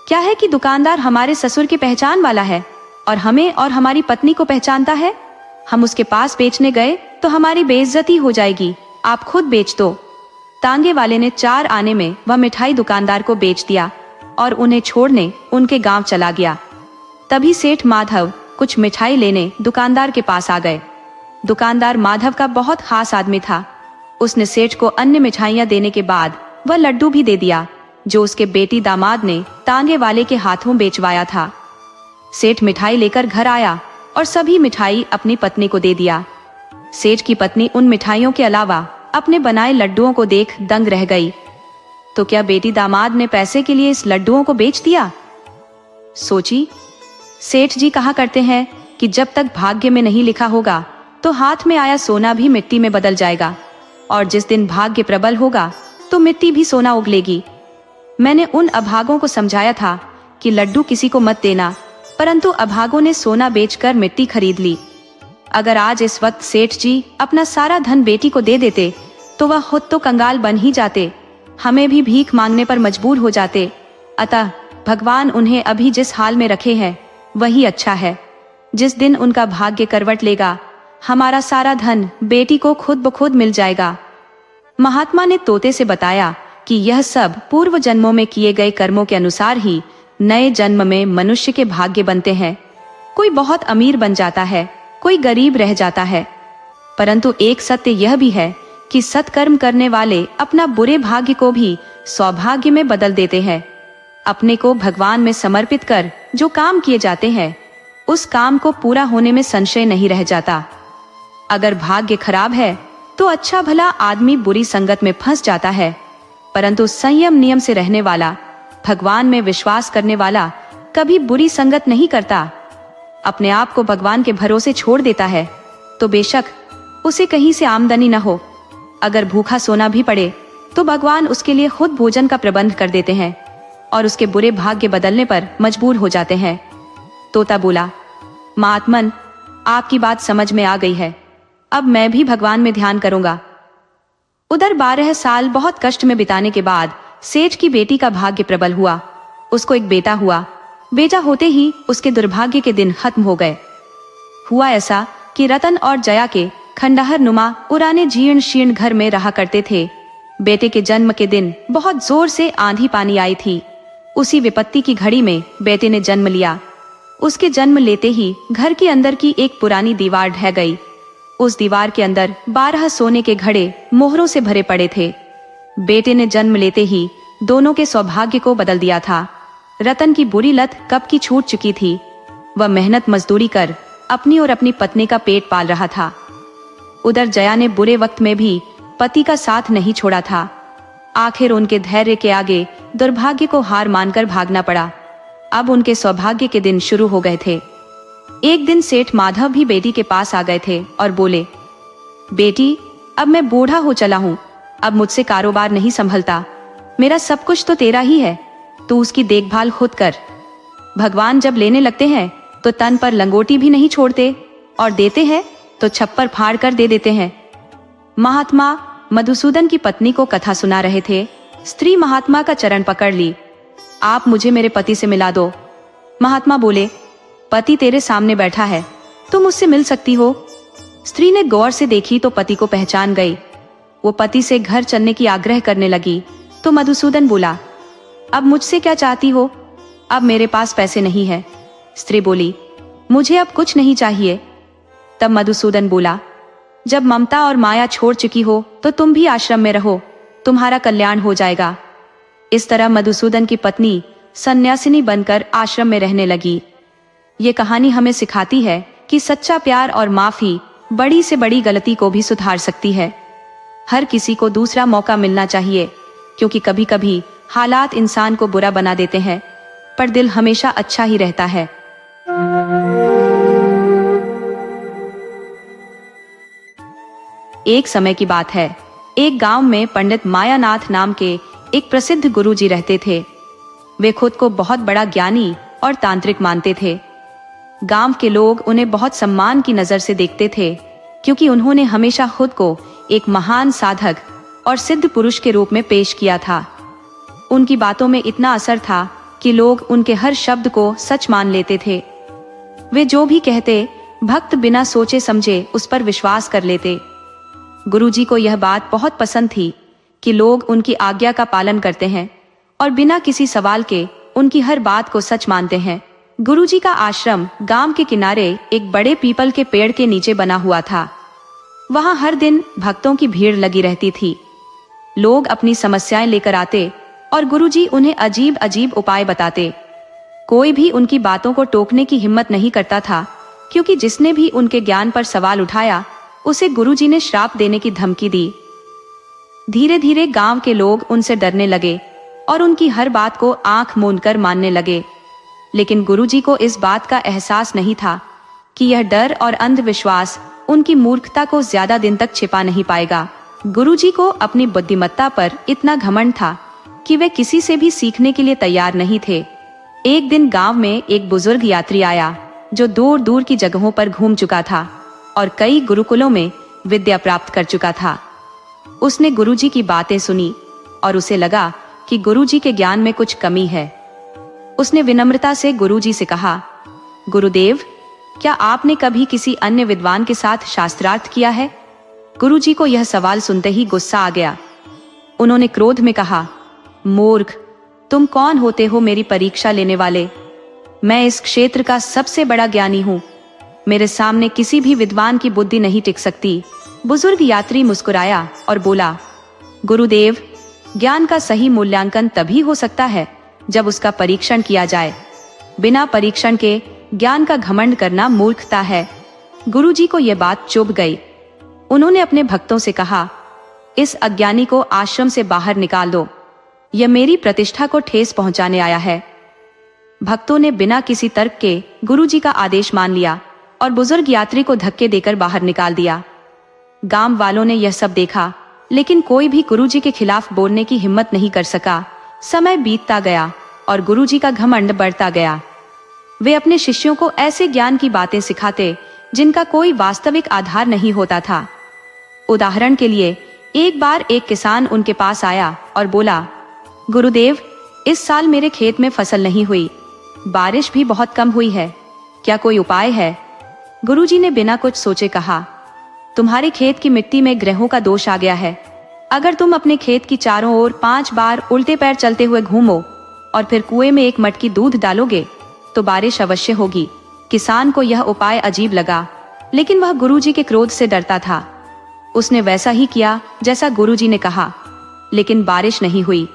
क्या है कि दुकानदार हमारे ससुर की पहचान वाला है और हमें और हमारी पत्नी को पहचानता है, हम उसके पास बेचने गए तो हमारी बेइज्जती हो जाएगी, आप खुद बेच दो। तांगे वाले ने 4 आने में वह मिठाई दुकानदार को बेच दिया और उन्हें छोड़ने उनके गांव चला गया। तभी सेठ माधव कुछ मिठाई लेने दुकानदार के पास आ गए। दुकानदार माधव का बहुत खास आदमी था। उसने सेठ को अन्य मिठाइयां देने के बाद वह लड्डू भी दे दिया जो उसके बेटी दामाद ने तांगे वाले के हाथों बेचवाया था। सेठ मिठाई लेकर घर आया और सभी मिठाई अपनी पत्नी को दे दिया। सेठ की पत्नी उन मिठाइयों के अलावा अपने बनाए लड्डुओं को देख दंग रह गई। तो क्या बेटी दामाद ने पैसे के लिए इस लड्डुओं को बेच दिया? सोची, सेठ जी कहा करते हैं कि जब तक भाग्य में नहीं लिखा होगा तो हाथ में आया सोना भी मिट्टी में बदल जाएगा, और जिस दिन भाग्य प्रबल होगा तो मिट्टी भी सोना उगलेगी। मैंने उन अभागों को समझाया था कि लड्डू किसी को मत देना, परंतु अभागों ने सोना बेचकर मिट्टी खरीद ली। अगर आज इस वक्त सेठ जी अपना सारा धन बेटी को दे देते तो वह खुद तो कंगाल बन ही जाते, हमें भी भीख मांगने पर मजबूर हो जाते। अतः भगवान उन्हें अभी जिस हाल में रखे हैं वही अच्छा है। जिस दिन उनका भाग्य करवट लेगा, हमारा सारा धन बेटी को खुद ब खुद मिल जाएगा। महात्मा ने तोते से बताया कि यह सब पूर्व जन्मों में किए गए कर्मों के अनुसार ही नए जन्म में मनुष्य के भाग्य बनते हैं। कोई बहुत अमीर बन जाता है, कोई गरीब रह जाता है। परंतु एक सत्य यह भी है कि सत्कर्म करने वाले अपना बुरे भाग्य को भी सौभाग्य में बदल देते हैं। अपने को भगवान में समर्पित कर जो काम किए जाते हैं, उस काम को पूरा होने में संशय नहीं रह जाता। अगर भाग्य खराब है तो अच्छा भला आदमी बुरी संगत में फंस जाता है, परंतु संयम नियम से रहने वाला, भगवान में विश्वास करने वाला कभी बुरी संगत नहीं करता। अपने आप को भगवान के भरोसे छोड़ देता है तो बेशक उसे कहीं से आमदनी न हो, अगर भूखा सोना भी पड़े तो भगवान उसके लिए खुद भोजन का प्रबंध कर देते हैं और उसके बुरे भाग्य बदलने पर मजबूर हो जाते हैं। तोता बोला, महात्मन, आपकी बात समझ में आ गई है, अब मैं भी भगवान में ध्यान करूंगा। उधर 12 साल बहुत कष्ट में बिताने के बाद सेठ की बेटी का भाग्य प्रबल हुआ। उसको एक बेटा हुआ। बेटा होते ही उसके दुर्भाग्य के दिन खत्म हो गए। हुआ ऐसा कि रतन और जया के खंडहर नुमा पुराने जीर्ण शीर्ण घर में रहा करते थे। बेटे के जन्म के दिन बहुत जोर से आंधी पानी आई थी। उसी विपत्ति की घड़ी में बेटे ने जन्म लिया। उसके जन्म लेते ही घर के अंदर की एक पुरानी दीवार ढह गई। उस दीवार के अंदर 12 सोने के घड़े मोहरों से भरे पड़े थे। बेटे ने जन्म लेते ही दोनों के सौभाग्य को बदल दिया था। रतन की बुरी लत कब की छूट चुकी थी। वह मेहनत मजदूरी कर अपनी और अपनी पत्नी का पेट पाल रहा था। उधर जया ने बुरे वक्त में भी पति का साथ नहीं छोड़ा था। आखिर उनके धैर्य के आगे दुर्भाग्य को हार मानकर भागना पड़ा। अब उनके सौभाग्य के दिन शुरू हो गए थे। एक दिन सेठ माधव भी बेटी के पास आ गए थे और बोले, बेटी, अब मैं बूढ़ा हो चला हूँ, अब मुझसे कारोबार नहीं संभलता। मेरा सब कुछ तो तेरा ही है, तू उसकी देखभाल खुद कर। भगवान जब लेने लगते हैं तो तन पर लंगोटी भी नहीं छोड़ते और देते हैं तो छप्पर फाड़ कर दे देते हैं। महात्मा मधुसूदन की पत्नी को कथा सुना रहे थे। स्त्री महात्मा का चरण पकड़ ली। आप मुझे मेरे पति से मिला दो। महात्मा बोले, पति तेरे सामने बैठा है, तुम उससे मिल सकती हो। स्त्री ने गौर से देखी तो पति को पहचान गई। वो पति से घर चलने की आग्रह करने लगी तो मधुसूदन बोला, अब मुझसे क्या चाहती हो? अब मेरे पास पैसे नहीं है। स्त्री बोली, मुझे अब कुछ नहीं चाहिए। तब मधुसूदन बोला, जब ममता और माया छोड़ चुकी हो तो तुम भी आश्रम में रहो, तुम्हारा कल्याण हो जाएगा। इस तरह मधुसूदन की पत्नी सन्यासिनी बनकर आश्रम में रहने लगी। ये कहानी हमें सिखाती है कि सच्चा प्यार और माफी बड़ी से बड़ी गलती को भी सुधार सकती है। हर किसी को दूसरा मौका मिलना चाहिए, क्योंकि कभी कभी हालात इंसान को बुरा बना देते हैं, पर दिल हमेशा अच्छा ही रहता है। एक समय की बात है, एक गांव में पंडित मायानाथ नाम के एक प्रसिद्ध गुरुजी रहते थे। वे खुद को बहुत बड़ा ज्ञानी और तांत्रिक मानते थे। गांव के लोग उन्हें बहुत सम्मान की नजर से देखते थे, क्योंकि उन्होंने हमेशा खुद को एक महान साधक और सिद्ध पुरुष के रूप में पेश किया था। उनकी बातों में इतना असर था कि लोग उनके हर शब्द को सच मान लेते थे। वे जो भी कहते, भक्त बिना सोचे समझे उस पर विश्वास कर लेते। गुरुजी को यह बात बहुत पसंद थी कि लोग उनकी आज्ञा का पालन करते हैं और बिना किसी सवाल के उनकी हर बात को सच मानते हैं। गुरुजी का आश्रम गांव के किनारे एक बड़े पीपल के पेड़ के नीचे बना हुआ था। वहां हर दिन भक्तों की भीड़ लगी रहती थी। लोग अपनी समस्याएं लेकर आते और गुरुजी उन्हें अजीब अजीब उपाय बताते। कोई भी उनकी बातों को टोकने की हिम्मत नहीं करता था, क्योंकि जिसने भी उनके ज्ञान पर सवाल उठाया उसे गुरुजी ने श्राप देने की धमकी दी। धीरे धीरे गांव के लोग उनसे डरने लगे और उनकी हर बात को आंख मूंदकर मानने लगे। लेकिन गुरुजी को इस बात का एहसास नहीं था कि यह डर और अंधविश्वास उनकी मूर्खता को ज्यादा दिन तक छिपा नहीं पाएगा। गुरुजी को अपनी बुद्धिमत्ता पर इतना घमंड था कि वे किसी से भी सीखने के लिए तैयार नहीं थे। एक दिन गांव में एक बुजुर्ग यात्री आया जो दूर दूर की जगहों पर घूम चुका था और कई गुरुकुलों में विद्या प्राप्त कर चुका था। उसने गुरुजी की बातें सुनी और उसे लगा कि गुरुजी के ज्ञान में कुछ कमी है। उसने विनम्रता से गुरुजी से कहा, गुरुदेव, क्या आपने कभी किसी अन्य विद्वान के साथ शास्त्रार्थ किया है? गुरुजी को यह सवाल सुनते ही गुस्सा आ गया। उन्होंने क्रोध में कहा, मूर्ख, तुम कौन होते हो मेरी परीक्षा लेने वाले? मैं इस क्षेत्र का सबसे बड़ा ज्ञानी हूँ। मेरे सामने किसी भी विद्वान की बुद्धि नहीं टिक सकती। बुजुर्ग यात्री मुस्कुराया और बोला, गुरुदेव, ज्ञान का सही मूल्यांकन तभी हो सकता है जब उसका परीक्षण किया जाए। बिना परीक्षण के ज्ञान का घमंड करना मूर्खता है। गुरुजी को यह बात चुभ गई। उन्होंने अपने भक्तों से कहा, इस अज्ञानी को आश्रम से बाहर निकाल दो। यह मेरी प्रतिष्ठा को ठेस पहुंचाने आया है। भक्तों ने बिना किसी तर्क के गुरुजी का आदेश मान लिया और बुजुर्ग यात्री को धक्के देकर बाहर निकाल दिया। गांव वालों ने यह सब देखा, लेकिन कोई भी गुरुजी के खिलाफ बोलने की हिम्मत नहीं कर सका। समय बीतता गया और गुरुजी का घमंड बढ़ता गया। वे अपने शिष्यों को ऐसे ज्ञान की बातें सिखाते जिनका कोई वास्तविक आधार नहीं होता था। उदाहरण के लिए, एक बार एक किसान उनके पास आया और बोला, गुरुदेव, इस साल मेरे खेत में फसल नहीं हुई। बारिश भी बहुत कम हुई है। क्या कोई उपाय है? गुरुजी ने बिना कुछ सोचे कहा, तुम्हारे खेत की मिट्टी में ग्रहों का दोष आ गया है। अगर तुम अपने खेत की चारों ओर 5 बार उल्टे पैर चलते हुए घूमो और फिर कुएं में एक मटकी दूध डालोगे तो बारिश अवश्य होगी। किसान को यह उपाय अजीब लगा, लेकिन वह गुरुजी के क्रोध से डरता था। उसने वैसा ही किया जैसा गुरुजी ने कहा, लेकिन बारिश नहीं हुई।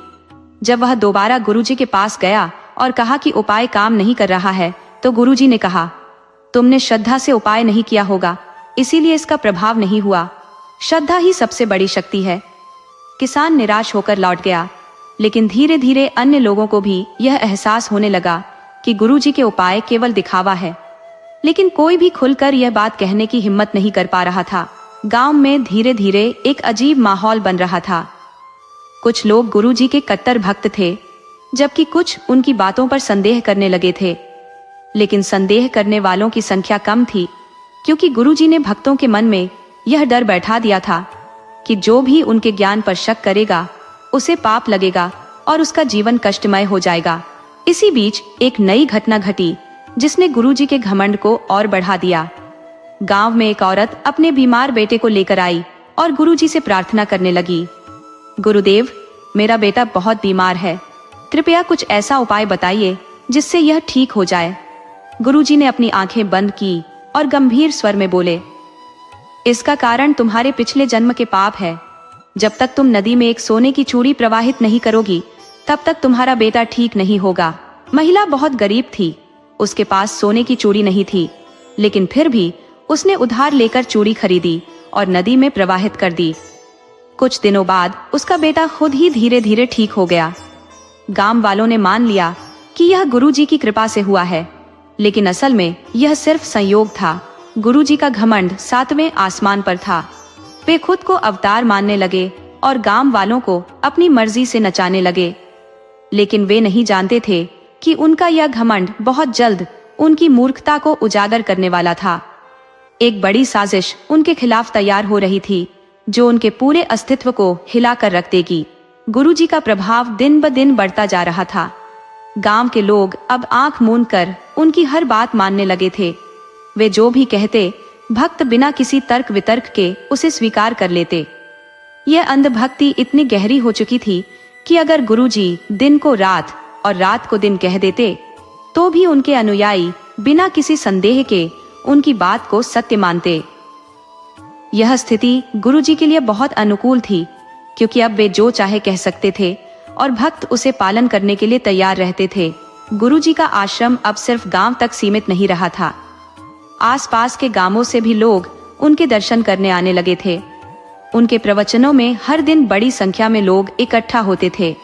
जब वह दोबारा गुरुजी के पास गया और कहा कि उपाय काम नहीं कर रहा है, तो गुरुजी ने कहा, तुमने श्रद्धा से उपाय नहीं किया होगा, इसीलिए इसका प्रभाव नहीं हुआ। श्रद्धा ही सबसे बड़ी शक्ति है। किसान निराश होकर लौट गया, लेकिन धीरे धीरे अन्य लोगों को भी यह एहसास होने लगा कि गुरुजी के उपाय केवल दिखावा है। लेकिन कोई भी खुलकर यह बात कहने की हिम्मत नहीं कर पा रहा था। गांव में धीरे धीरे एक अजीब माहौल बन रहा था। कुछ लोग गुरुजी के कट्टर भक्त थे, जबकि कुछ उनकी बातों पर संदेह करने लगे थे। लेकिन संदेह करने वालों की संख्या कम थी, क्योंकि गुरुजी ने भक्तों के मन में यह डर बैठा दिया था कि जो भी उनके ज्ञान पर शक करेगा उसे पाप लगेगा और उसका जीवन कष्टमय हो जाएगा। इसी बीच एक नई घटना घटी जिसने गुरुजी के घमंड को और बढ़ा दिया। गांव में एक औरत अपने बीमार बेटे को लेकर आई और गुरुजी से प्रार्थना करने लगी, गुरुदेव, मेरा बेटा बहुत बीमार है। कृपया कुछ ऐसा उपाय बताइए जिससे यह ठीक हो जाए। गुरुजी ने अपनी आंखें बंद की और गंभीर स्वर में बोले, इसका कारण तुम्हारे पिछले जन्म के पाप है। जब तक तुम नदी में एक सोने की चूड़ी प्रवाहित नहीं करोगी, तब तक तुम्हारा बेटा ठीक नहीं होगा। महिला बहुत गरीब थी, उसके पास सोने की चूड़ी नहीं थी, लेकिन फिर भी उसने उधार लेकर चूड़ी खरीदी और नदी में प्रवाहित कर दी। कुछ दिनों बाद उसका बेटा खुद ही धीरे धीरे ठीक हो गया। गांव वालों ने मान लिया कि यह गुरुजी की कृपा से हुआ है, लेकिन असल में यह सिर्फ संयोग था। गुरुजी का घमंड 7वें आसमान पर था। वे खुद को अवतार मानने लगे और गांव वालों को अपनी मर्जी से नचाने लगे। लेकिन वे नहीं जानते थे कि उनका यह घमंड बहुत जल्द उनकी मूर्खता को उजागर करने वाला था। एक बड़ी साजिश उनके खिलाफ तैयार हो रही थी, जो उनके पूरे अस्तित्व को हिलाकर रख देगी। गुरुजी का प्रभाव दिन ब दिन बढ़ता जा रहा था। गांव के लोग अब आंख मूंद कर उनकी हर बात मानने लगे थे। वे जो भी कहते, भक्त बिना किसी तर्क वितर्क के उसे स्वीकार कर लेते। यह अंधभक्ति इतनी गहरी हो चुकी थी कि अगर गुरुजी दिन को रात और रात को दिन कह देते, तो भी उनके अनुयायी बिना किसी संदेह के उनकी बात को सत्य मानते। यह स्थिति गुरुजी के लिए बहुत अनुकूल थी, क्योंकि अब वे जो चाहे कह सकते थे और भक्त उसे पालन करने के लिए तैयार रहते थे। गुरुजी का आश्रम अब सिर्फ गांव तक सीमित नहीं रहा था। आसपास के गांवों से भी लोग उनके दर्शन करने आने लगे थे। उनके प्रवचनों में हर दिन बड़ी संख्या में लोग इकट्ठा होते थे।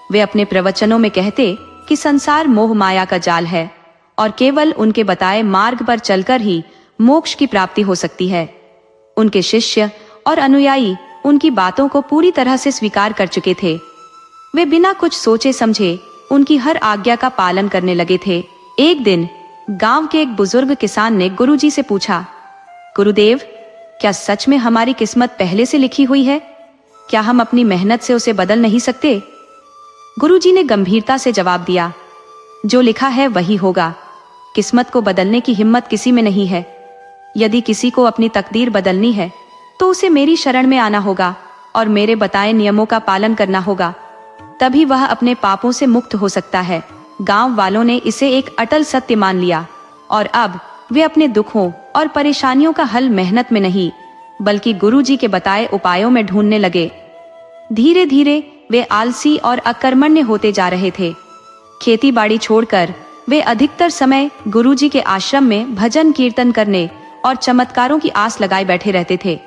वे अपने प्रवचनों में कहते कि संसार मोह माया का जाल है और केवल उनके बताए मार्ग पर चलकर ही मोक्ष की प्राप्ति हो सकती है। उनके शिष्य और अनुयायी उनकी बातों को पूरी तरह से स्वीकार कर चुके थे। वे बिना कुछ सोचे समझे उनकी हर आज्ञा का पालन करने लगे थे। एक दिन गांव के एक बुजुर्ग किसान ने गुरुजी से पूछा, गुरुदेव, क्या सच में हमारी किस्मत पहले से लिखी हुई है? क्या हम अपनी मेहनत से उसे बदल नहीं सकते? गुरुजी ने गंभीरता से जवाब दिया, जो लिखा है वही होगा। किस्मत को बदलने की हिम्मत किसी में नहीं है। यदि किसी को अपनी तकदीर बदलनी है तो उसे मेरी शरण में आना होगा और मेरे बताए नियमों का पालन करना होगा। तभी वह अपने पापों से मुक्त हो सकता है। गांव वालों ने इसे एक अटल सत्य मान लिया और अब वे अपने दुखों और परेशानियों का हल मेहनत में नहीं बल्कि गुरुजी के बताए उपायों में ढूंढने लगे। धीरे धीरे वे आलसी और अकर्मण्य होते जा रहे थे। खेती बाड़ी छोड़कर वे अधिकतर समय गुरुजी के आश्रम में भजन कीर्तन करने और चमत्कारों की आस लगाए बैठे रहते थे।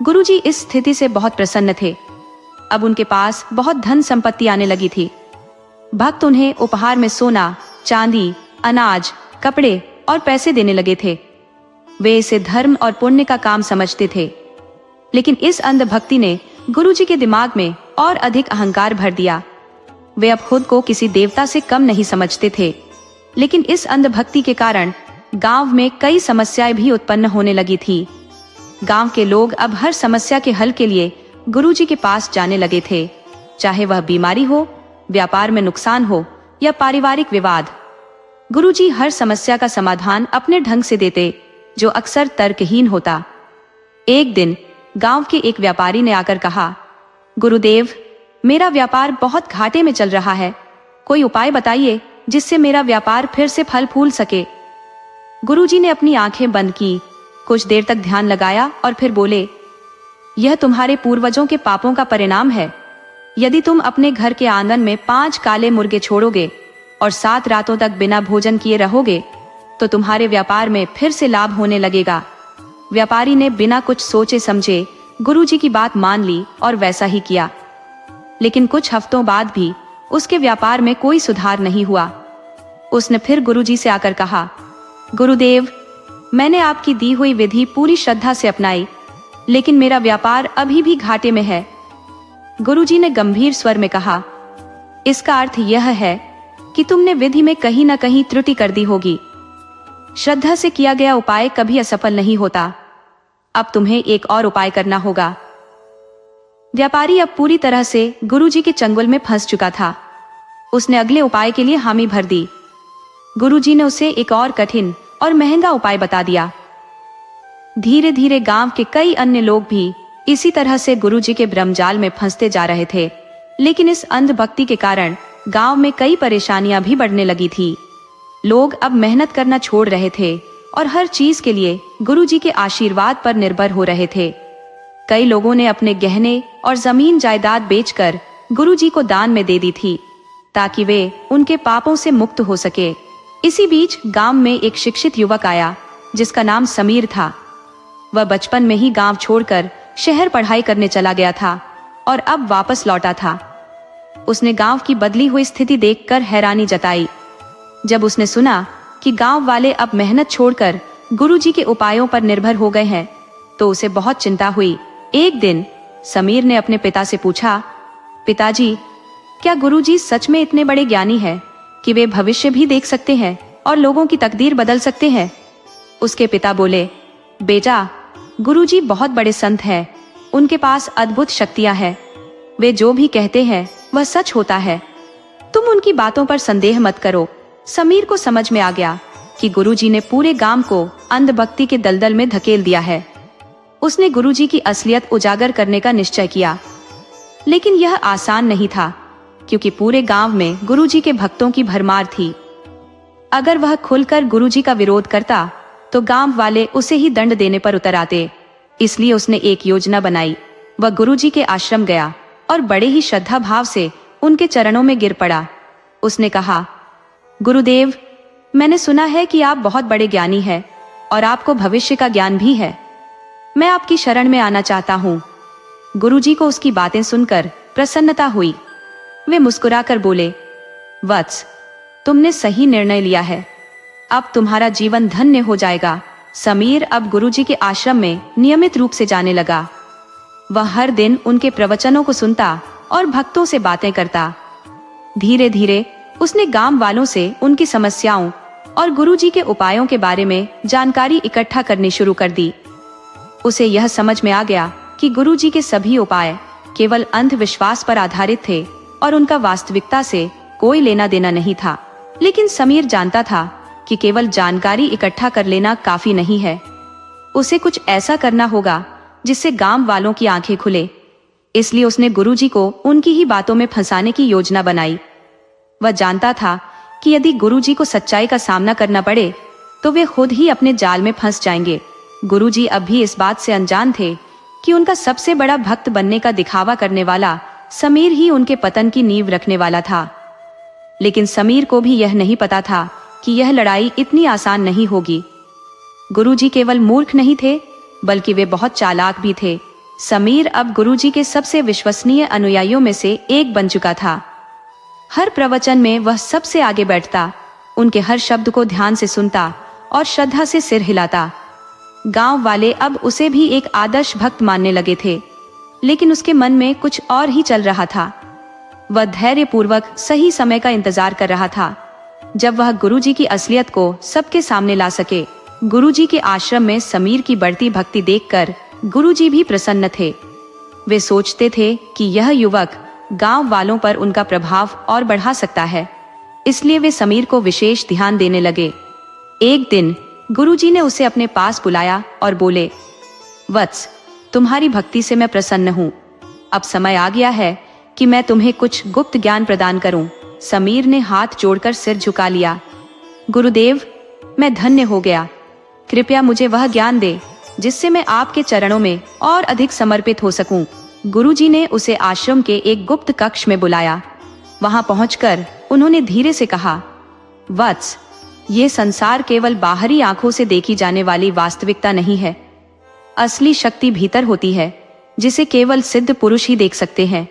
गुरुजी इस स्थिति से बहुत प्रसन्न थे। अब उनके पास बहुत धन संपत्ति आने लगी थी। भक्त उन्हें उपहार में सोना, चांदी, अनाज, कपड़े और पैसे देने लगे थे। वे इसे धर्म और पुण्य का काम समझते थे। लेकिन इस अंधभक्ति ने गुरुजी के दिमाग में और अधिक अहंकार भर दिया। वे अब खुद को किसी देवता से कम नहीं समझते थे। लेकिन इस अंधभक्ति के कारण गांव में कई समस्याएं भी उत्पन्न होने लगी थी। गांव के लोग अब हर समस्या के हल के लिए गुरुजी के पास जाने लगे थे, चाहे वह बीमारी हो, व्यापार में नुकसान हो या पारिवारिक विवाद। गुरुजी हर समस्या का समाधान अपने ढंग से देते, जो अक्सर तर्कहीन होता। एक दिन गांव के एक व्यापारी ने आकर कहा, गुरुदेव, मेरा व्यापार बहुत घाटे में चल रहा है। कोई उपाय बताइए जिससे मेरा व्यापार फिर से फल फूल सके। गुरुजी ने अपनी आंखें बंद की, कुछ देर तक ध्यान लगाया और फिर बोले, यह तुम्हारे पूर्वजों के पापों का परिणाम है। यदि तुम अपने घर के आंगन में 5 काले मुर्गे छोड़ोगे और 7 रातों तक बिना भोजन किए रहोगे तो तुम्हारे व्यापार में फिर से लाभ होने लगेगा। व्यापारी ने बिना कुछ सोचे समझे गुरुजी की बात मान ली और वैसा ही किया। लेकिन कुछ हफ्तों बाद भी उसके व्यापार में कोई सुधार नहीं हुआ। उसने फिर गुरुजी से आकर कहा, गुरुदेव, मैंने आपकी दी हुई विधि पूरी श्रद्धा से अपनाई, लेकिन मेरा व्यापार अभी भी घाटे में है। गुरुजी ने गंभीर स्वर में कहा, इसका अर्थ यह है कि तुमने विधि में कहीं न कहीं त्रुटि कर दी होगी। श्रद्धा से किया गया उपाय कभी असफल नहीं होता। अब तुम्हें एक और उपाय करना होगा। व्यापारी अब पूरी तरह से गुरुजी के चंगुल में फंस चुका था। उसने अगले उपाय के लिए हामी भर दी। गुरुजी ने उसे एक और कठिन और महंगा उपाय बता दिया। धीरे धीरे गांव के कई अन्य लोग भी इसी तरह से गुरुजी के ब्रह्मजाल में फंसते जा रहे थे। लेकिन इस अंधभक्ति के कारण गांव में कई परेशानियां भी बढ़ने लगी थी। लोग अब मेहनत करना छोड़ रहे थे और हर चीज के लिए गुरुजी के आशीर्वाद पर निर्भर हो रहे थे। कई लोगों ने अपने गहने और जमीन जायदाद बेचकर गुरुजी को दान में दे दी थी, ताकि वे उनके पापों से मुक्त हो सके। इसी बीच गांव में एक शिक्षित युवक आया जिसका नाम समीर था। वह बचपन में ही गांव छोड़कर शहर पढ़ाई करने चला गया था और अब वापस लौटा था। उसने गांव की बदली हुई स्थिति देखकर हैरानी जताई। जब उसने सुना कि गांव वाले अब मेहनत छोड़कर गुरुजी के उपायों पर निर्भर हो गए हैं, तो उसे बहुत चिंता हुई। एक दिन समीर ने अपने पिता से पूछा, पिताजी, क्या गुरुजी सच में इतने बड़े ज्ञानी हैं कि वे भविष्य भी देख सकते हैं और लोगों की तकदीर बदल सकते हैं? उसके पिता बोले, बेटा, गुरुजी बहुत बड़े संत हैं। उनके पास अद्भुत शक्तियां हैं। वे जो भी कहते हैं वह सच होता है। तुम उनकी बातों पर संदेह मत करो। समीर को समझ में आ गया कि गुरुजी ने पूरे गांव को अंधभक्ति के दलदल में धकेल दिया है। उसने गुरुजी की असलियत उजागर करने का निश्चय किया। लेकिन यह आसान नहीं था, क्योंकि पूरे गांव में गुरुजी के भक्तों की भरमार थी। अगर वह खुलकर गुरुजी का विरोध करता तो गांव वाले उसे ही दंड देने पर उतर आते। इसलिए उसने एक योजना बनाई। वह गुरुजी के आश्रम गया और बड़े ही श्रद्धा भाव से उनके चरणों में गिर पड़ा। उसने कहा, गुरुदेव, मैंने सुना है कि आप बहुत बड़े ज्ञानी हैं और आपको भविष्य का ज्ञान भी है। मैं आपकी शरण में आना चाहता हूँ। गुरुजी को उसकी बातें सुनकर प्रसन्नता हुई। वे मुस्कुराकर बोले, वत्स, तुमने सही निर्णय लिया है। अब तुम्हारा जीवन धन्य हो जाएगा। समीर अब गुरुजी के आश्रम में नियमित रूप से जाने लगा। वह हर दिन उनके प्रवचनों को सुनता और भक्तों से बातें करता। धीरे धीरे उसने गांव वालों से उनकी समस्याओं और गुरुजी के उपायों के बारे में जानकारी इकट्ठा करनी शुरू कर दी। उसे यह समझ में आ गया कि गुरुजी के सभी उपाय केवल अंधविश्वास पर आधारित थे और उनका वास्तविकता से कोई लेना देना नहीं था। लेकिन समीर जानता था कि केवल जानकारी इकट्ठा कर लेना काफी नहीं है। उसे कुछ ऐसा करना होगा जिससे गांव वालों की आंखें खुले। इसलिए उसने गुरुजी को उनकी ही बातों में फंसाने की योजना बनाई। वह जानता था कि यदि गुरुजी को सच्चाई का सामना करना पड़े तो वे खुद ही अपने जाल में फंस जाएंगे। गुरुजी अब भी इस बात से अनजान थे कि उनका सबसे बड़ा भक्त बनने का दिखावा करने वाला समीर ही उनके पतन की नींव रखने वाला था। लेकिन समीर को भी यह नहीं पता था कि यह लड़ाई इतनी आसान नहीं होगी। गुरुजी केवल मूर्ख नहीं थे, बल्कि वे बहुत चालाक भी थे। समीर अब गुरुजी के सबसे विश्वसनीय अनुयायियों में से एक बन चुका था। हर प्रवचन में वह सबसे आगे बैठता, उनके हर शब्द को ध्यान से सुनता और श्रद्धा से सिर हिलाता। गांव वाले अब उसे भी एक आदर्श भक्त मानने लगे थे, लेकिन उसके मन में कुछ और ही चल रहा था। वह धैर्यपूर्वक सही समय का इंतजार कर रहा था, जब वह गुरुजी की असलियत को सबके सामने ला सके। गुरुजी के आश्रम में समीर की बढ़ती भक्ति देखकर गुरुजी भी प्रसन्न थे। वे सोचते थे कि यह युवक गांव वालों पर उनका प्रभाव और बढ़ा सकता है, इसलिए वे समीर को विशेष ध्यान देने लगे। एक दिन गुरुजी ने उसे अपने पास बुलाया और बोले, वत्स, तुम्हारी भक्ति से मैं प्रसन्न हूँ। अब समय आ गया है कि मैं तुम्हें कुछ गुप्त ज्ञान प्रदान करूं। समीर ने हाथ जोड़कर सिर झुका लिया। गुरुदेव, मैं धन्य हो गया। कृपया मुझे वह ज्ञान दे जिससे मैं आपके चरणों में और अधिक समर्पित हो सकूं। गुरुजी ने उसे आश्रम के एक गुप्त कक्ष में बुलाया। वहां पहुंचकर उन्होंने धीरे से कहा, वत्स, ये संसार केवल बाहरी आंखों से देखी जाने वाली वास्तविकता नहीं है। असली शक्ति भीतर होती है, जिसे केवल सिद्ध पुरुष ही देख सकते हैं।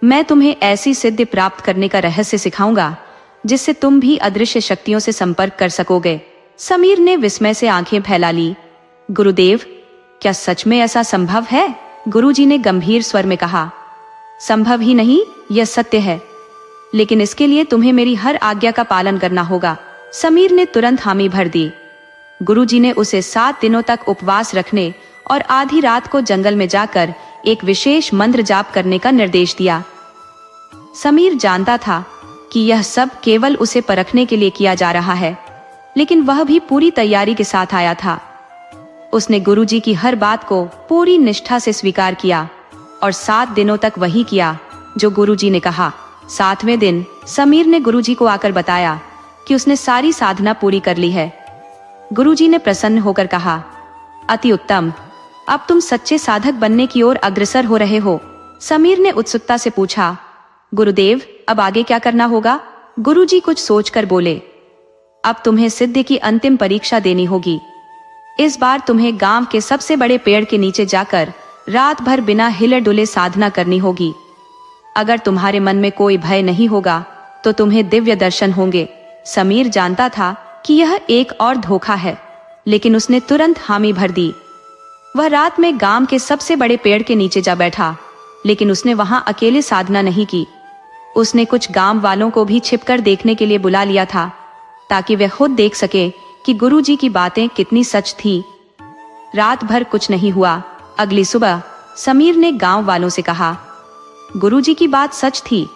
मैं तुम्हें ऐसी सिद्धि प्राप्त करने का रहस्य सिखाऊंगा जिससे तुम भी अदृश्य शक्तियों से संपर्क कर सकोगे। समीर ने विस्मय से आंखें फैला ली। गुरुदेव, क्या सच में ऐसा संभव है? गुरुजी ने गंभीर स्वर में कहा। संभव ही नहीं, यह सत्य है, लेकिन इसके लिए तुम्हें मेरी हर आज्ञा का पालन करना होगा। समीर ने तुरंत हामी भर दी। गुरुजी ने उसे 7 दिनों तक उपवास रखने और आधी रात को जंगल में जाकर एक विशेष मंत्र जाप करने का निर्देश दिया। समीर जानता था कि यह सब केवल उसे परखने के लिए किया जा रहा है, लेकिन वह भी पूरी तैयारी के साथ आया था। उसने गुरुजी की हर बात को पूरी निष्ठा से स्वीकार किया और 7 दिनों तक वही किया जो गुरुजी ने कहा। 7वें दिन समीर ने गुरुजी को आकर बताया कि उसने सारी साधना पूरी कर ली है। गुरुजी ने प्रसन्न होकर कहा, अति उत्तम, अब तुम सच्चे साधक बनने की ओर अग्रसर हो रहे हो। समीर ने उत्सुकता से पूछा, गुरुदेव, अब आगे क्या करना होगा? गुरुजी कुछ सोचकर बोले, अब तुम्हें सिद्धि की अंतिम परीक्षा देनी होगी। इस बार तुम्हें गांव के सबसे बड़े पेड़ के नीचे जाकर रात भर बिना हिले डुले साधना करनी होगी। अगर तुम्हारे मन में कोई भय नहीं होगा तो तुम्हें दिव्य दर्शन होंगे। समीर जानता था कि यह एक और धोखा है, लेकिन उसने तुरंत हामी भर दी। वह रात में गांव के सबसे बड़े पेड़ के नीचे जा बैठा, लेकिन उसने वहां अकेले साधना नहीं की। उसने कुछ गांव वालों को भी छिपकर देखने के लिए बुला लिया था, ताकि वे खुद देख सके कि गुरुजी की बातें कितनी सच थी। रात भर कुछ नहीं हुआ। अगली सुबह समीर ने गांव वालों से कहा, गुरुजी की बात सच थी,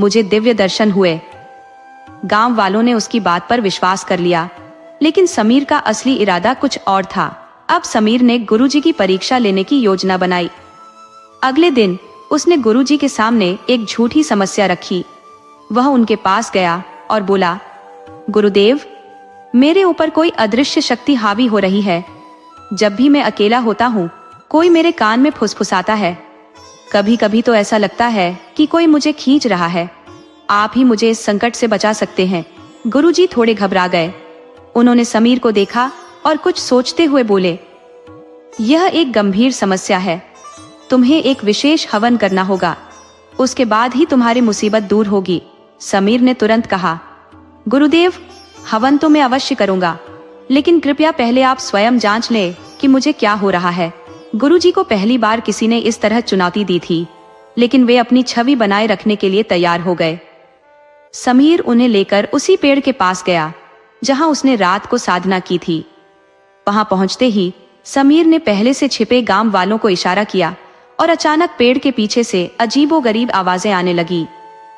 मुझे दिव्य दर्शन हुए। गांव वालों ने उसकी बात पर विश्वास कर लिया, लेकिन समीर का असली इरादा कुछ और था। अब समीर ने गुरुजी की परीक्षा लेने की योजना बनाई। अगले दिन उसने गुरुजी के सामने एक झूठी समस्या रखी। वह उनके पास गया और बोला, गुरुदेव, मेरे ऊपर कोई अदृश्य शक्ति हावी हो रही है। जब भी मैं अकेला होता हूँ, कोई मेरे कान में फुसफुसाता है। कभी कभी तो ऐसा लगता है कि कोई मुझे खींच रहा है। आप ही मुझे इस संकट से बचा सकते हैं। गुरुजी थोड़े घबरा गए। उन्होंने समीर को देखा और कुछ सोचते हुए बोले, यह एक गंभीर समस्या है। तुम्हें एक विशेष हवन करना होगा, उसके बाद ही तुम्हारी मुसीबत दूर होगी। समीर ने तुरंत कहा, गुरुदेव, हवन तो मैं अवश्य करूंगा, लेकिन कृपया पहले आप स्वयं जांच लें कि मुझे क्या हो रहा है। गुरुजी को पहली बार किसी ने इस तरह चुनौती दी थी, लेकिन वे अपनी छवि बनाए रखने के लिए तैयार हो गए। समीर उन्हें लेकर उसी पेड़ के पास गया जहां उसने रात को साधना की थी। वहां पहुंचते ही समीर ने पहले से छिपे गांव वालों को इशारा किया और अचानक पेड़ के पीछे से अजीबोगरीब आवाजें आने लगी।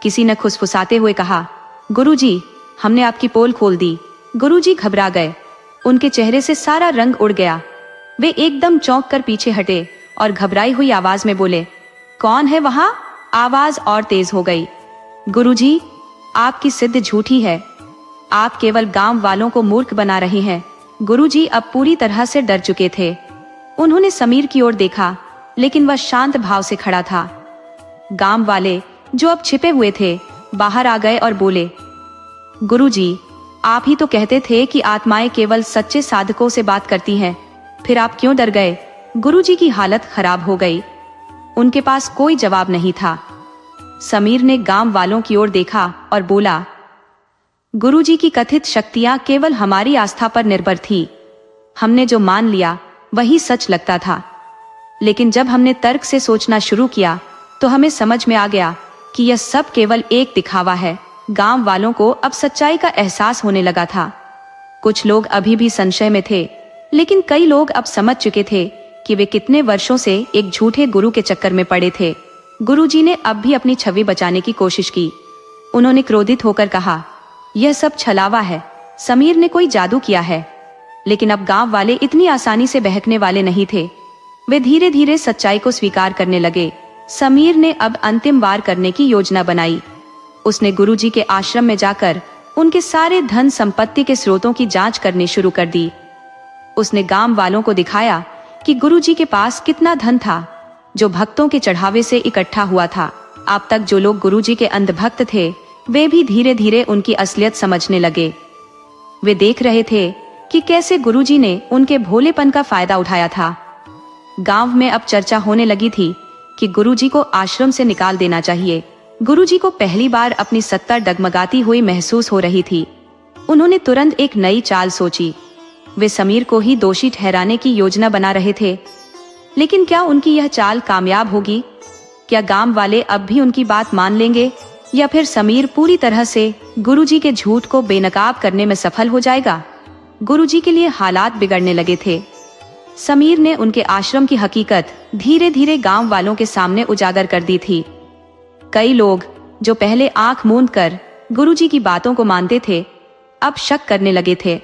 किसी ने खुसफुसाते हुए कहा, गुरुजी, हमने आपकी पोल खोल दी। गुरुजी घबरा गए। उनके चेहरे से सारा रंग उड़ गया। वे एकदम चौंक कर पीछे हटे और घबराई हुई आवाज में बोले, कौन है वहां? आवाज और तेज हो गई। गुरुजी, आपकी सिद्ध झूठी है। आप केवल गांव वालों को मूर्ख बना रहे हैं। गुरुजी अब पूरी तरह से डर चुके थे। उन्होंने समीर की ओर देखा, लेकिन वह शांत भाव से खड़ा था। गांव वाले, जो अब छिपे हुए थे, बाहर आ गए और बोले, गुरुजी, आप ही तो कहते थे कि आत्माएं केवल सच्चे साधकों से बात करती हैं। फिर आप क्यों डर गए? गुरुजी की हालत खराब हो गई। उनके पास कोई जवाब नहीं था। समीर ने गांव वालों की ओर देखा और बोला, गुरुजी की कथित शक्तियां केवल हमारी आस्था पर निर्भर थी। हमने जो मान लिया वही सच लगता था। लेकिन जब हमने तर्क से सोचना शुरू किया तो हमें समझ में आ गया कि यह सब केवल एक दिखावा है। गांव वालों को अब सच्चाई का एहसास होने लगा था। कुछ लोग अभी भी संशय में थे, लेकिन कई लोग अब समझ चुके थे कि वे कितने वर्षों से एक झूठे गुरु के चक्कर में पड़े थे। गुरुजी ने अब भी अपनी छवि बचाने की कोशिश की। उन्होंने क्रोधित होकर कहा, यह सब छलावा है। समीर ने कोई जादू किया है। लेकिन अब गांव वाले इतनी आसानी से बहकने वाले नहीं थे। वे धीरे धीरे सच्चाई को स्वीकार करने लगे। समीर ने अब अंतिम वार करने की योजना बनाई। उसने गुरुजी के आश्रम में जाकर उनके सारे धन संपत्ति के स्रोतों की जांच करनी शुरू कर दी। उसने गांव वालों को दिखाया कि गुरुजी के पास कितना धन था, जो भक्तों के चढ़ावे से इकट्ठा हुआ था। अब तक जो लोग गुरुजी के अंधभक्त थे, वे भी धीरे धीरे उनकी असलियत समझने लगे। वे देख रहे थे कि कैसे गुरुजी ने उनके भोलेपन का फायदा उठाया था। गांव में अब चर्चा होने लगी थी कि गुरुजी को आश्रम से निकाल देना चाहिए। गुरुजी को पहली बार अपनी सत्ता डगमगाती हुई महसूस हो रही थी। उन्होंने तुरंत एक नई चाल सोची। वे समीर को ही दोषी ठहराने की योजना बना रहे थे। लेकिन क्या उनकी यह चाल कामयाब होगी? क्या गांव वाले अब भी उनकी बात मान लेंगे, या फिर समीर पूरी तरह से गुरुजी के झूठ को बेनकाब करने में सफल हो जाएगा? गुरुजी के लिए हालात बिगड़ने लगे थे। समीर ने उनके आश्रम की हकीकत धीरे धीरे गांव वालों के सामने उजागर कर दी थी। कई लोग, जो पहले आंख मूंद कर गुरुजी की बातों को मानते थे, अब शक करने लगे थे।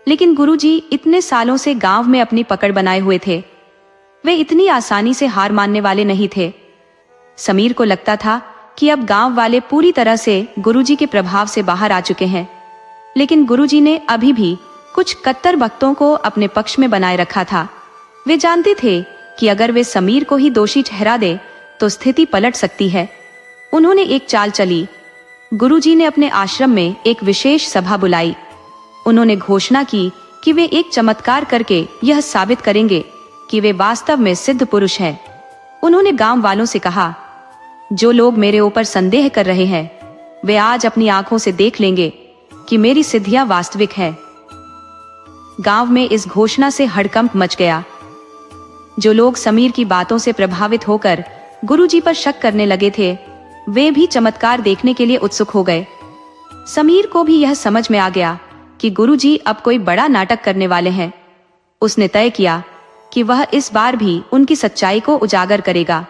लेकिन गुरुजी इतने सालों से गांव में अपनी पकड़ बनाए हुए थे। वे इतनी आसानी से हार मानने वाले नहीं थे। समीर को लगता था कि अब गांव वाले पूरी तरह से गुरुजी के प्रभाव से बाहर आ चुके हैं। लेकिन गुरुजी ने अभी भी कुछ कट्टर भक्तों को अपने पक्ष में बनाए रखा था। वे जानते थे कि अगर वे समीर को ही दोषी ठहरा दे तो स्थिति पलट सकती है। उन्होंने एक चाल चली। गुरुजी ने अपने आश्रम में एक विशेष सभा बुलाई। उन्होंने घोषणा की कि वे एक चमत्कार करके यह साबित करेंगे कि वे वास्तव में सिद्ध पुरुष हैं। उन्होंने गांव वालों से कहा, जो लोग मेरे ऊपर संदेह कर रहे हैं, वे आज अपनी आंखों से देख लेंगे कि मेरी सिद्धियां वास्तविक है। गांव में इस घोषणा से हड़कंप मच गया। जो लोग समीर की बातों से प्रभावित होकर गुरुजी पर शक करने लगे थे, वे भी चमत्कार देखने के लिए उत्सुक हो गए। समीर को भी यह समझ में आ गया कि गुरुजी अब कोई बड़ा नाटक करने वाले हैं। उसने तय किया कि वह इस बार भी उनकी सच्चाई को उजागर करेगा।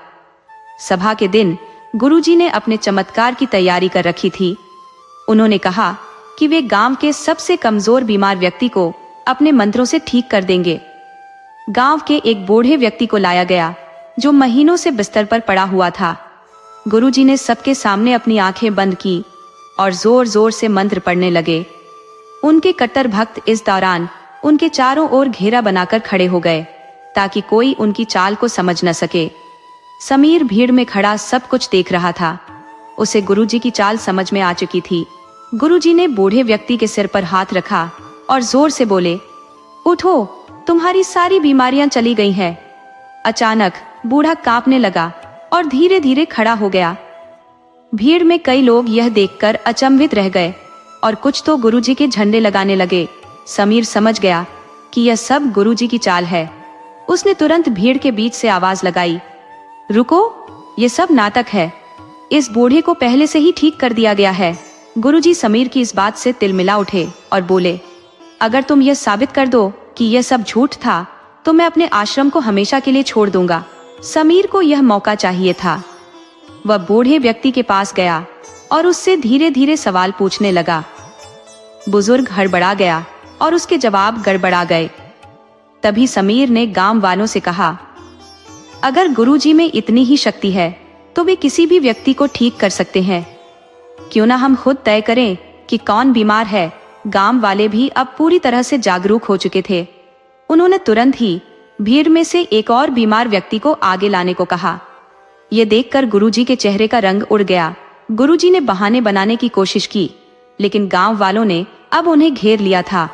सभा के दिन गुरुजी ने अपने चमत्कार की तैयारी कर रखी थी। उन्होंने कहा कि वे गांव के सबसे कमजोर बीमार व्यक्ति को अपने मंत्रों से ठीक कर देंगे। गांव के एक बूढ़े व्यक्ति को लाया गया, जो महीनों से बिस्तर पर पड़ा हुआ था। गुरुजी ने सबके सामने अपनी आंखें बंद की और जोर जोर से मंत्र पढ़ने लगे। उनके कट्टर भक्त इस दौरान उनके चारों ओर घेरा बनाकर खड़े हो गए, ताकि कोई उनकी चाल को समझ न सके। समीर भीड़ में खड़ा सब कुछ देख रहा था। उसे गुरुजी की चाल समझ में आ चुकी थी। गुरुजी ने बूढ़े व्यक्ति के सिर पर हाथ रखा और जोर से बोले, उठो, तुम्हारी सारी बीमारियां चली गई हैं। अचानक बूढ़ा कांपने लगा और धीरे धीरे खड़ा हो गया। भीड़ में कई लोग यह देखकर अचंभित रह गए और कुछ तो गुरुजी के झंडे लगाने लगे। समीर समझ गया कि यह सब गुरुजी की चाल है। उसने तुरंत भीड़ के बीच से आवाज लगाई, रुको, ये सब नाटक है। इस बूढ़े को पहले से ही ठीक कर दिया गया है। गुरुजी समीर की इस बात से तिलमिला उठे और बोले, अगर तुम यह साबित कर दो कि यह सब झूठ था, तो मैं अपने आश्रम को हमेशा के लिए छोड़ दूंगा। समीर को यह मौका चाहिए था। वह बूढ़े व्यक्ति के पास गया और उससे धीरे धीरे सवाल पूछने लगा। बुजुर्ग हड़बड़ा गया और उसके जवाब गड़बड़ा गए। तभी समीर ने गांव वालों से कहा, अगर गुरुजी में इतनी ही शक्ति है तो वे किसी भी व्यक्ति को ठीक कर सकते हैं। क्यों ना हम खुद तय करें कि कौन बीमार है। गांव वाले भी अब पूरी तरह से जागरूक हो चुके थे। उन्होंने तुरंत ही भीड़ में से एक और बीमार व्यक्ति को आगे लाने को कहा। ये देखकर गुरुजी के चेहरे का रंग उड़ गया। गुरुजी ने बहाने बनाने की कोशिश की, लेकिन गांव वालों ने अब उन्हें घेर लिया था।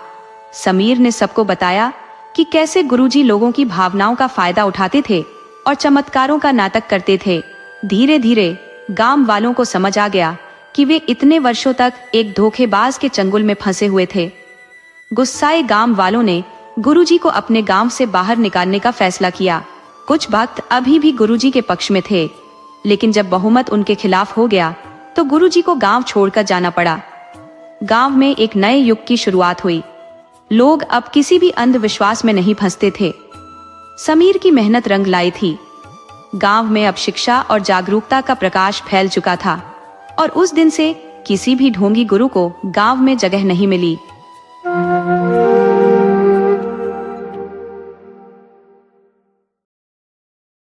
समीर ने सबको बताया कि कैसे गुरुजी लोगों की भावनाओं का फायदा उठाते थे और चमत्कारों का नाटक करते थे। धीरे धीरे गांव वालों को समझ आ गया कि वे इतने वर्षों तक एक धोखेबाज के चंगुल में फंसे हुए थे। गुस्साए गांव वालों ने गुरुजी को अपने गांव से बाहर निकालने का फैसला किया। कुछ भक्त अभी भी गुरुजी के पक्ष में थे, लेकिन जब बहुमत उनके खिलाफ हो गया तो गुरुजी को गांव छोड़कर जाना पड़ा। गांव में एक नए युग की शुरुआत हुई। लोग अब किसी भी अंधविश्वास में नहीं फंसते थे। समीर की मेहनत रंग लाई थी। गांव में अब शिक्षा और जागरूकता का प्रकाश फैल चुका था और उस दिन से किसी भी ढोंगी गुरु को गांव में जगह नहीं मिली।